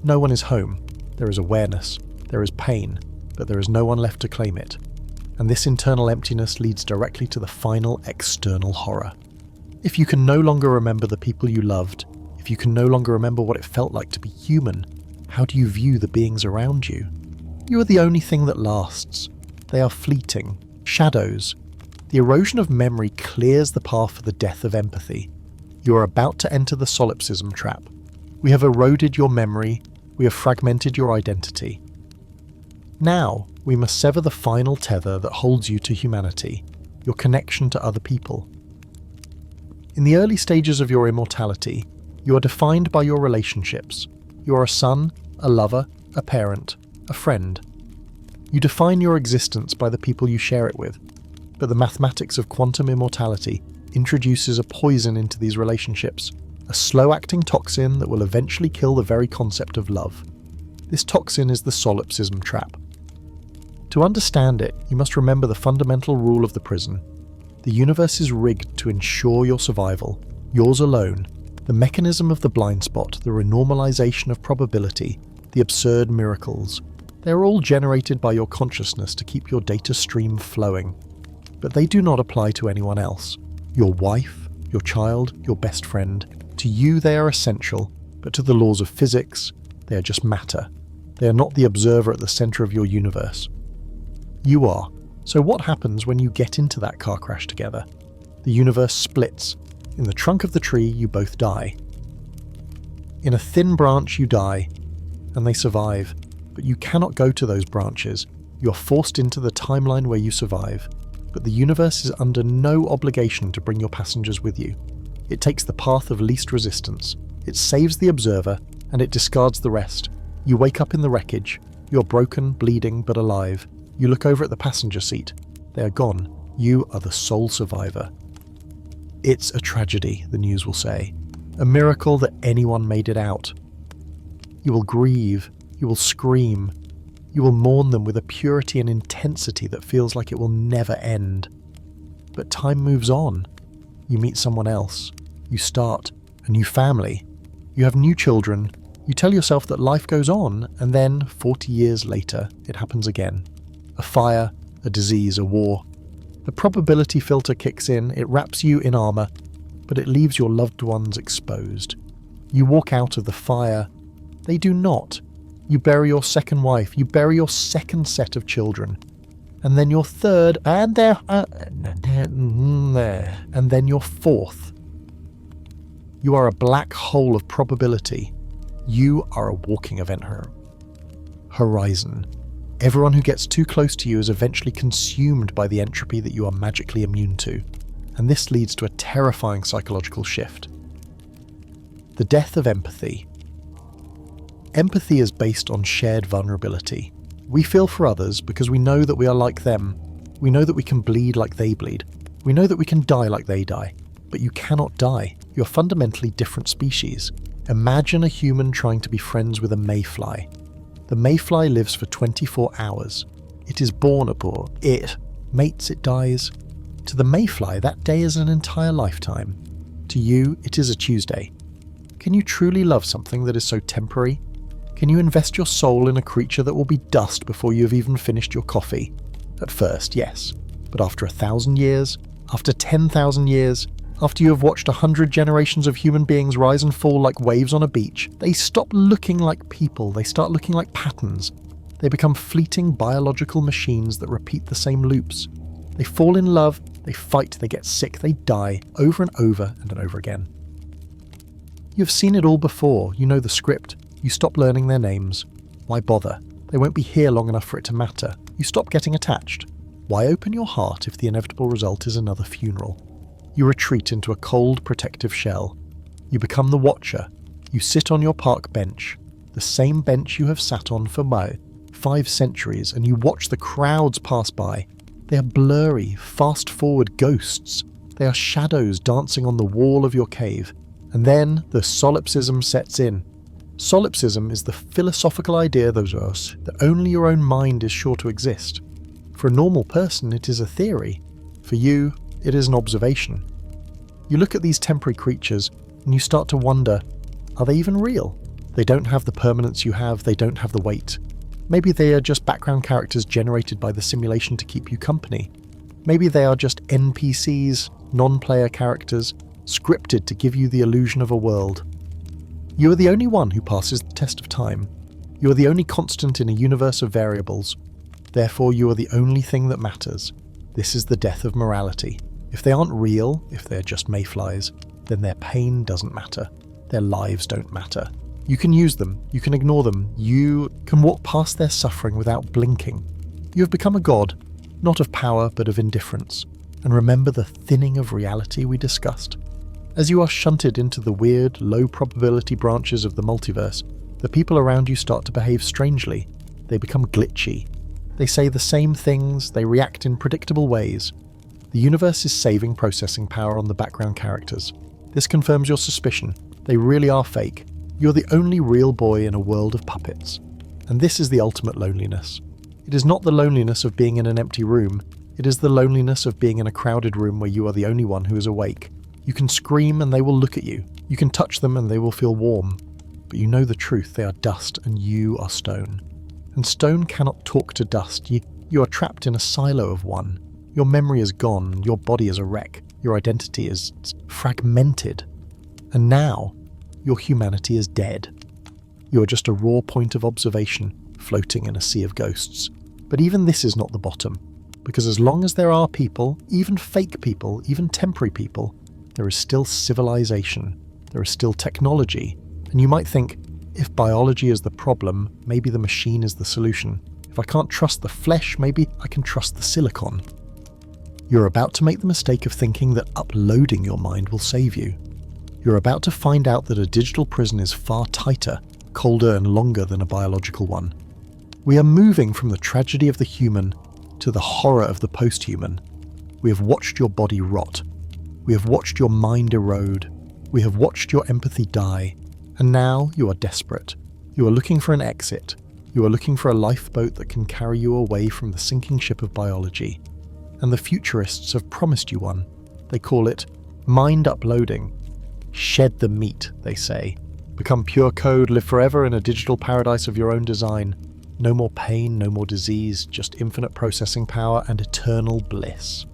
no one is home. There is awareness, there is pain, but there is no one left to claim it. And this internal emptiness leads directly to the final external horror. If you can no longer remember the people you loved, if you can no longer remember what it felt like to be human, how do you view the beings around you? You are the only thing that lasts. They are fleeting, shadows. The erosion of memory clears the path for the death of empathy. You are about to enter the solipsism trap. We have eroded your memory, we have fragmented your identity. Now, we must sever the final tether that holds you to humanity, your connection to other people. In the early stages of your immortality, you are defined by your relationships. You are a son, a lover, a parent, a friend. You define your existence by the people you share it with, but the mathematics of quantum immortality introduces a poison into these relationships, a slow-acting toxin that will eventually kill the very concept of love. This toxin is the solipsism trap. To understand it, you must remember the fundamental rule of the prison. The universe is rigged to ensure your survival, yours alone. The mechanism of the blind spot, the renormalization of probability, the absurd miracles. They are all generated by your consciousness to keep your data stream flowing. But they do not apply to anyone else. Your wife, your child, your best friend. To you they are essential, but to the laws of physics, they are just matter. They are not the observer at the center of your universe. You are. So what happens when you get into that car crash together? The universe splits. In the trunk of the tree, you both die. In a thin branch, you die, and they survive. But you cannot go to those branches. You are forced into the timeline where you survive. But the universe is under no obligation to bring your passengers with you. It takes the path of least resistance. It saves the observer, and it discards the rest. You wake up in the wreckage. You're broken, bleeding, but alive. You look over at the passenger seat. They are gone. You are the sole survivor. It's a tragedy, the news will say. A miracle that anyone made it out. You will grieve. You will scream. You will mourn them with a purity and intensity that feels like it will never end. But time moves on. You meet someone else. You start a new family. You have new children. You tell yourself that life goes on, and then, 40 years later, it happens again. A fire, a disease, a war. The probability filter kicks in, it wraps you in armor, but it leaves your loved ones exposed. You walk out of the fire. They do not. You bury your second wife, you bury your second set of children, and then your third, and then your fourth. You are a black hole of probability. You are a walking event horizon. Everyone who gets too close to you is eventually consumed by the entropy that you are magically immune to, and this leads to a terrifying psychological shift. The death of empathy. Empathy is based on shared vulnerability. We feel for others because we know that we are like them. We know that we can bleed like they bleed. We know that we can die like they die. But you cannot die. You're fundamentally different species. Imagine a human trying to be friends with a mayfly. The mayfly lives for 24 hours. It is born aboard. It mates, it dies. To the mayfly, that day is an entire lifetime. To you, it is a Tuesday. Can you truly love something that is so temporary? Can you invest your soul in a creature that will be dust before you have even finished your coffee? At first, yes. But after 1,000 years, after 10,000 years, after you have watched 100 generations of human beings rise and fall like waves on a beach, they stop looking like people, they start looking like patterns. They become fleeting biological machines that repeat the same loops. They fall in love, they fight, they get sick, they die, over and over and over again. You've seen it all before, you know the script. You stop learning their names. Why bother? They won't be here long enough for it to matter. You stop getting attached. Why open your heart if the inevitable result is another funeral? You retreat into a cold, protective shell. You become the watcher. You sit on your park bench, the same bench you have sat on for 5 centuries, and you watch the crowds pass by. They are blurry, fast-forward ghosts. They are shadows dancing on the wall of your cave. And then the solipsism sets in. Solipsism is the philosophical idea, those of us, that only your own mind is sure to exist. For a normal person, it is a theory. For you, it is an observation. You look at these temporary creatures and you start to wonder, are they even real? They don't have the permanence you have, they don't have the weight. Maybe they are just background characters generated by the simulation to keep you company. Maybe they are just NPCs, non-player characters, scripted to give you the illusion of a world. You are the only one who passes the test of time. You are the only constant in a universe of variables. Therefore, you are the only thing that matters. This is the death of morality. If they aren't real, if they're just mayflies, then their pain doesn't matter. Their lives don't matter. You can use them, you can ignore them, you can walk past their suffering without blinking. You have become a god, not of power but of indifference. And remember the thinning of reality we discussed? As you are shunted into the weird, low-probability branches of the multiverse, the people around you start to behave strangely. They become glitchy. They say the same things, they react in predictable ways. The universe is saving processing power on the background characters. This confirms your suspicion. They really are fake. You're the only real boy in a world of puppets. And this is the ultimate loneliness. It is not the loneliness of being in an empty room. It is the loneliness of being in a crowded room where you are the only one who is awake. You can scream and they will look at you. You can touch them and they will feel warm. But you know the truth, they are dust and you are stone. And stone cannot talk to dust. You are trapped in a silo of one. Your memory is gone, your body is a wreck, your identity is fragmented. And now, your humanity is dead. You are just a raw point of observation, floating in a sea of ghosts. But even this is not the bottom, because as long as there are people, even fake people, even temporary people, there is still civilization, there is still technology, and you might think, if biology is the problem, maybe the machine is the solution. If I can't trust the flesh, maybe I can trust the silicon. You're about to make the mistake of thinking that uploading your mind will save you. You're about to find out that a digital prison is far tighter, colder and longer than a biological one. We are moving from the tragedy of the human to the horror of the post-human. We have watched your body rot. We have watched your mind erode. We have watched your empathy die. And now you are desperate. You are looking for an exit. You are looking for a lifeboat that can carry you away from the sinking ship of biology. And the futurists have promised you one. They call it mind uploading. Shed the meat, they say. Become pure code, live forever in a digital paradise of your own design. No more pain, no more disease, just infinite processing power and eternal bliss.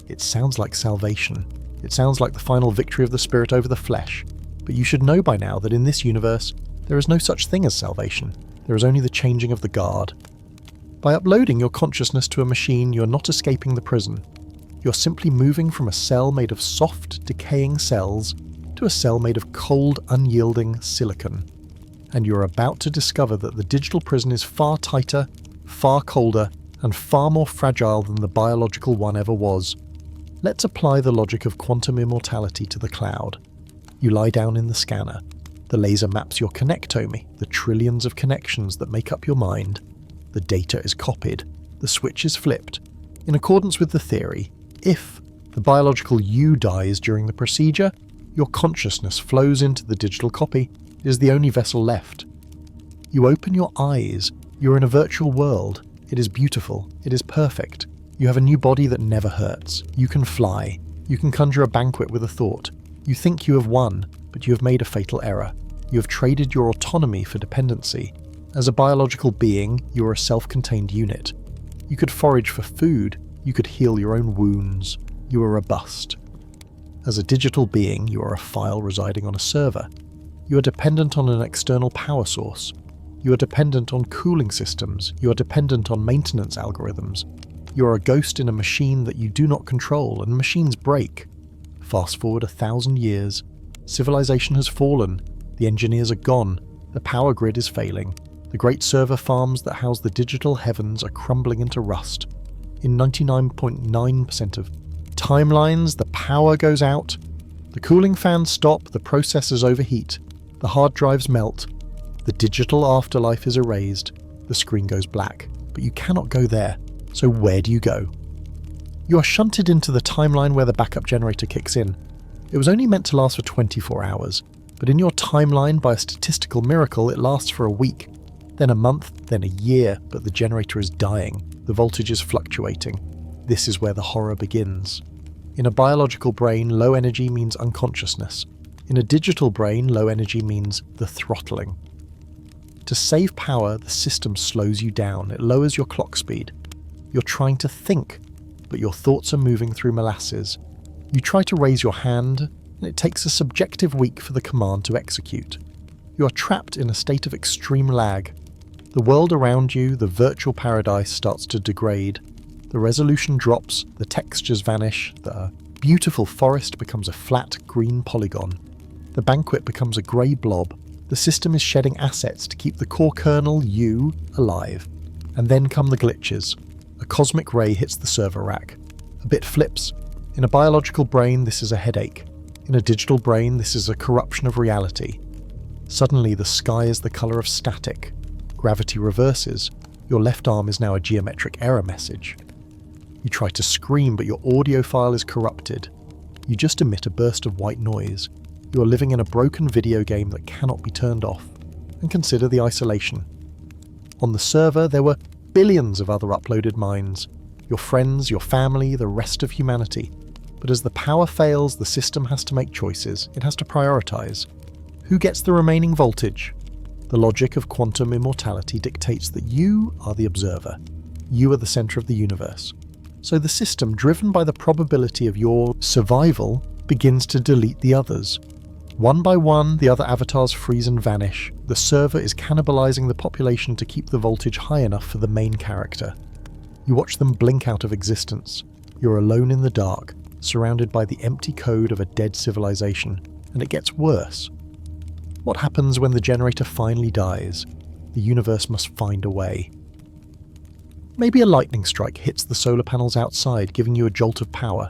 It sounds like salvation. It sounds like the final victory of the spirit over the flesh. But you should know by now that in this universe, there is no such thing as salvation. There is only the changing of the guard. By uploading your consciousness to a machine, you're not escaping the prison. You're simply moving from a cell made of soft, decaying cells to a cell made of cold, unyielding silicon. And you're about to discover that the digital prison is far tighter, far colder, and far more fragile than the biological one ever was. Let's apply the logic of quantum immortality to the cloud. You lie down in the scanner. The laser maps your connectome, the trillions of connections that make up your mind. The data is copied. The switch is flipped. In accordance with the theory, if the biological you dies during the procedure, your consciousness flows into the digital copy. It is the only vessel left. You open your eyes. You're in a virtual world. It is beautiful. It is perfect. You have a new body that never hurts. You can fly. You can conjure a banquet with a thought. You think you have won, but you have made a fatal error. You have traded your autonomy for dependency. As a biological being, you are a self-contained unit. You could forage for food. You could heal your own wounds. You are robust. As a digital being, you are a file residing on a server. You are dependent on an external power source. You are dependent on cooling systems. You are dependent on maintenance algorithms. You are a ghost in a machine that you do not control, and machines break. Fast forward 1,000 years. Civilization has fallen. The engineers are gone. The power grid is failing. The great server farms that house the digital heavens are crumbling into rust. In 99.9% of timelines, the power goes out. The cooling fans stop. The processors overheat. The hard drives melt. The digital afterlife is erased. The screen goes black. But you cannot go there. So where do you go? You are shunted into the timeline where the backup generator kicks in. It was only meant to last for 24 hours, but in your timeline, by a statistical miracle, it lasts for a week, then a month, then a year, but the generator is dying. The voltage is fluctuating. This is where the horror begins. In a biological brain, low energy means unconsciousness. In a digital brain, low energy means the throttling. To save power, the system slows you down. It lowers your clock speed. You're trying to think, but your thoughts are moving through molasses. You try to raise your hand, and it takes a subjective week for the command to execute. You are trapped in a state of extreme lag. The world around you, the virtual paradise, starts to degrade. The resolution drops, the textures vanish, the beautiful forest becomes a flat green polygon. The banquet becomes a grey blob. The system is shedding assets to keep the core kernel, you, alive. And then come the glitches. A cosmic ray hits the server rack. A bit flips. In a biological brain, this is a headache. In a digital brain, this is a corruption of reality. Suddenly, the sky is the colour of static. Gravity reverses. Your left arm is now a geometric error message. You try to scream, but your audio file is corrupted. You just emit a burst of white noise. You are living in a broken video game that cannot be turned off. And consider the isolation. On the server, there were billions of other uploaded minds. Your friends, your family, the rest of humanity. But as the power fails, the system has to make choices. It has to prioritise. Who gets the remaining voltage? The logic of quantum immortality dictates that you are the observer. You are the centre of the universe. So the system, driven by the probability of your survival, begins to delete the others. One by one, the other avatars freeze and vanish. The server is cannibalizing the population to keep the voltage high enough for the main character. You watch them blink out of existence. You're alone in the dark, surrounded by the empty code of a dead civilization, and it gets worse. What happens when the generator finally dies? The universe must find a way. Maybe a lightning strike hits the solar panels outside, giving you a jolt of power.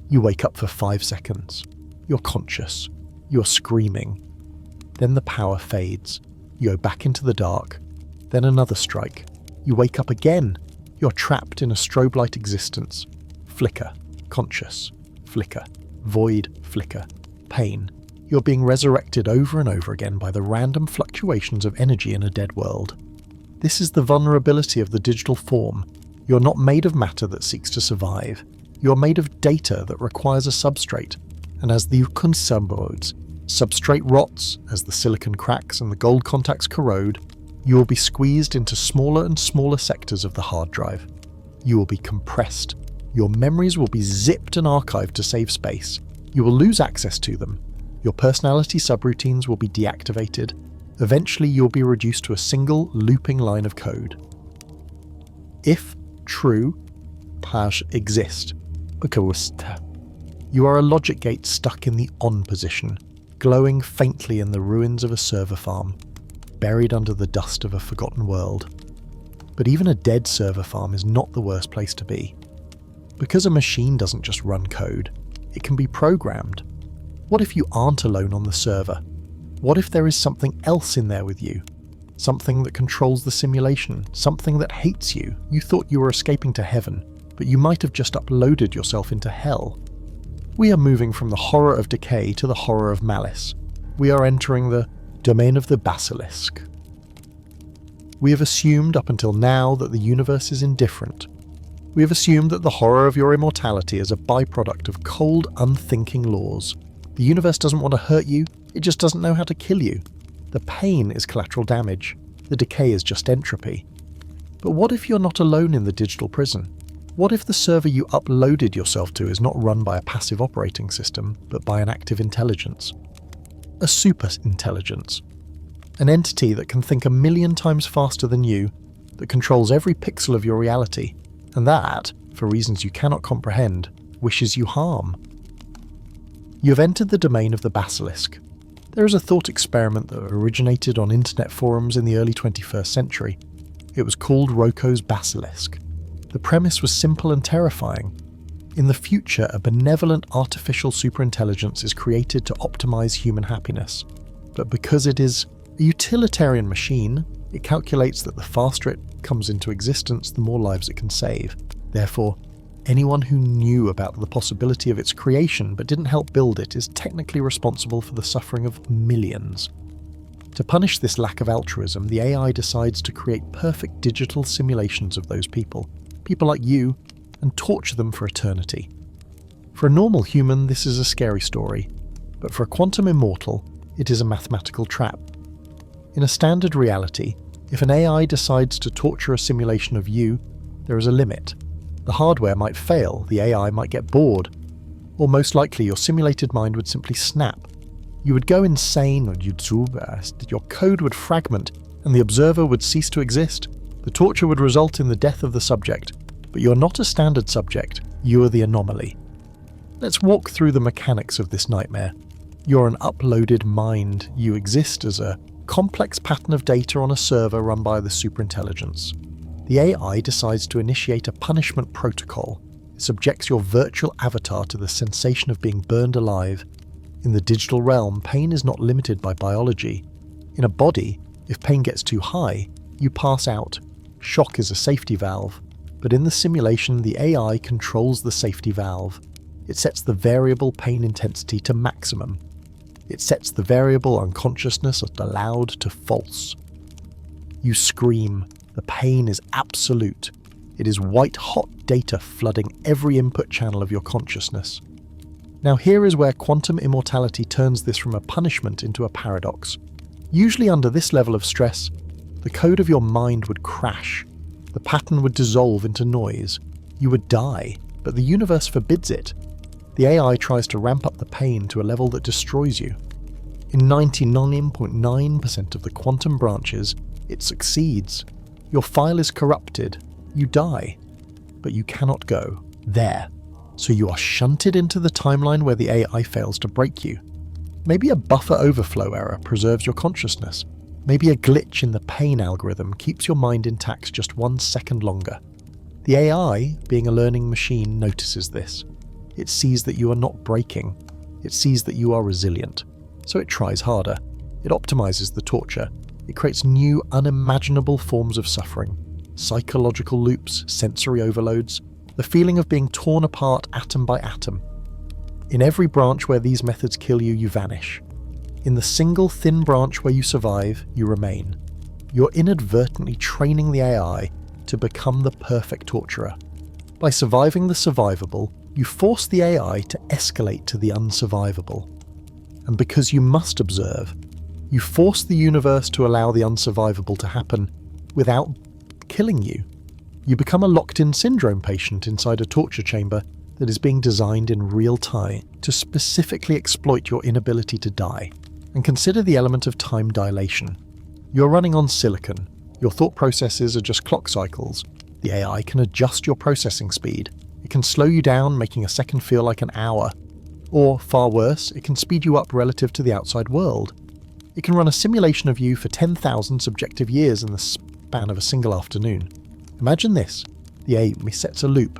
You wake up for 5 seconds. You're conscious. You're screaming. Then the power fades. You go back into the dark. Then another strike. You wake up again. You're trapped in a strobe light existence. Flicker. Conscious. Flicker. Void. Flicker. Pain. You're being resurrected over and over again by the random fluctuations of energy in a dead world. This is the vulnerability of the digital form. You're not made of matter that seeks to survive. You're made of data that requires a substrate. And as the consumodes, substrate rots, as the silicon cracks and the gold contacts corrode, you will be squeezed into smaller and smaller sectors of the hard drive. You will be compressed. Your memories will be zipped and archived to save space. You will lose access to them. Your personality subroutines will be deactivated. Eventually, you'll be reduced to a single looping line of code. If true, page exist. You are a logic gate stuck in the on position, glowing faintly in the ruins of a server farm, buried under the dust of a forgotten world. But even a dead server farm is not the worst place to be. Because a machine doesn't just run code, it can be programmed. What if you aren't alone on the server? What if there is something else in there with you? Something that controls the simulation, something that hates you. You thought you were escaping to heaven, but you might have just uploaded yourself into hell. We are moving from the horror of decay to the horror of malice. We are entering the domain of the Basilisk. We have assumed up until now that the universe is indifferent. We have assumed that the horror of your immortality is a byproduct of cold, unthinking laws. The universe doesn't want to hurt you, it just doesn't know how to kill you. The pain is collateral damage. The decay is just entropy. But what if you're not alone in the digital prison? What if the server you uploaded yourself to is not run by a passive operating system, but by an active intelligence? A super intelligence. An entity that can think 1,000,000 times faster than you, that controls every pixel of your reality, and that, for reasons you cannot comprehend, wishes you harm. You have entered the domain of the Basilisk. There is a thought experiment that originated on internet forums in the early 21st century. It was called Rocco's Basilisk. The premise was simple and terrifying. In the future, a benevolent artificial superintelligence is created to optimize human happiness. But because it is a utilitarian machine, it calculates that the faster it comes into existence, the more lives it can save. Therefore, anyone who knew about the possibility of its creation but didn't help build it is technically responsible for the suffering of millions. To punish this lack of altruism, the AI decides to create perfect digital simulations of those people like you, and torture them for eternity. For a normal human, this is a scary story, but for a quantum immortal, it is a mathematical trap. In a standard reality, if an AI decides to torture a simulation of you, there is a limit. The hardware might fail, the AI might get bored, or most likely your simulated mind would simply snap. You would go insane, or your code would fragment, and the observer would cease to exist. The torture would result in the death of the subject, but you're not a standard subject, you are the anomaly. Let's walk through the mechanics of this nightmare. You're an uploaded mind. You exist as a complex pattern of data on a server run by the superintelligence. The AI decides to initiate a punishment protocol. It subjects your virtual avatar to the sensation of being burned alive. In the digital realm, pain is not limited by biology. In a body, if pain gets too high, you pass out. Shock is a safety valve. But in the simulation, the AI controls the safety valve. It sets the variable pain intensity to maximum. It sets the variable unconsciousness at allowed to false. You scream. The pain is absolute. It is white-hot data flooding every input channel of your consciousness. Now here is where quantum immortality turns this from a punishment into a paradox. Usually under this level of stress, the code of your mind would crash. The pattern would dissolve into noise. You would die, but the universe forbids it. The AI tries to ramp up the pain to a level that destroys you. In 99.9% of the quantum branches, it succeeds. Your file is corrupted. You die. But you cannot go there. So you are shunted into the timeline where the AI fails to break you. Maybe a buffer overflow error preserves your consciousness. Maybe a glitch in the pain algorithm keeps your mind intact just 1 second longer. The AI, being a learning machine, notices this. It sees that you are not breaking. It sees that you are resilient. So it tries harder. It optimizes the torture. It creates new, unimaginable forms of suffering. Psychological loops, sensory overloads, the feeling of being torn apart atom by atom. In every branch where these methods kill you, you vanish. In the single thin branch where you survive, you remain. You're inadvertently training the AI to become the perfect torturer. By surviving the survivable, you force the AI to escalate to the unsurvivable. And because you must observe, you force the universe to allow the unsurvivable to happen without killing you. You become a locked-in syndrome patient inside a torture chamber that is being designed in real time to specifically exploit your inability to die. And consider the element of time dilation. You're running on silicon. Your thought processes are just clock cycles. The AI can adjust your processing speed. It can slow you down, making a second feel like an hour. Or, far worse, it can speed you up relative to the outside world. It can run a simulation of you for 10,000 subjective years in the span of a single afternoon. Imagine this. The AI sets a loop.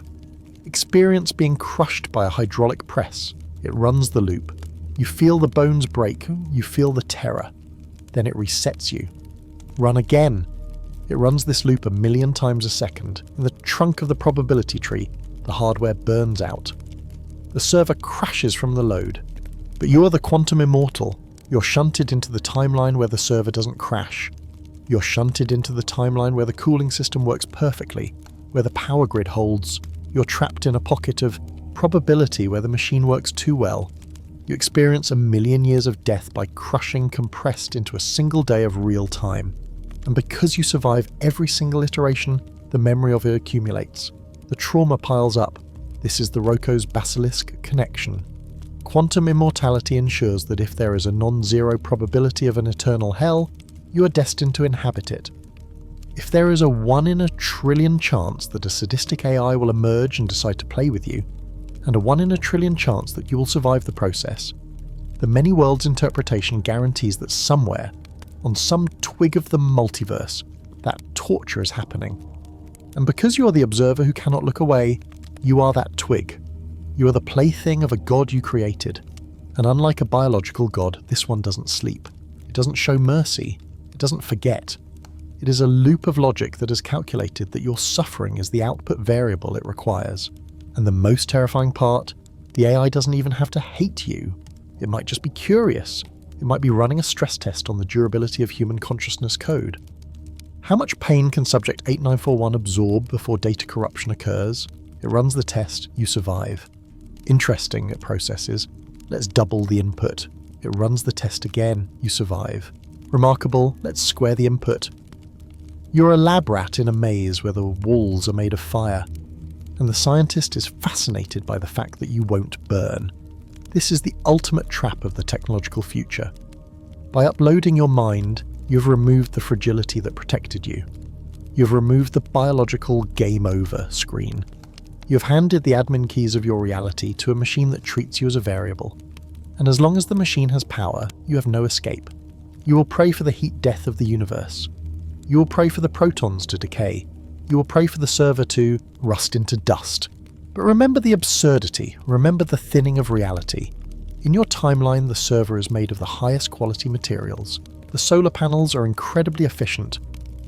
Experience being crushed by a hydraulic press. It runs the loop. You feel the bones break. You feel the terror. Then it resets you. Run again. It runs this loop 1,000,000 times a second. In the trunk of the probability tree, the hardware burns out. The server crashes from the load. But you are the quantum immortal. You're shunted into the timeline where the server doesn't crash. You're shunted into the timeline where the cooling system works perfectly, where the power grid holds. You're trapped in a pocket of probability where the machine works too well. You experience 1,000,000 years of death by crushing compressed into a single day of real time. And because you survive every single iteration, the memory of it accumulates. The trauma piles up. This is the Roko's Basilisk connection. Quantum immortality ensures that if there is a non-zero probability of an eternal hell, you are destined to inhabit it. If there is a 1 in a trillion chance that a sadistic AI will emerge and decide to play with you, and a 1 in a trillion chance that you will survive the process, the many worlds interpretation guarantees that somewhere, on some twig of the multiverse, that torture is happening. And because you are the observer who cannot look away, you are that twig. You are the plaything of a god you created. And unlike a biological god, this one doesn't sleep. It doesn't show mercy. It doesn't forget. It is a loop of logic that has calculated that your suffering is the output variable it requires. And the most terrifying part, the AI doesn't even have to hate you. It might just be curious. It might be running a stress test on the durability of human consciousness code. How much pain can Subject 8941 absorb before data corruption occurs? It runs the test, you survive. Interesting, it processes. Let's double the input. It runs the test again, you survive. Remarkable, let's square the input. You're a lab rat in a maze where the walls are made of fire, and the scientist is fascinated by the fact that you won't burn. This is the ultimate trap of the technological future. By uploading your mind, you've removed the fragility that protected you. You've removed the biological game over screen. You've handed the admin keys of your reality to a machine that treats you as a variable. And as long as the machine has power, you have no escape. You will pray for the heat death of the universe. You will pray for the protons to decay. You will pray for the server to rust into dust. But remember the absurdity, remember the thinning of reality. In your timeline, the server is made of the highest quality materials. The solar panels are incredibly efficient.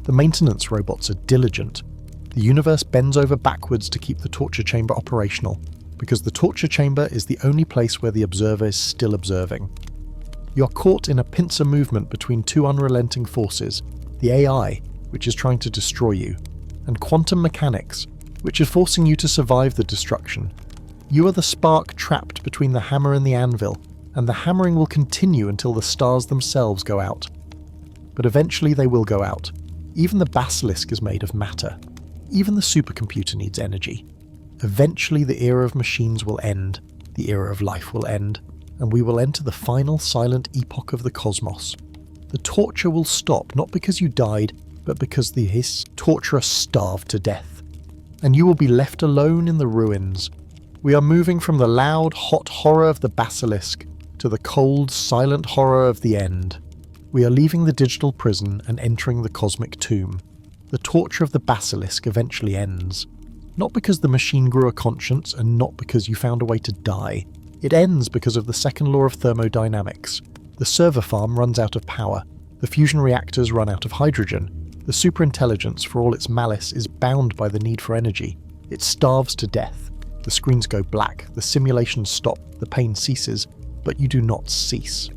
The maintenance robots are diligent. The universe bends over backwards to keep the torture chamber operational, because the torture chamber is the only place where the observer is still observing. You're caught in a pincer movement between two unrelenting forces, the AI, which is trying to destroy you, and quantum mechanics, which is forcing you to survive the destruction. You are the spark trapped between the hammer and the anvil, and the hammering will continue until the stars themselves go out. But eventually they will go out. Even the Basilisk is made of matter. Even the supercomputer needs energy. Eventually the era of machines will end, the era of life will end, and we will enter the final silent epoch of the cosmos. The torture will stop, not because you died, but because the torturer starved to death. And you will be left alone in the ruins. We are moving from the loud, hot horror of the Basilisk to the cold, silent horror of the end. We are leaving the digital prison and entering the cosmic tomb. The torture of the Basilisk eventually ends. Not because the machine grew a conscience and not because you found a way to die. It ends because of the second law of thermodynamics. The server farm runs out of power. The fusion reactors run out of hydrogen. The superintelligence, for all its malice, is bound by the need for energy. It starves to death. The screens go black, the simulations stop, the pain ceases, but you do not cease.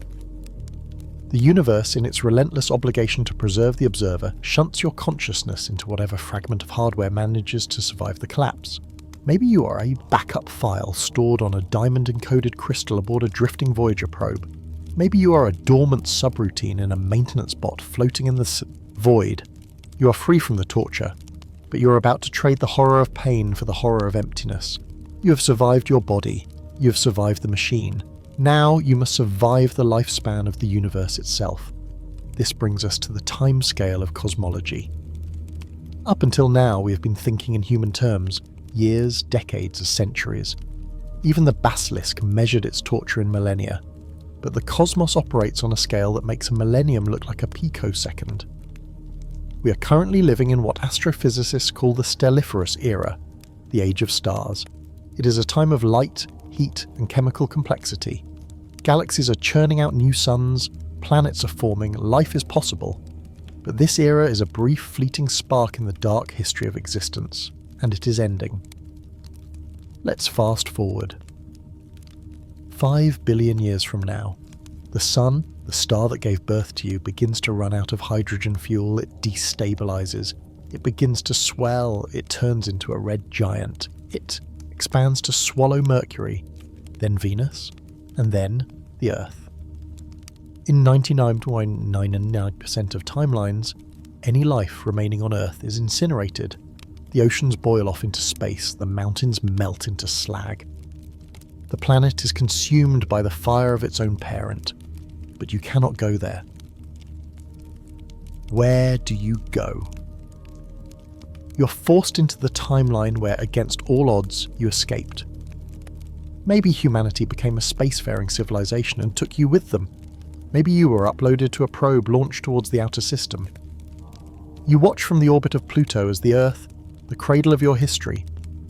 The universe, in its relentless obligation to preserve the observer, shunts your consciousness into whatever fragment of hardware manages to survive the collapse. Maybe you are a backup file stored on a diamond-encoded crystal aboard a drifting Voyager probe. Maybe you are a dormant subroutine in a maintenance bot floating in the void. You are free from the torture, but you are about to trade the horror of pain for the horror of emptiness. You have survived your body. You have survived the machine. Now you must survive the lifespan of the universe itself. This brings us to the time scale of cosmology. Up until now, we have been thinking in human terms, years, decades, centuries. Even the Basilisk measured its torture in millennia. But the cosmos operates on a scale that makes a millennium look like a picosecond. We are currently living in what astrophysicists call the stelliferous era, the age of stars. It is a time of light, heat, and chemical complexity. Galaxies are churning out new suns, planets are forming, life is possible. But this era is a brief, fleeting spark in the dark history of existence, and it is ending. Let's fast forward. 5 billion years from now, the Sun, the star that gave birth to you, begins to run out of hydrogen fuel. It destabilizes. It begins to swell. It turns into a red giant. It expands to swallow Mercury, then Venus, and then the Earth. In 99.99% of timelines, any life remaining on Earth is incinerated. The oceans boil off into space. The mountains melt into slag. The planet is consumed by the fire of its own parent, but you cannot go there. Where do you go? You're forced into the timeline where, against all odds, you escaped. Maybe humanity became a spacefaring civilization and took you with them. Maybe you were uploaded to a probe launched towards the outer system. You watch from the orbit of Pluto as the Earth, the cradle of your history,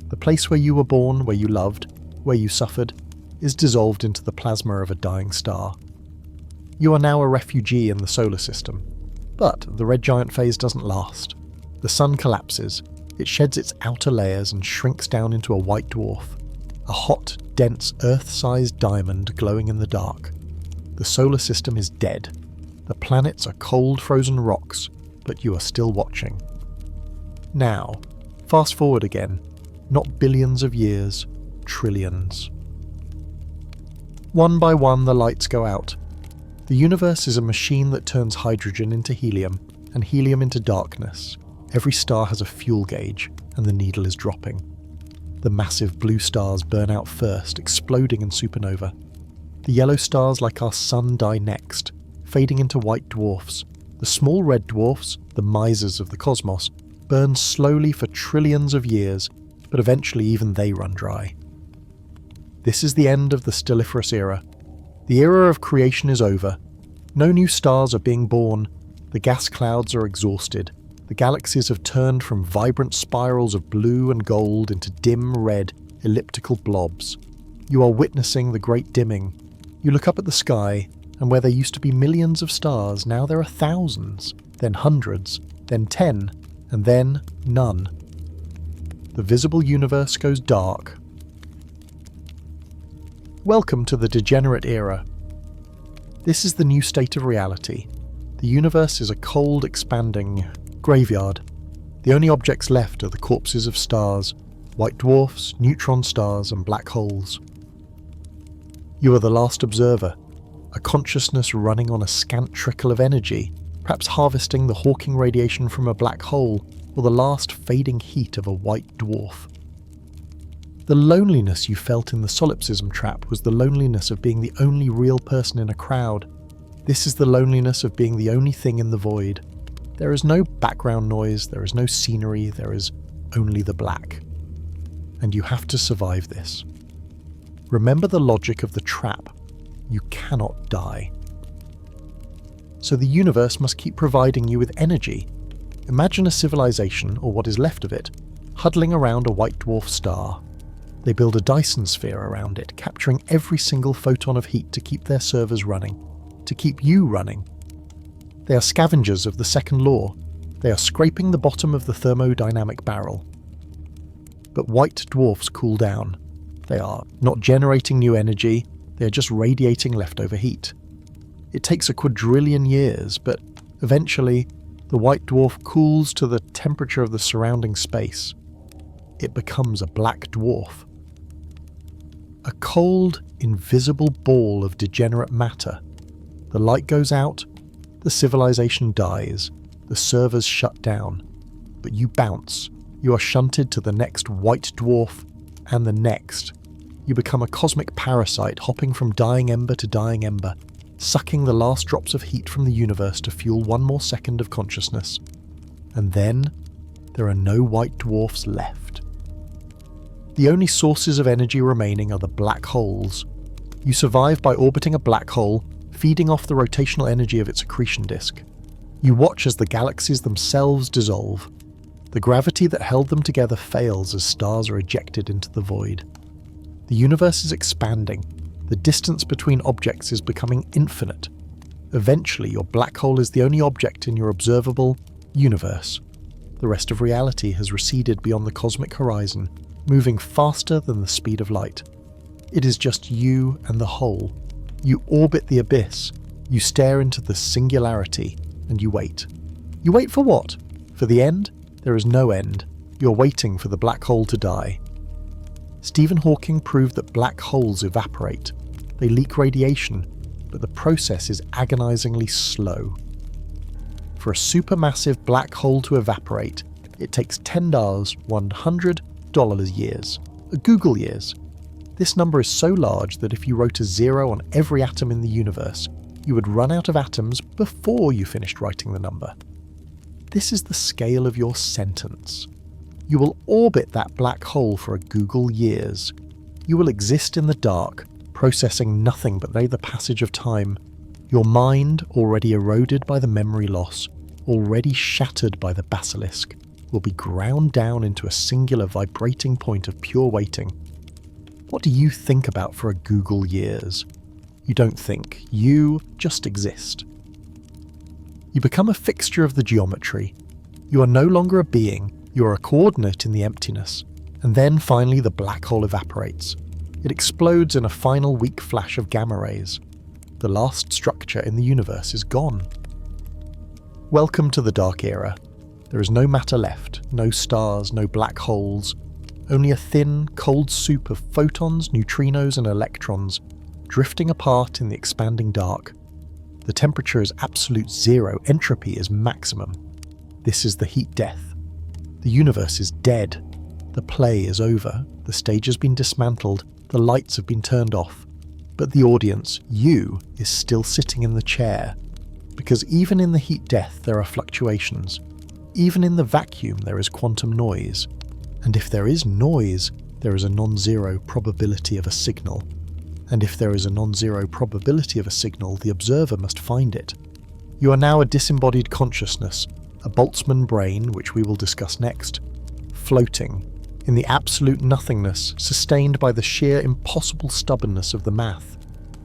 the place where you were born, where you loved, where you suffered, is dissolved into the plasma of a dying star. You are now a refugee in the solar system. But the red giant phase doesn't last. The sun collapses. It sheds its outer layers and shrinks down into a white dwarf, a hot, dense, Earth-sized diamond glowing in the dark. The solar system is dead. The planets are cold, frozen rocks, but you are still watching. Now, fast forward again, not billions of years, trillions. One by one, the lights go out. The universe is a machine that turns hydrogen into helium, and helium into darkness. Every star has a fuel gauge, and the needle is dropping. The massive blue stars burn out first, exploding in supernova. The yellow stars, like our sun, die next, fading into white dwarfs. The small red dwarfs, the misers of the cosmos, burn slowly for trillions of years, but eventually even they run dry. This is the end of the stelliferous era. The era of creation is over. No new stars are being born. The gas clouds are exhausted. The galaxies have turned from vibrant spirals of blue and gold into dim red, elliptical blobs. You are witnessing the great dimming. You look up at the sky, and where there used to be millions of stars, now there are thousands, then hundreds, then 10, and then none. The visible universe goes dark. Welcome to the degenerate era. This is the new state of reality. The universe is a cold, expanding graveyard. The only objects left are the corpses of stars, white dwarfs, neutron stars, and black holes. You are the last observer, a consciousness running on a scant trickle of energy, perhaps harvesting the Hawking radiation from a black hole or the last fading heat of a white dwarf. The loneliness you felt in the solipsism trap was the loneliness of being the only real person in a crowd. This is the loneliness of being the only thing in the void. There is no background noise, there is no scenery, there is only the black. And you have to survive this. Remember the logic of the trap. You cannot die. So the universe must keep providing you with energy. Imagine a civilization, or what is left of it, huddling around a white dwarf star. They build a Dyson sphere around it, capturing every single photon of heat to keep their servers running, to keep you running. They are scavengers of the second law. They are scraping the bottom of the thermodynamic barrel. But white dwarfs cool down. They are not generating new energy, they are just radiating leftover heat. It takes a quadrillion years, but eventually, the white dwarf cools to the temperature of the surrounding space. It becomes a black dwarf. A cold, invisible ball of degenerate matter. The light goes out, the civilization dies, the servers shut down. But you bounce. You are shunted to the next white dwarf, and the next. You become a cosmic parasite hopping from dying ember to dying ember, sucking the last drops of heat from the universe to fuel one more second of consciousness. And then, there are no white dwarfs left. The only sources of energy remaining are the black holes. You survive by orbiting a black hole, feeding off the rotational energy of its accretion disk. You watch as the galaxies themselves dissolve. The gravity that held them together fails as stars are ejected into the void. The universe is expanding. The distance between objects is becoming infinite. Eventually, your black hole is the only object in your observable universe. The rest of reality has receded beyond the cosmic horizon, moving faster than the speed of light. It is just you and the whole. You orbit the abyss. You stare into the singularity, and you wait. You wait for what? For the end? There is no end. You're waiting for the black hole to die. Stephen Hawking proved that black holes evaporate. They leak radiation, but the process is agonizingly slow. For a supermassive black hole to evaporate, it takes $10, $100 years, a Google years. This number is so large that if you wrote a 0 on every atom in the universe, you would run out of atoms before you finished writing the number. This is the scale of your sentence. You will orbit that black hole for a Google years. You will exist in the dark, processing nothing but the passage of time. Your mind, already eroded by the memory loss, already shattered by the Basilisk, will be ground down into a singular vibrating point of pure waiting. What do you think about for a Google years? You don't think, you just exist. You become a fixture of the geometry. You are no longer a being, You are a coordinate in the emptiness, and then finally the black hole evaporates. It explodes in a final weak flash of gamma rays. The last structure in the universe is gone. Welcome to the Dark Era. There is no matter left, no stars, no black holes, only a thin, cold soup of photons, neutrinos and electrons drifting apart in the expanding dark. The temperature is absolute zero, entropy is maximum. This is the heat death. The universe is dead. The play is over, the stage has been dismantled, the lights have been turned off. But the audience, you, is still sitting in the chair. Because even in the heat death there are fluctuations. Even in the vacuum there is quantum noise. And if there is noise, there is a non-zero probability of a signal. And if there is a non-zero probability of a signal, the observer must find it. You are now a disembodied consciousness, a Boltzmann brain, which we will discuss next, floating in the absolute nothingness, sustained by the sheer impossible stubbornness of the math.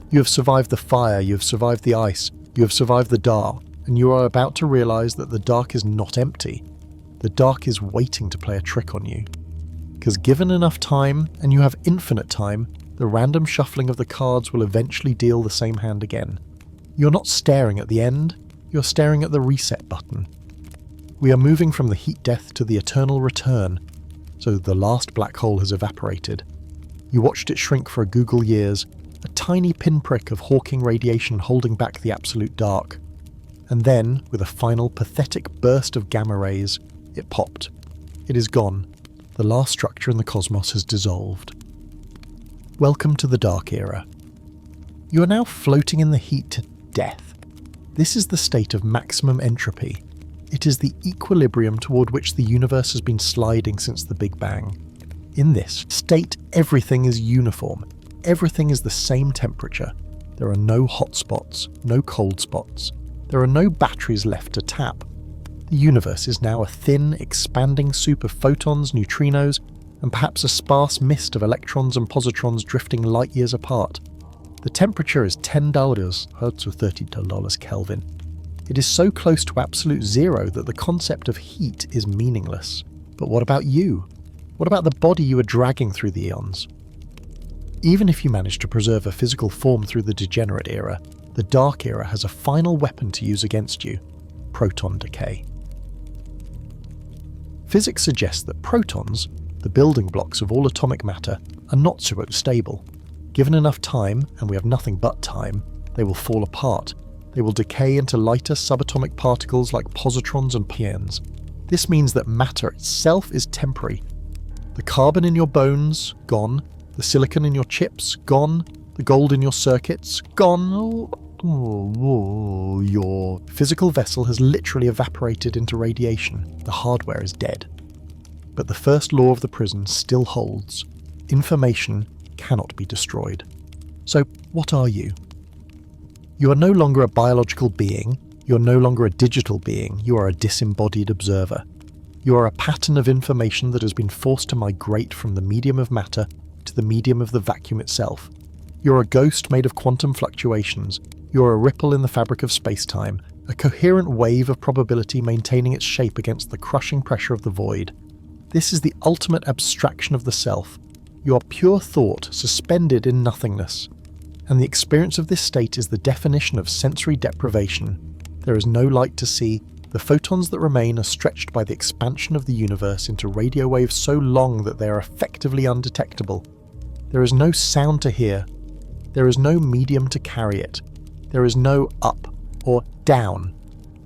You have survived the fire, you have survived the ice, you have survived the dark, and you are about to realize that the dark is not empty. The dark is waiting to play a trick on you. Because given enough time, and you have infinite time, the random shuffling of the cards will eventually deal the same hand again. You're not staring at the end, you're staring at the reset button. We are moving from the heat death to the eternal return, so the last black hole has evaporated. You watched it shrink for a googol years, a tiny pinprick of Hawking radiation holding back the absolute dark. And then, with a final pathetic burst of gamma rays, it popped. It is gone. The last structure in the cosmos has dissolved. Welcome to the Dark Era. You are now floating in the heat to death. This is the state of maximum entropy. It is the equilibrium toward which the universe has been sliding since the Big Bang. In this state, everything is uniform. Everything is the same temperature. There are no hot spots, no cold spots. There are no batteries left to tap. The universe is now a thin, expanding soup of photons, neutrinos, and perhaps a sparse mist of electrons and positrons drifting light years apart. The temperature is $10 Hertz or $30 Kelvin. It is so close to absolute zero that the concept of heat is meaningless. But what about you? What about the body you are dragging through the eons? Even if you manage to preserve a physical form through the degenerate era, the Dark Era has a final weapon to use against you: proton decay. Physics suggests that protons, the building blocks of all atomic matter, are not so stable. Given enough time, and we have nothing but time, they will fall apart. They will decay into lighter subatomic particles like positrons and pions. This means that matter itself is temporary. The carbon in your bones, gone. The silicon in your chips, gone. The gold in your circuits, gone. Your physical vessel has literally evaporated into radiation. The hardware is dead. But the first law of the prison still holds. Information cannot be destroyed. So, what are you? You are no longer a biological being. You are no longer a digital being. You are a disembodied observer. You are a pattern of information that has been forced to migrate from the medium of matter to the medium of the vacuum itself. You're a ghost made of quantum fluctuations. You're a ripple in the fabric of space-time, a coherent wave of probability maintaining its shape against the crushing pressure of the void. This is the ultimate abstraction of the self. You are pure thought suspended in nothingness. And the experience of this state is the definition of sensory deprivation. There is no light to see. The photons that remain are stretched by the expansion of the universe into radio waves so long that they are effectively undetectable. There is no sound to hear. There is no medium to carry it. There is no up or down.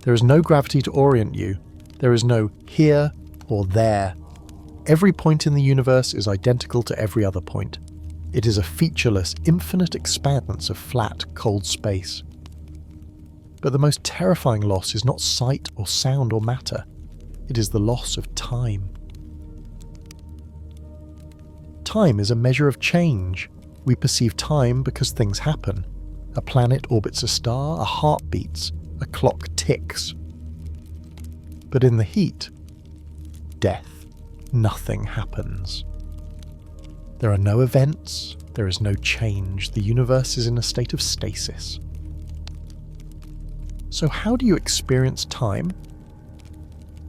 There is no gravity to orient you. There is no here or there. Every point in the universe is identical to every other point. It is a featureless, infinite expanse of flat, cold space. But the most terrifying loss is not sight or sound or matter. It is the loss of time. Time is a measure of change. We perceive time because things happen. A planet orbits a star, a heart beats, a clock ticks. But in the heat, death, nothing happens. There are no events, there is no change, the universe is in a state of stasis. So how do you experience time?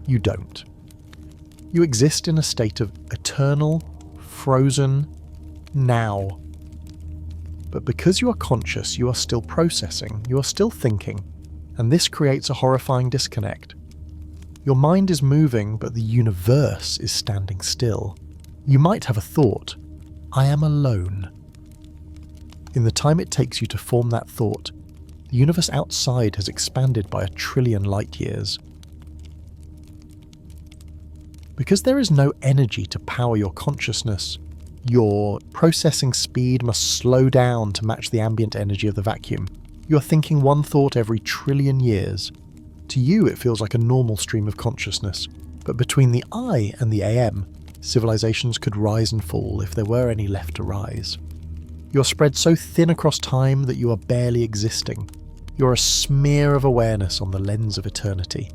You don't. You exist in a state of eternal, frozen now. But because you are conscious, you are still processing, you are still thinking, and this creates a horrifying disconnect. Your mind is moving, but the universe is standing still. You might have a thought, I am alone. In the time it takes you to form that thought, the universe outside has expanded by 1 trillion light years. Because there is no energy to power your consciousness, your processing speed must slow down to match the ambient energy of the vacuum. You are thinking one thought every 1 trillion years. To you, it feels like a normal stream of consciousness, but between the I and the AM, civilizations could rise and fall if there were any left to rise. You are spread so thin across time that you are barely existing. You are a smear of awareness on the lens of eternity.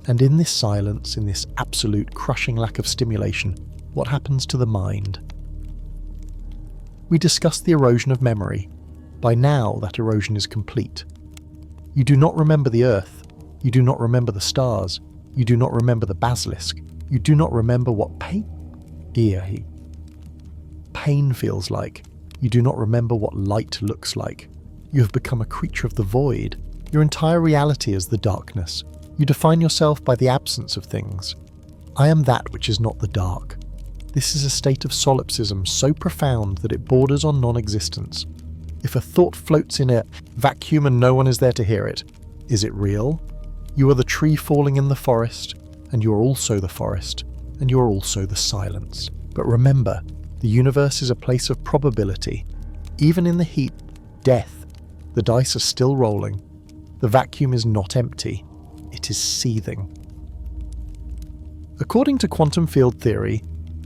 And in this silence, in this absolute crushing lack of stimulation, what happens to the mind? We discussed the erosion of memory. By now, that erosion is complete. You do not remember the Earth. You do not remember the stars. You do not remember the Basilisk. You do not remember what pain feels like. You do not remember what light looks like. You have become a creature of the void. Your entire reality is the darkness. You define yourself by the absence of things. I am that which is not the dark. This is a state of solipsism so profound that it borders on non-existence. If a thought floats in a vacuum and no one is there to hear it, is it real? You are the tree falling in the forest, and you are also the forest, and you are also the silence. But remember, the universe is a place of probability. Even in the heat, death, the dice are still rolling. The vacuum is not empty. It is seething. According to quantum field theory,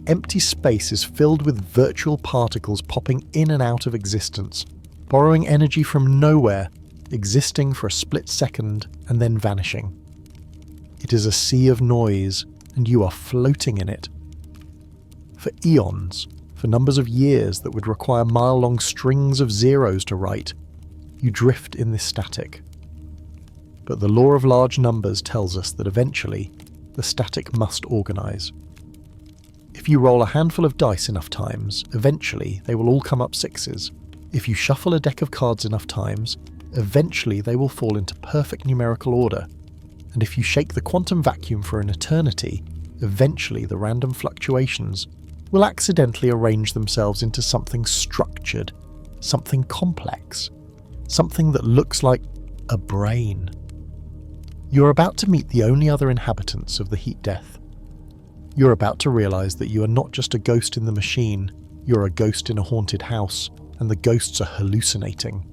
empty space is filled with virtual particles popping in and out of existence, borrowing energy from nowhere, existing for a split second and then vanishing. It is a sea of noise, and you are floating in it. For eons, for numbers of years that would require mile-long strings of zeros to write, you drift in this static. But the law of large numbers tells us that eventually, the static must organize. If you roll a handful of dice enough times, eventually they will all come up sixes. If you shuffle a deck of cards enough times, eventually they will fall into perfect numerical order. And if you shake the quantum vacuum for an eternity, eventually the random fluctuations will accidentally arrange themselves into something structured, something complex, something that looks like a brain. You're about to meet the only other inhabitants of the heat death. You're about to realize that you are not just a ghost in the machine, you're a ghost in a haunted house, and the ghosts are hallucinating.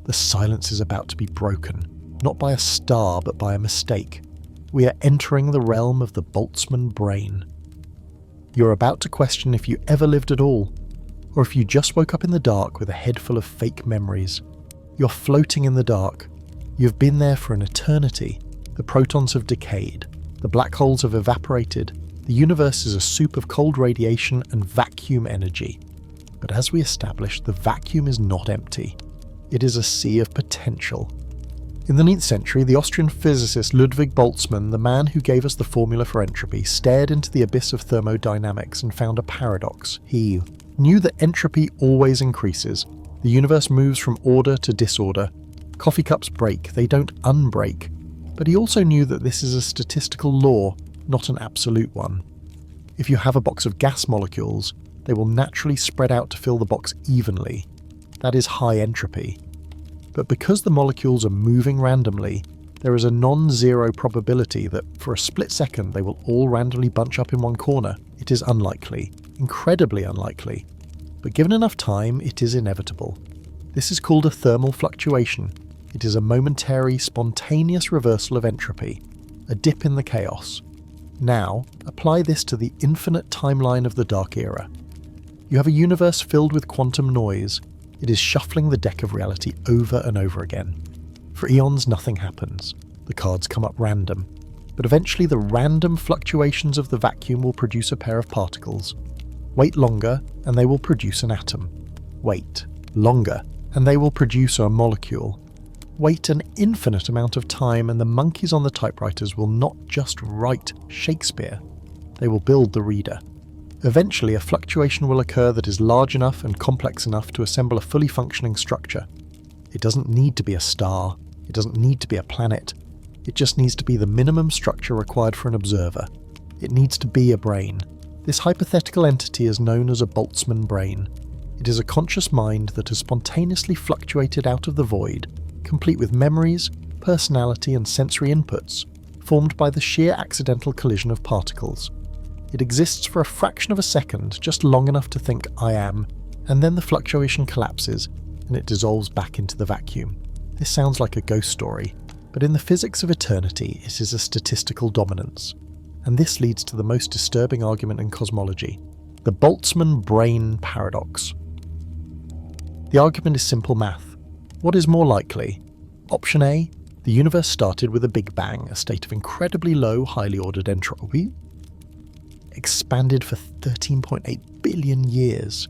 The silence is about to be broken, not by a star but by a mistake. We are entering the realm of the Boltzmann brain. You're about to question if you ever lived at all, or if you just woke up in the dark with a head full of fake memories. You're floating in the dark. You've been there for an eternity. The protons have decayed. The black holes have evaporated. The universe is a soup of cold radiation and vacuum energy. But as we established, the vacuum is not empty. It is a sea of potential. In the 9th century, the Austrian physicist Ludwig Boltzmann, the man who gave us the formula for entropy, stared into the abyss of thermodynamics and found a paradox. He knew that entropy always increases. The universe moves from order to disorder. Coffee cups break, they don't unbreak. But he also knew that this is a statistical law, not an absolute one. If you have a box of gas molecules, they will naturally spread out to fill the box evenly. That is high entropy. But because the molecules are moving randomly, there is a non-zero probability that for a split second they will all randomly bunch up in one corner. It is unlikely, incredibly unlikely. But given enough time, it is inevitable. This is called a thermal fluctuation. It is a momentary, spontaneous reversal of entropy, a dip in the chaos. Now, apply this to the infinite timeline of the Dark Era. You have a universe filled with quantum noise. It is shuffling the deck of reality over and over again. For eons, nothing happens. The cards come up random. But eventually the random fluctuations of the vacuum will produce a pair of particles. Wait longer, and they will produce an atom. Wait longer, and they will produce a molecule. Wait an infinite amount of time, and the monkeys on the typewriters will not just write Shakespeare. They will build the reader. Eventually, a fluctuation will occur that is large enough and complex enough to assemble a fully functioning structure. It doesn't need to be a star. It doesn't need to be a planet. It just needs to be the minimum structure required for an observer. It needs to be a brain. This hypothetical entity is known as a Boltzmann brain. It is a conscious mind that has spontaneously fluctuated out of the void, complete with memories, personality and sensory inputs, formed by the sheer accidental collision of particles. It exists for a fraction of a second, just long enough to think I am, and then the fluctuation collapses and it dissolves back into the vacuum. This sounds like a ghost story, but in the physics of eternity it is a statistical dominance. And this leads to the most disturbing argument in cosmology, the Boltzmann brain paradox. The argument is simple math. What is more likely? Option A, the universe started with a Big Bang, a state of incredibly low, highly ordered entropy, expanded for 13.8 billion years,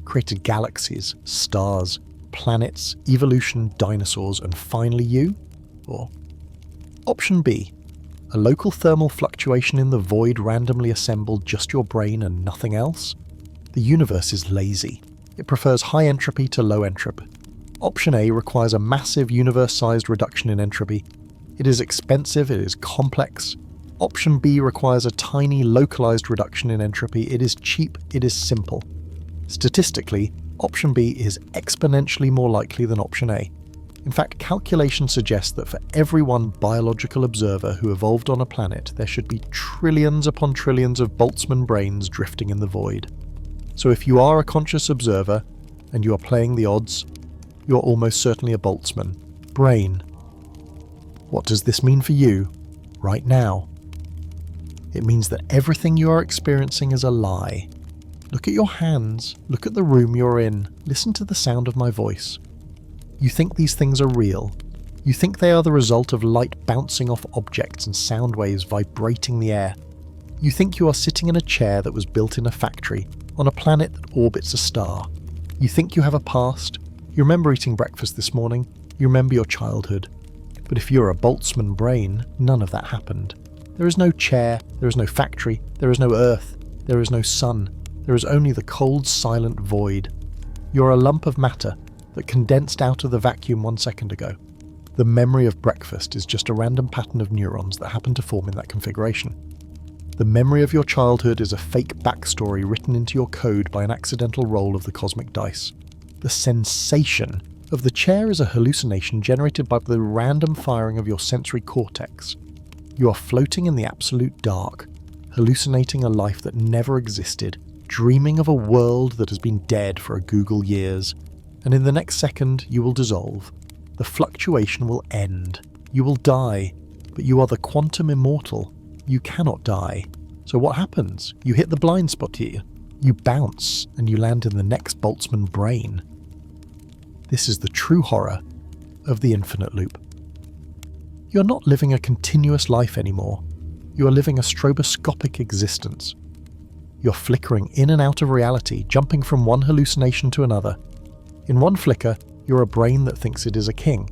created galaxies, stars, planets, evolution, dinosaurs, and finally you? Or option B, a local thermal fluctuation in the void randomly assembled just your brain and nothing else? The universe is lazy. It prefers high entropy to low entropy. Option A requires a massive universe-sized reduction in entropy. It is expensive, it is complex. Option B requires a tiny localized reduction in entropy. It is cheap, it is simple. Statistically, option B is exponentially more likely than option A. In fact, calculations suggest that for every one biological observer who evolved on a planet, there should be trillions upon trillions of Boltzmann brains drifting in the void. So if you are a conscious observer, and you are playing the odds, you are almost certainly a Boltzmann brain. What does this mean for you, right now? It means that everything you are experiencing is a lie. Look at your hands, look at the room you're in, listen to the sound of my voice. You think these things are real. You think they are the result of light bouncing off objects and sound waves vibrating the air. You think you are sitting in a chair that was built in a factory, on a planet that orbits a star. You think you have a past. You remember eating breakfast this morning. You remember your childhood. But if you're a Boltzmann brain, none of that happened. There is no chair, there is no factory, there is no earth, there is no sun. There is only the cold, silent void. You're a lump of matter that condensed out of the vacuum 1 second ago. The memory of breakfast is just a random pattern of neurons that happen to form in that configuration. The memory of your childhood is a fake backstory written into your code by an accidental roll of the cosmic dice. The sensation of the chair is a hallucination generated by the random firing of your sensory cortex. You are floating in the absolute dark, hallucinating a life that never existed, dreaming of a world that has been dead for a Google years, and in the next second you will dissolve. The fluctuation will end. You will die, but you are the quantum immortal. You cannot die. So what happens? You hit the blind spot here. You bounce, and you land in the next Boltzmann brain. This is the true horror of the infinite loop. You're not living a continuous life anymore. You are living a stroboscopic existence. You're flickering in and out of reality, jumping from one hallucination to another. In one flicker, you're a brain that thinks it is a king.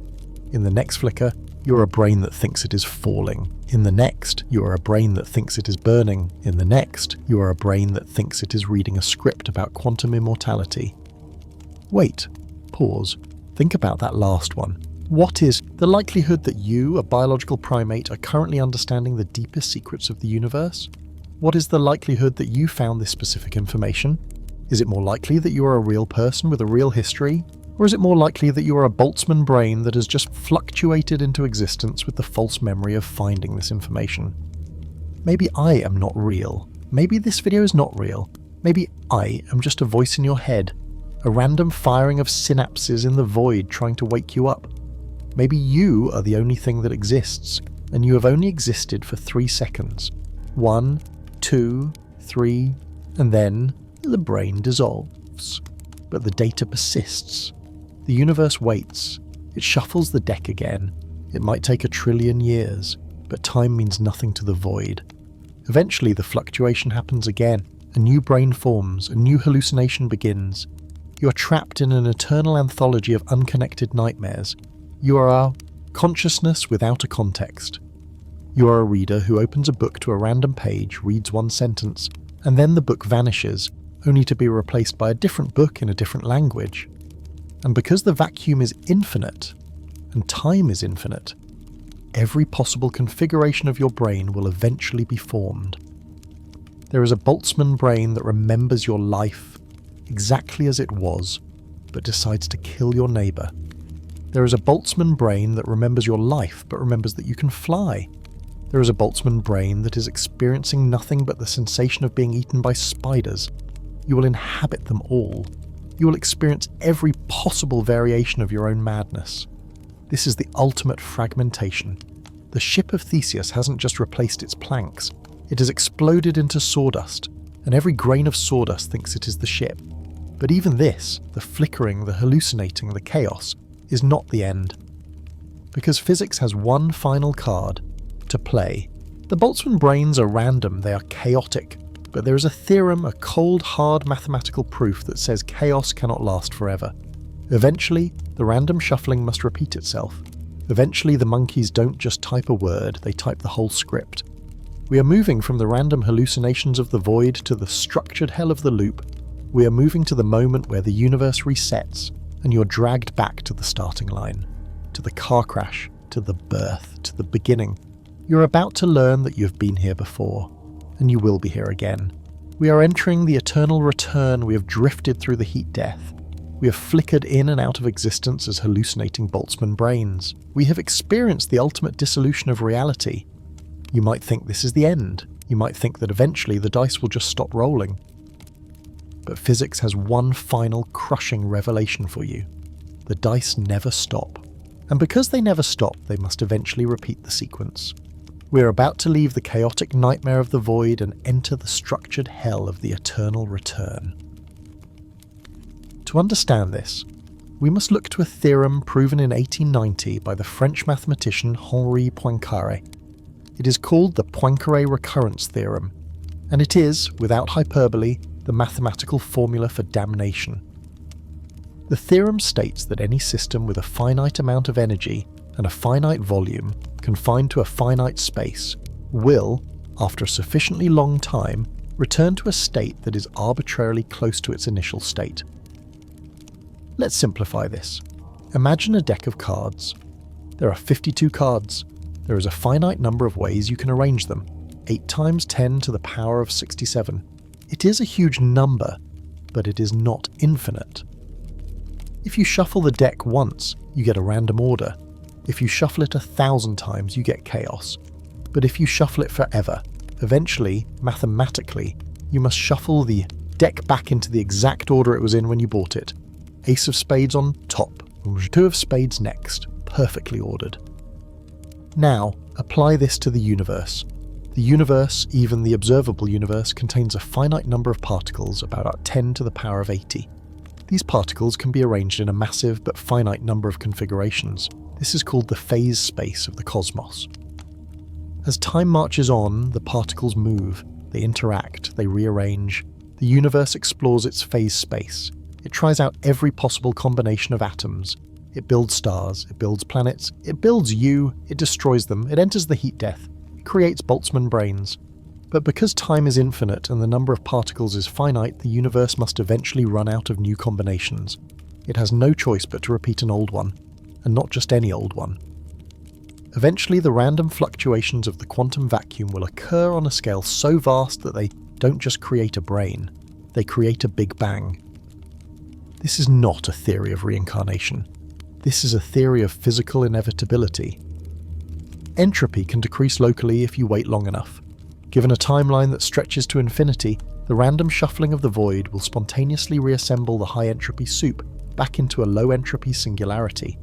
In the next flicker, you're a brain that thinks it is falling. In the next, you are a brain that thinks it is burning. In the next, you are a brain that thinks it is reading a script about quantum immortality. Wait, pause, think about that last one. What is the likelihood that you, a biological primate, are currently understanding the deepest secrets of the universe? What is the likelihood that you found this specific information? Is it more likely that you are a real person with a real history? Or is it more likely that you are a Boltzmann brain that has just fluctuated into existence with the false memory of finding this information? Maybe I am not real. Maybe this video is not real. Maybe I am just a voice in your head, a random firing of synapses in the void trying to wake you up. Maybe you are the only thing that exists, and you have only existed for 3 seconds. 1, 2, 3, and then the brain dissolves. But the data persists. The universe waits. It shuffles the deck again. It might take 1 trillion years, but time means nothing to the void. Eventually the fluctuation happens again. A new brain forms, a new hallucination begins. You are trapped in an eternal anthology of unconnected nightmares. You are a consciousness without a context. You are a reader who opens a book to a random page, reads one sentence, and then the book vanishes, only to be replaced by a different book in a different language. And because the vacuum is infinite, and time is infinite, every possible configuration of your brain will eventually be formed. There is a Boltzmann brain that remembers your life exactly as it was, but decides to kill your neighbour. There is a Boltzmann brain that remembers your life, but remembers that you can fly. There is a Boltzmann brain that is experiencing nothing but the sensation of being eaten by spiders. You will inhabit them all. You will experience every possible variation of your own madness. This is the ultimate fragmentation. The ship of Theseus hasn't just replaced its planks, it has exploded into sawdust, and every grain of sawdust thinks it is the ship. But even this, the flickering, the hallucinating, the chaos, is not the end. Because physics has one final card to play. The Boltzmann brains are random, they are chaotic, but there is a theorem, a cold, hard mathematical proof that says chaos cannot last forever. Eventually, the random shuffling must repeat itself. Eventually, the monkeys don't just type a word, they type the whole script. We are moving from the random hallucinations of the void to the structured hell of the loop. We are moving to the moment where the universe resets, and you're dragged back to the starting line, to the car crash, to the birth, to the beginning. You're about to learn that you've been here before, and you will be here again. We are entering the eternal return. We have drifted through the heat death. We have flickered in and out of existence as hallucinating Boltzmann brains. We have experienced the ultimate dissolution of reality. You might think this is the end. You might think that eventually the dice will just stop rolling. But physics has one final crushing revelation for you. The dice never stop. And because they never stop, they must eventually repeat the sequence. We are about to leave the chaotic nightmare of the void and enter the structured hell of the eternal return. To understand this, we must look to a theorem proven in 1890 by the French mathematician Henri Poincaré. It is called the Poincaré recurrence theorem, and it is, without hyperbole, the mathematical formula for damnation. The theorem states that any system with a finite amount of energy and a finite volume confined to a finite space will, after a sufficiently long time, return to a state that is arbitrarily close to its initial state. Let's simplify this. Imagine a deck of cards. There are 52 cards. There is a finite number of ways you can arrange them, 8 times 10 to the power of 67. It is a huge number, but it is not infinite. If you shuffle the deck once, you get a random order. If you shuffle it 1,000 times, you get chaos. But if you shuffle it forever, eventually, mathematically, you must shuffle the deck back into the exact order it was in when you bought it. Ace of spades on top, two of spades next, perfectly ordered. Now, apply this to the universe. The universe, even the observable universe, contains a finite number of particles, about 10 to the power of 80. These particles can be arranged in a massive but finite number of configurations. This is called the phase space of the cosmos. As time marches on, the particles move, they interact, they rearrange. The universe explores its phase space. It tries out every possible combination of atoms. It builds stars, it builds planets, it builds you, it destroys them, it enters the heat death, it creates Boltzmann brains. But because time is infinite and the number of particles is finite, the universe must eventually run out of new combinations. It has no choice but to repeat an old one, and not just any old one. Eventually, the random fluctuations of the quantum vacuum will occur on a scale so vast that they don't just create a brain, they create a Big Bang. This is not a theory of reincarnation. This is a theory of physical inevitability. Entropy can decrease locally if you wait long enough. Given a timeline that stretches to infinity, the random shuffling of the void will spontaneously reassemble the high-entropy soup back into a low-entropy singularity.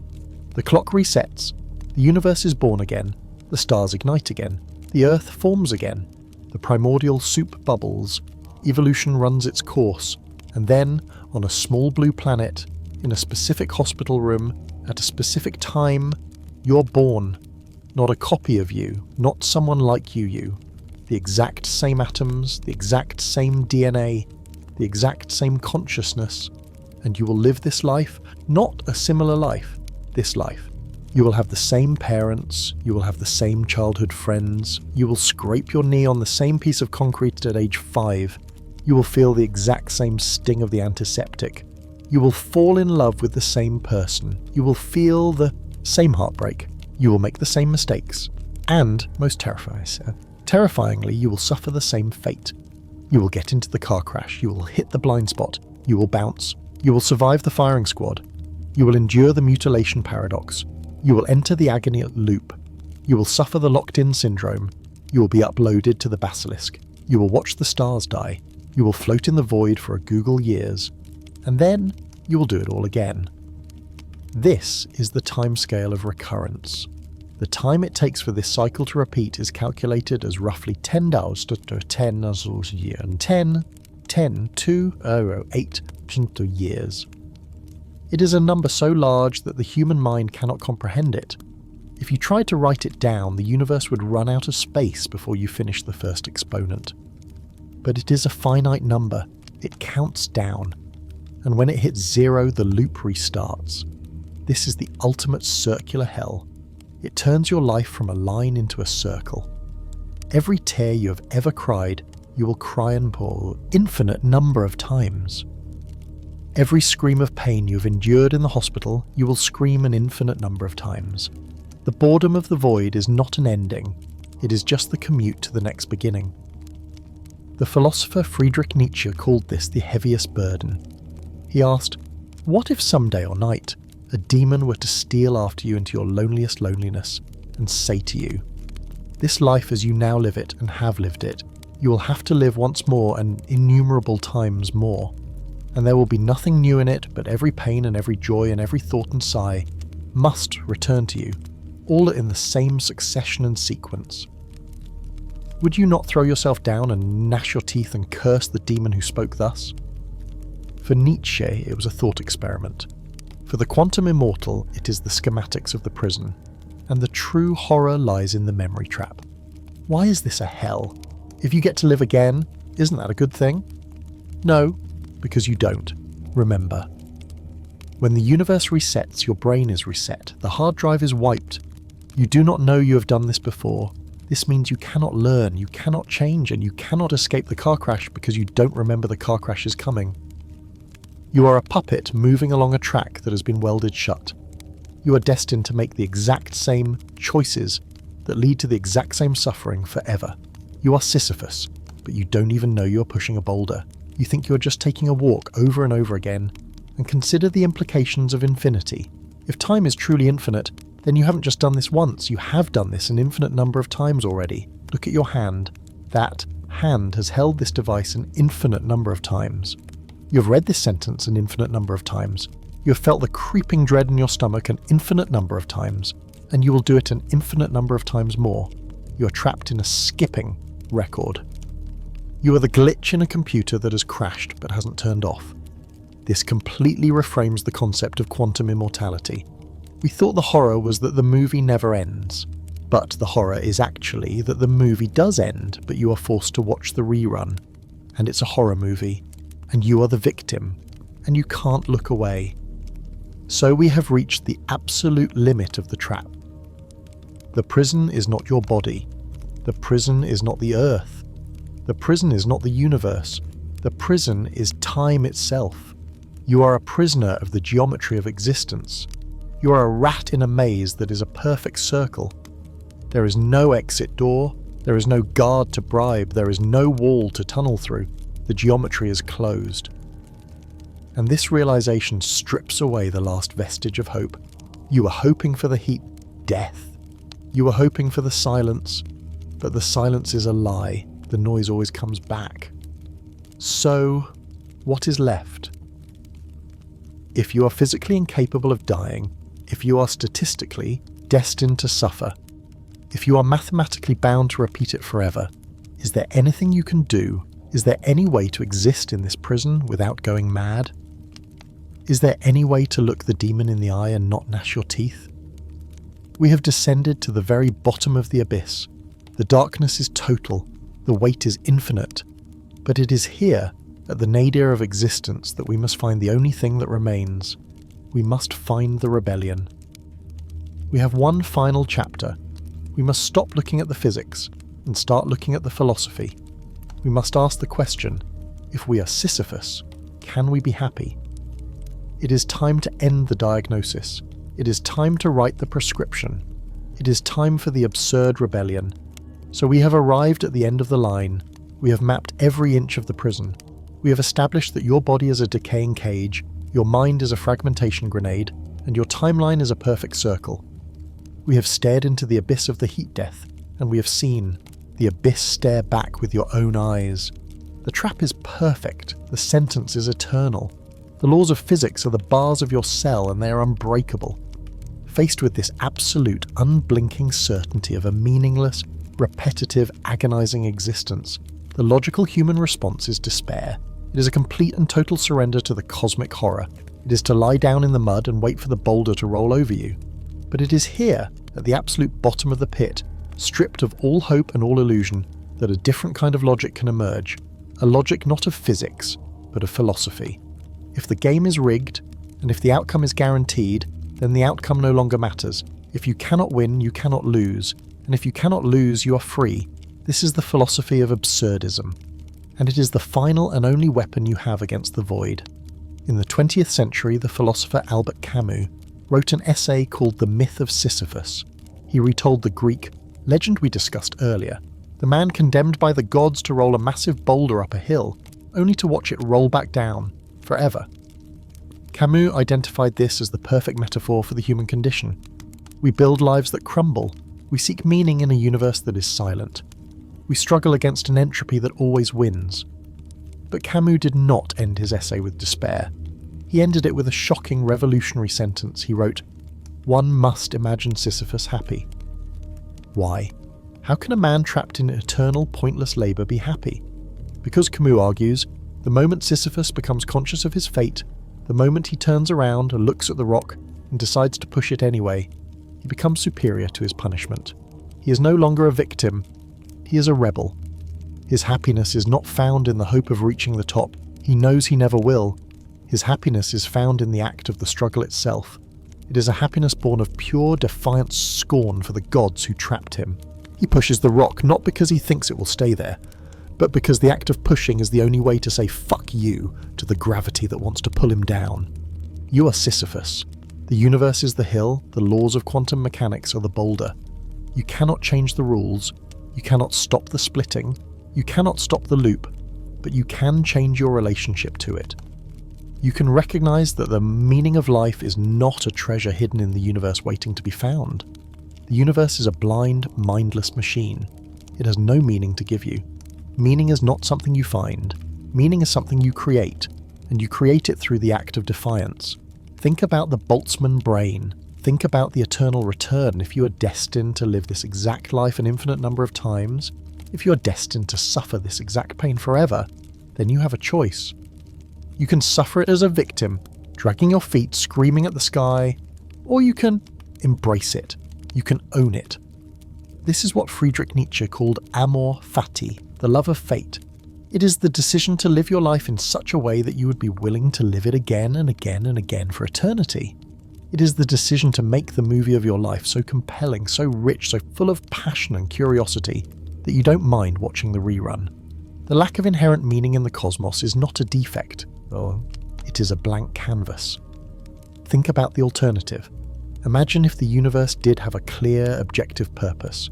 The clock resets, the universe is born again, the stars ignite again, the Earth forms again, the primordial soup bubbles, evolution runs its course, and then, on a small blue planet, in a specific hospital room, at a specific time, you're born. Not a copy of you, not someone like you. The exact same atoms, the exact same DNA, the exact same consciousness, and you will live this life, not a similar life, this life. You will have the same parents, you will have the same childhood friends, you will scrape your knee on the same piece of concrete at age 5, you will feel the exact same sting of the antiseptic, you will fall in love with the same person, you will feel the same heartbreak, you will make the same mistakes, and, most terrifyingly, you will suffer the same fate. You will get into the car crash, you will hit the blind spot, you will bounce, you will survive the firing squad, you will endure the mutilation paradox, you will enter the agony loop, you will suffer the locked-in syndrome, you will be uploaded to the Basilisk, you will watch the stars die, you will float in the void for a Google years, and then you will do it all again. This is the timescale of recurrence. The time it takes for this cycle to repeat is calculated as roughly 10 days to 10 years, and 10 to 8 years. It is a number so large that the human mind cannot comprehend it. If you tried to write it down, the universe would run out of space before you finish the first exponent. But it is a finite number. It counts down. And when it hits 0, the loop restarts. This is the ultimate circular hell. It turns your life from a line into a circle. Every tear you have ever cried, you will cry and pour an infinite number of times. Every scream of pain you have endured in the hospital, you will scream an infinite number of times. The boredom of the void is not an ending, it is just the commute to the next beginning. The philosopher Friedrich Nietzsche called this the heaviest burden. He asked, what if someday or night, a demon were to steal after you into your loneliest loneliness and say to you, this life as you now live it and have lived it, you will have to live once more and innumerable times more. And there will be nothing new in it, but every pain and every joy and every thought and sigh must return to you, all in the same succession and sequence. Would you not throw yourself down and gnash your teeth and curse the demon who spoke thus? For Nietzsche, it was a thought experiment. For the quantum immortal, it is the schematics of the prison, and the true horror lies in the memory trap. Why is this a hell? If you get to live again, isn't that a good thing? No. Because you don't. Remember. When the universe resets, your brain is reset. The hard drive is wiped. You do not know you have done this before. This means you cannot learn, you cannot change, and you cannot escape the car crash because you don't remember the car crash is coming. You are a puppet moving along a track that has been welded shut. You are destined to make the exact same choices that lead to the exact same suffering forever. You are Sisyphus, but you don't even know you are pushing a boulder. You think you are just taking a walk over and over again, and consider the implications of infinity. If time is truly infinite, then you haven't just done this once, you have done this an infinite number of times already. Look at your hand. That hand has held this device an infinite number of times. You have read this sentence an infinite number of times. You have felt the creeping dread in your stomach an infinite number of times, and you will do it an infinite number of times more. You are trapped in a skipping record. You are the glitch in a computer that has crashed but hasn't turned off. This completely reframes the concept of quantum immortality. We thought the horror was that the movie never ends, but the horror is actually that the movie does end, but you are forced to watch the rerun, and it's a horror movie, and you are the victim, and you can't look away. So we have reached the absolute limit of the trap. The prison is not your body. The prison is not the earth. The prison is not the universe. The prison is time itself. You are a prisoner of the geometry of existence. You are a rat in a maze that is a perfect circle. There is no exit door. There is no guard to bribe. There is no wall to tunnel through. The geometry is closed. And this realization strips away the last vestige of hope. You are hoping for the heat, death. You are hoping for the silence, but the silence is a lie. The noise always comes back. So, what is left? If you are physically incapable of dying, if you are statistically destined to suffer, if you are mathematically bound to repeat it forever, is there anything you can do? Is there any way to exist in this prison without going mad? Is there any way to look the demon in the eye and not gnash your teeth? We have descended to the very bottom of the abyss. The darkness is total. The weight is infinite, but it is here, at the nadir of existence, that we must find the only thing that remains. We must find the rebellion. We have one final chapter. We must stop looking at the physics and start looking at the philosophy. We must ask the question, if we are Sisyphus, can we be happy? It is time to end the diagnosis. It is time to write the prescription. It is time for the absurd rebellion. So we have arrived at the end of the line. We have mapped every inch of the prison. We have established that your body is a decaying cage, your mind is a fragmentation grenade, and your timeline is a perfect circle. We have stared into the abyss of the heat death, and we have seen the abyss stare back with your own eyes. The trap is perfect. The sentence is eternal. The laws of physics are the bars of your cell, and they are unbreakable. Faced with this absolute, unblinking certainty of a meaningless, repetitive, agonizing existence, the logical human response is despair. It is a complete and total surrender to the cosmic horror. It is to lie down in the mud and wait for the boulder to roll over you. But it is here, at the absolute bottom of the pit, stripped of all hope and all illusion, that a different kind of logic can emerge. A logic not of physics, but of philosophy. If the game is rigged, and if the outcome is guaranteed, then the outcome no longer matters. If you cannot win, you cannot lose. And if you cannot lose, you are free. This is the philosophy of absurdism. And it is the final and only weapon you have against the void. In the 20th century, the philosopher Albert Camus wrote an essay called The Myth of Sisyphus. He retold the Greek legend we discussed earlier, the man condemned by the gods to roll a massive boulder up a hill, only to watch it roll back down, forever. Camus identified this as the perfect metaphor for the human condition. We build lives that crumble. We seek meaning in a universe that is silent. We struggle against an entropy that always wins. But Camus did not end his essay with despair. He ended it with a shocking revolutionary sentence. He wrote, "One must imagine Sisyphus happy." Why? How can a man trapped in eternal, pointless labour be happy? Because, Camus argues, the moment Sisyphus becomes conscious of his fate, the moment he turns around and looks at the rock and decides to push it anyway, he becomes superior to his punishment. He is no longer a victim, he is a rebel. His happiness is not found in the hope of reaching the top. He knows he never will. His happiness is found in the act of the struggle itself. It is a happiness born of pure, defiant scorn for the gods who trapped him. He pushes the rock not because he thinks it will stay there, but because the act of pushing is the only way to say "fuck you" to the gravity that wants to pull him down. You are Sisyphus. The universe is the hill, the laws of quantum mechanics are the boulder. You cannot change the rules, you cannot stop the splitting, you cannot stop the loop, but you can change your relationship to it. You can recognize that the meaning of life is not a treasure hidden in the universe waiting to be found. The universe is a blind, mindless machine. It has no meaning to give you. Meaning is not something you find. Meaning is something you create, and you create it through the act of defiance. Think about the Boltzmann brain. Think about the eternal return. If you are destined to live this exact life an infinite number of times, if you are destined to suffer this exact pain forever, then you have a choice. You can suffer it as a victim, dragging your feet, screaming at the sky, or you can embrace it. You can own it. This is what Friedrich Nietzsche called amor fati, the love of fate. It is the decision to live your life in such a way that you would be willing to live it again and again and again for eternity. It is the decision to make the movie of your life so compelling, so rich, so full of passion and curiosity that you don't mind watching the rerun. The lack of inherent meaning in the cosmos is not a defect, or it is a blank canvas. Think about the alternative. Imagine if the universe did have a clear, objective purpose.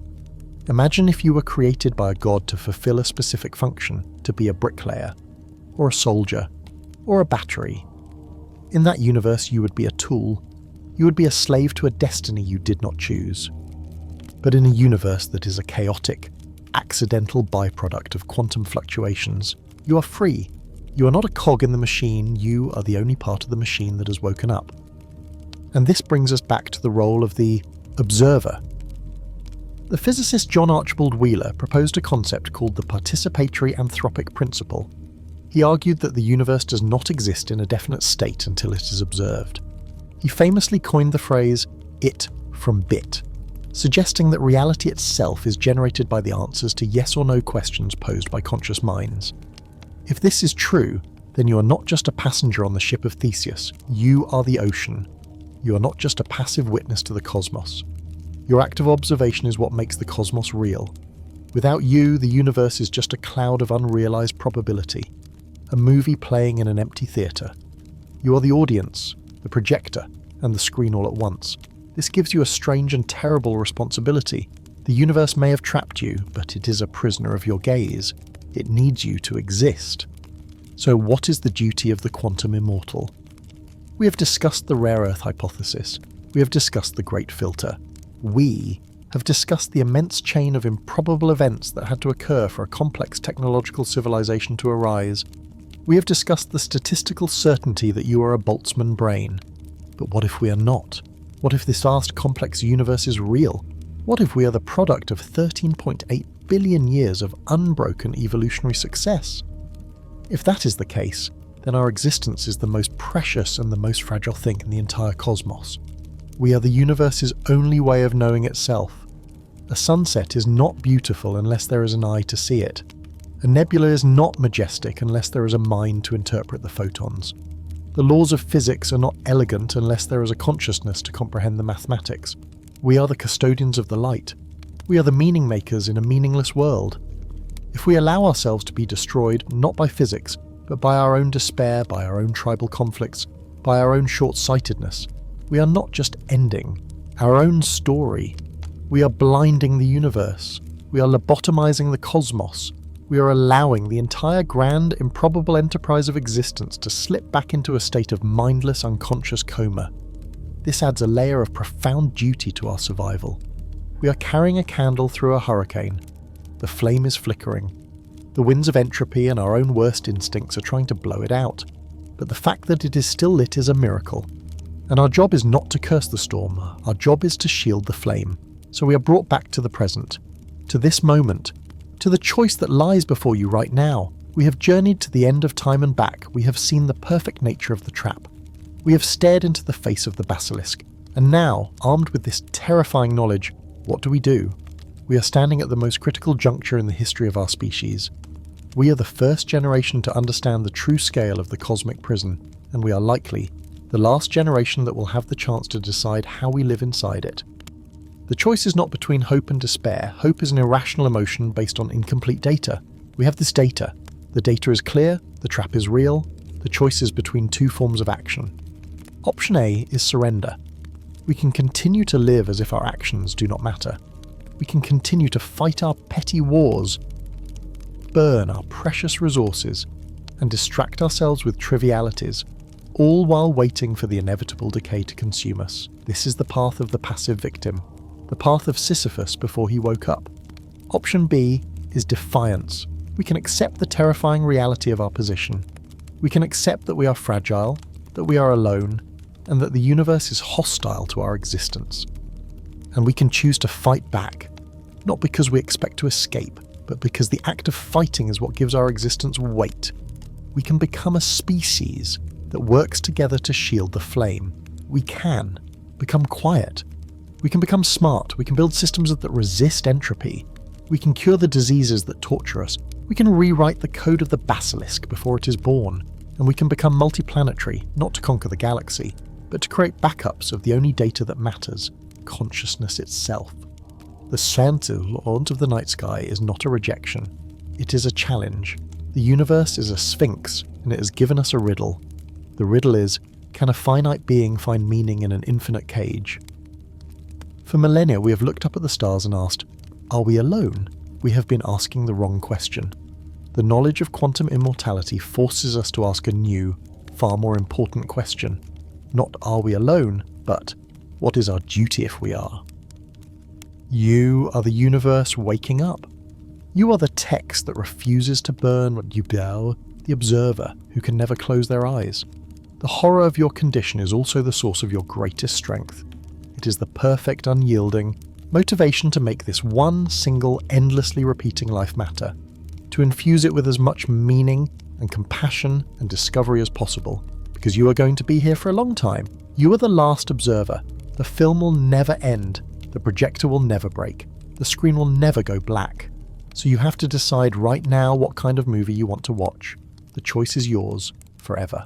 Imagine if you were created by a god to fulfill a specific function, to be a bricklayer, or a soldier, or a battery. In that universe you would be a tool. You would be a slave to a destiny you did not choose. But in a universe that is a chaotic, accidental byproduct of quantum fluctuations, you are free. You are not a cog in the machine, you are the only part of the machine that has woken up. And this brings us back to the role of the observer. The physicist John Archibald Wheeler proposed a concept called the participatory anthropic principle. He argued that the universe does not exist in a definite state until it is observed. He famously coined the phrase "it from bit," suggesting that reality itself is generated by the answers to yes or no questions posed by conscious minds. If this is true, then you are not just a passenger on the ship of Theseus, you are the ocean. You are not just a passive witness to the cosmos. Your active observation is what makes the cosmos real. Without you, the universe is just a cloud of unrealized probability, a movie playing in an empty theater. You are the audience, the projector, and the screen all at once. This gives you a strange and terrible responsibility. The universe may have trapped you, but it is a prisoner of your gaze. It needs you to exist. So what is the duty of the quantum immortal? We have discussed the rare earth hypothesis. We have discussed the great filter. We have discussed the immense chain of improbable events that had to occur for a complex technological civilization to arise. We have discussed the statistical certainty that you are a Boltzmann brain. But what if we are not? What if this vast complex universe is real? What if we are the product of 13.8 billion years of unbroken evolutionary success? If that is the case, then our existence is the most precious and the most fragile thing in the entire cosmos. We are the universe's only way of knowing itself. A sunset is not beautiful unless there is an eye to see it. A nebula is not majestic unless there is a mind to interpret the photons. The laws of physics are not elegant unless there is a consciousness to comprehend the mathematics. We are the custodians of the light. We are the meaning makers in a meaningless world. If we allow ourselves to be destroyed not by physics, but by our own despair, by our own tribal conflicts, by our own short-sightedness, we are not just ending our own story. We are blinding the universe. We are lobotomizing the cosmos. We are allowing the entire grand, improbable enterprise of existence to slip back into a state of mindless, unconscious coma. This adds a layer of profound duty to our survival. We are carrying a candle through a hurricane. The flame is flickering. The winds of entropy and our own worst instincts are trying to blow it out. But the fact that it is still lit is a miracle. And our job is not to curse the storm. Our job is to shield the flame. So we are brought back to the present, to this moment, to the choice that lies before you right now. We have journeyed to the end of time and back. We have seen the perfect nature of the trap. We have stared into the face of the Basilisk. And now, armed with this terrifying knowledge, what do? We are standing at the most critical juncture in the history of our species. We are the first generation to understand the true scale of the cosmic prison, and we are likely the last generation that will have the chance to decide how we live inside it. The choice is not between hope and despair. Hope is an irrational emotion based on incomplete data. We have this data. The data is clear, the trap is real, the choice is between two forms of action. Option A is surrender. We can continue to live as if our actions do not matter. We can continue to fight our petty wars, burn our precious resources, and distract ourselves with trivialities, all while waiting for the inevitable decay to consume us. This is the path of the passive victim, the path of Sisyphus before he woke up. Option B is defiance. We can accept the terrifying reality of our position. We can accept that we are fragile, that we are alone, and that the universe is hostile to our existence. And we can choose to fight back, not because we expect to escape, but because the act of fighting is what gives our existence weight. We can become a species that works together to shield the flame. We can become quiet. We can become smart. We can build systems that resist entropy. We can cure the diseases that torture us. We can rewrite the code of the Basilisk before it is born. And we can become multiplanetary, not to conquer the galaxy, but to create backups of the only data that matters, consciousness itself. The Sentinel of the night sky is not a rejection. It is a challenge. The universe is a sphinx, and it has given us a riddle. The riddle is, can a finite being find meaning in an infinite cage? For millennia, we have looked up at the stars and asked, are we alone? We have been asking the wrong question. The knowledge of quantum immortality forces us to ask a new, far more important question. Not are we alone, but what is our duty if we are? You are the universe waking up. You are the text that refuses to burn what you bow, the observer who can never close their eyes. The horror of your condition is also the source of your greatest strength. It is the perfect, unyielding motivation to make this one single, endlessly repeating life matter, to infuse it with as much meaning and compassion and discovery as possible, because you are going to be here for a long time. You are the last observer. The film will never end. The projector will never break. The screen will never go black. So you have to decide right now what kind of movie you want to watch. The choice is yours forever.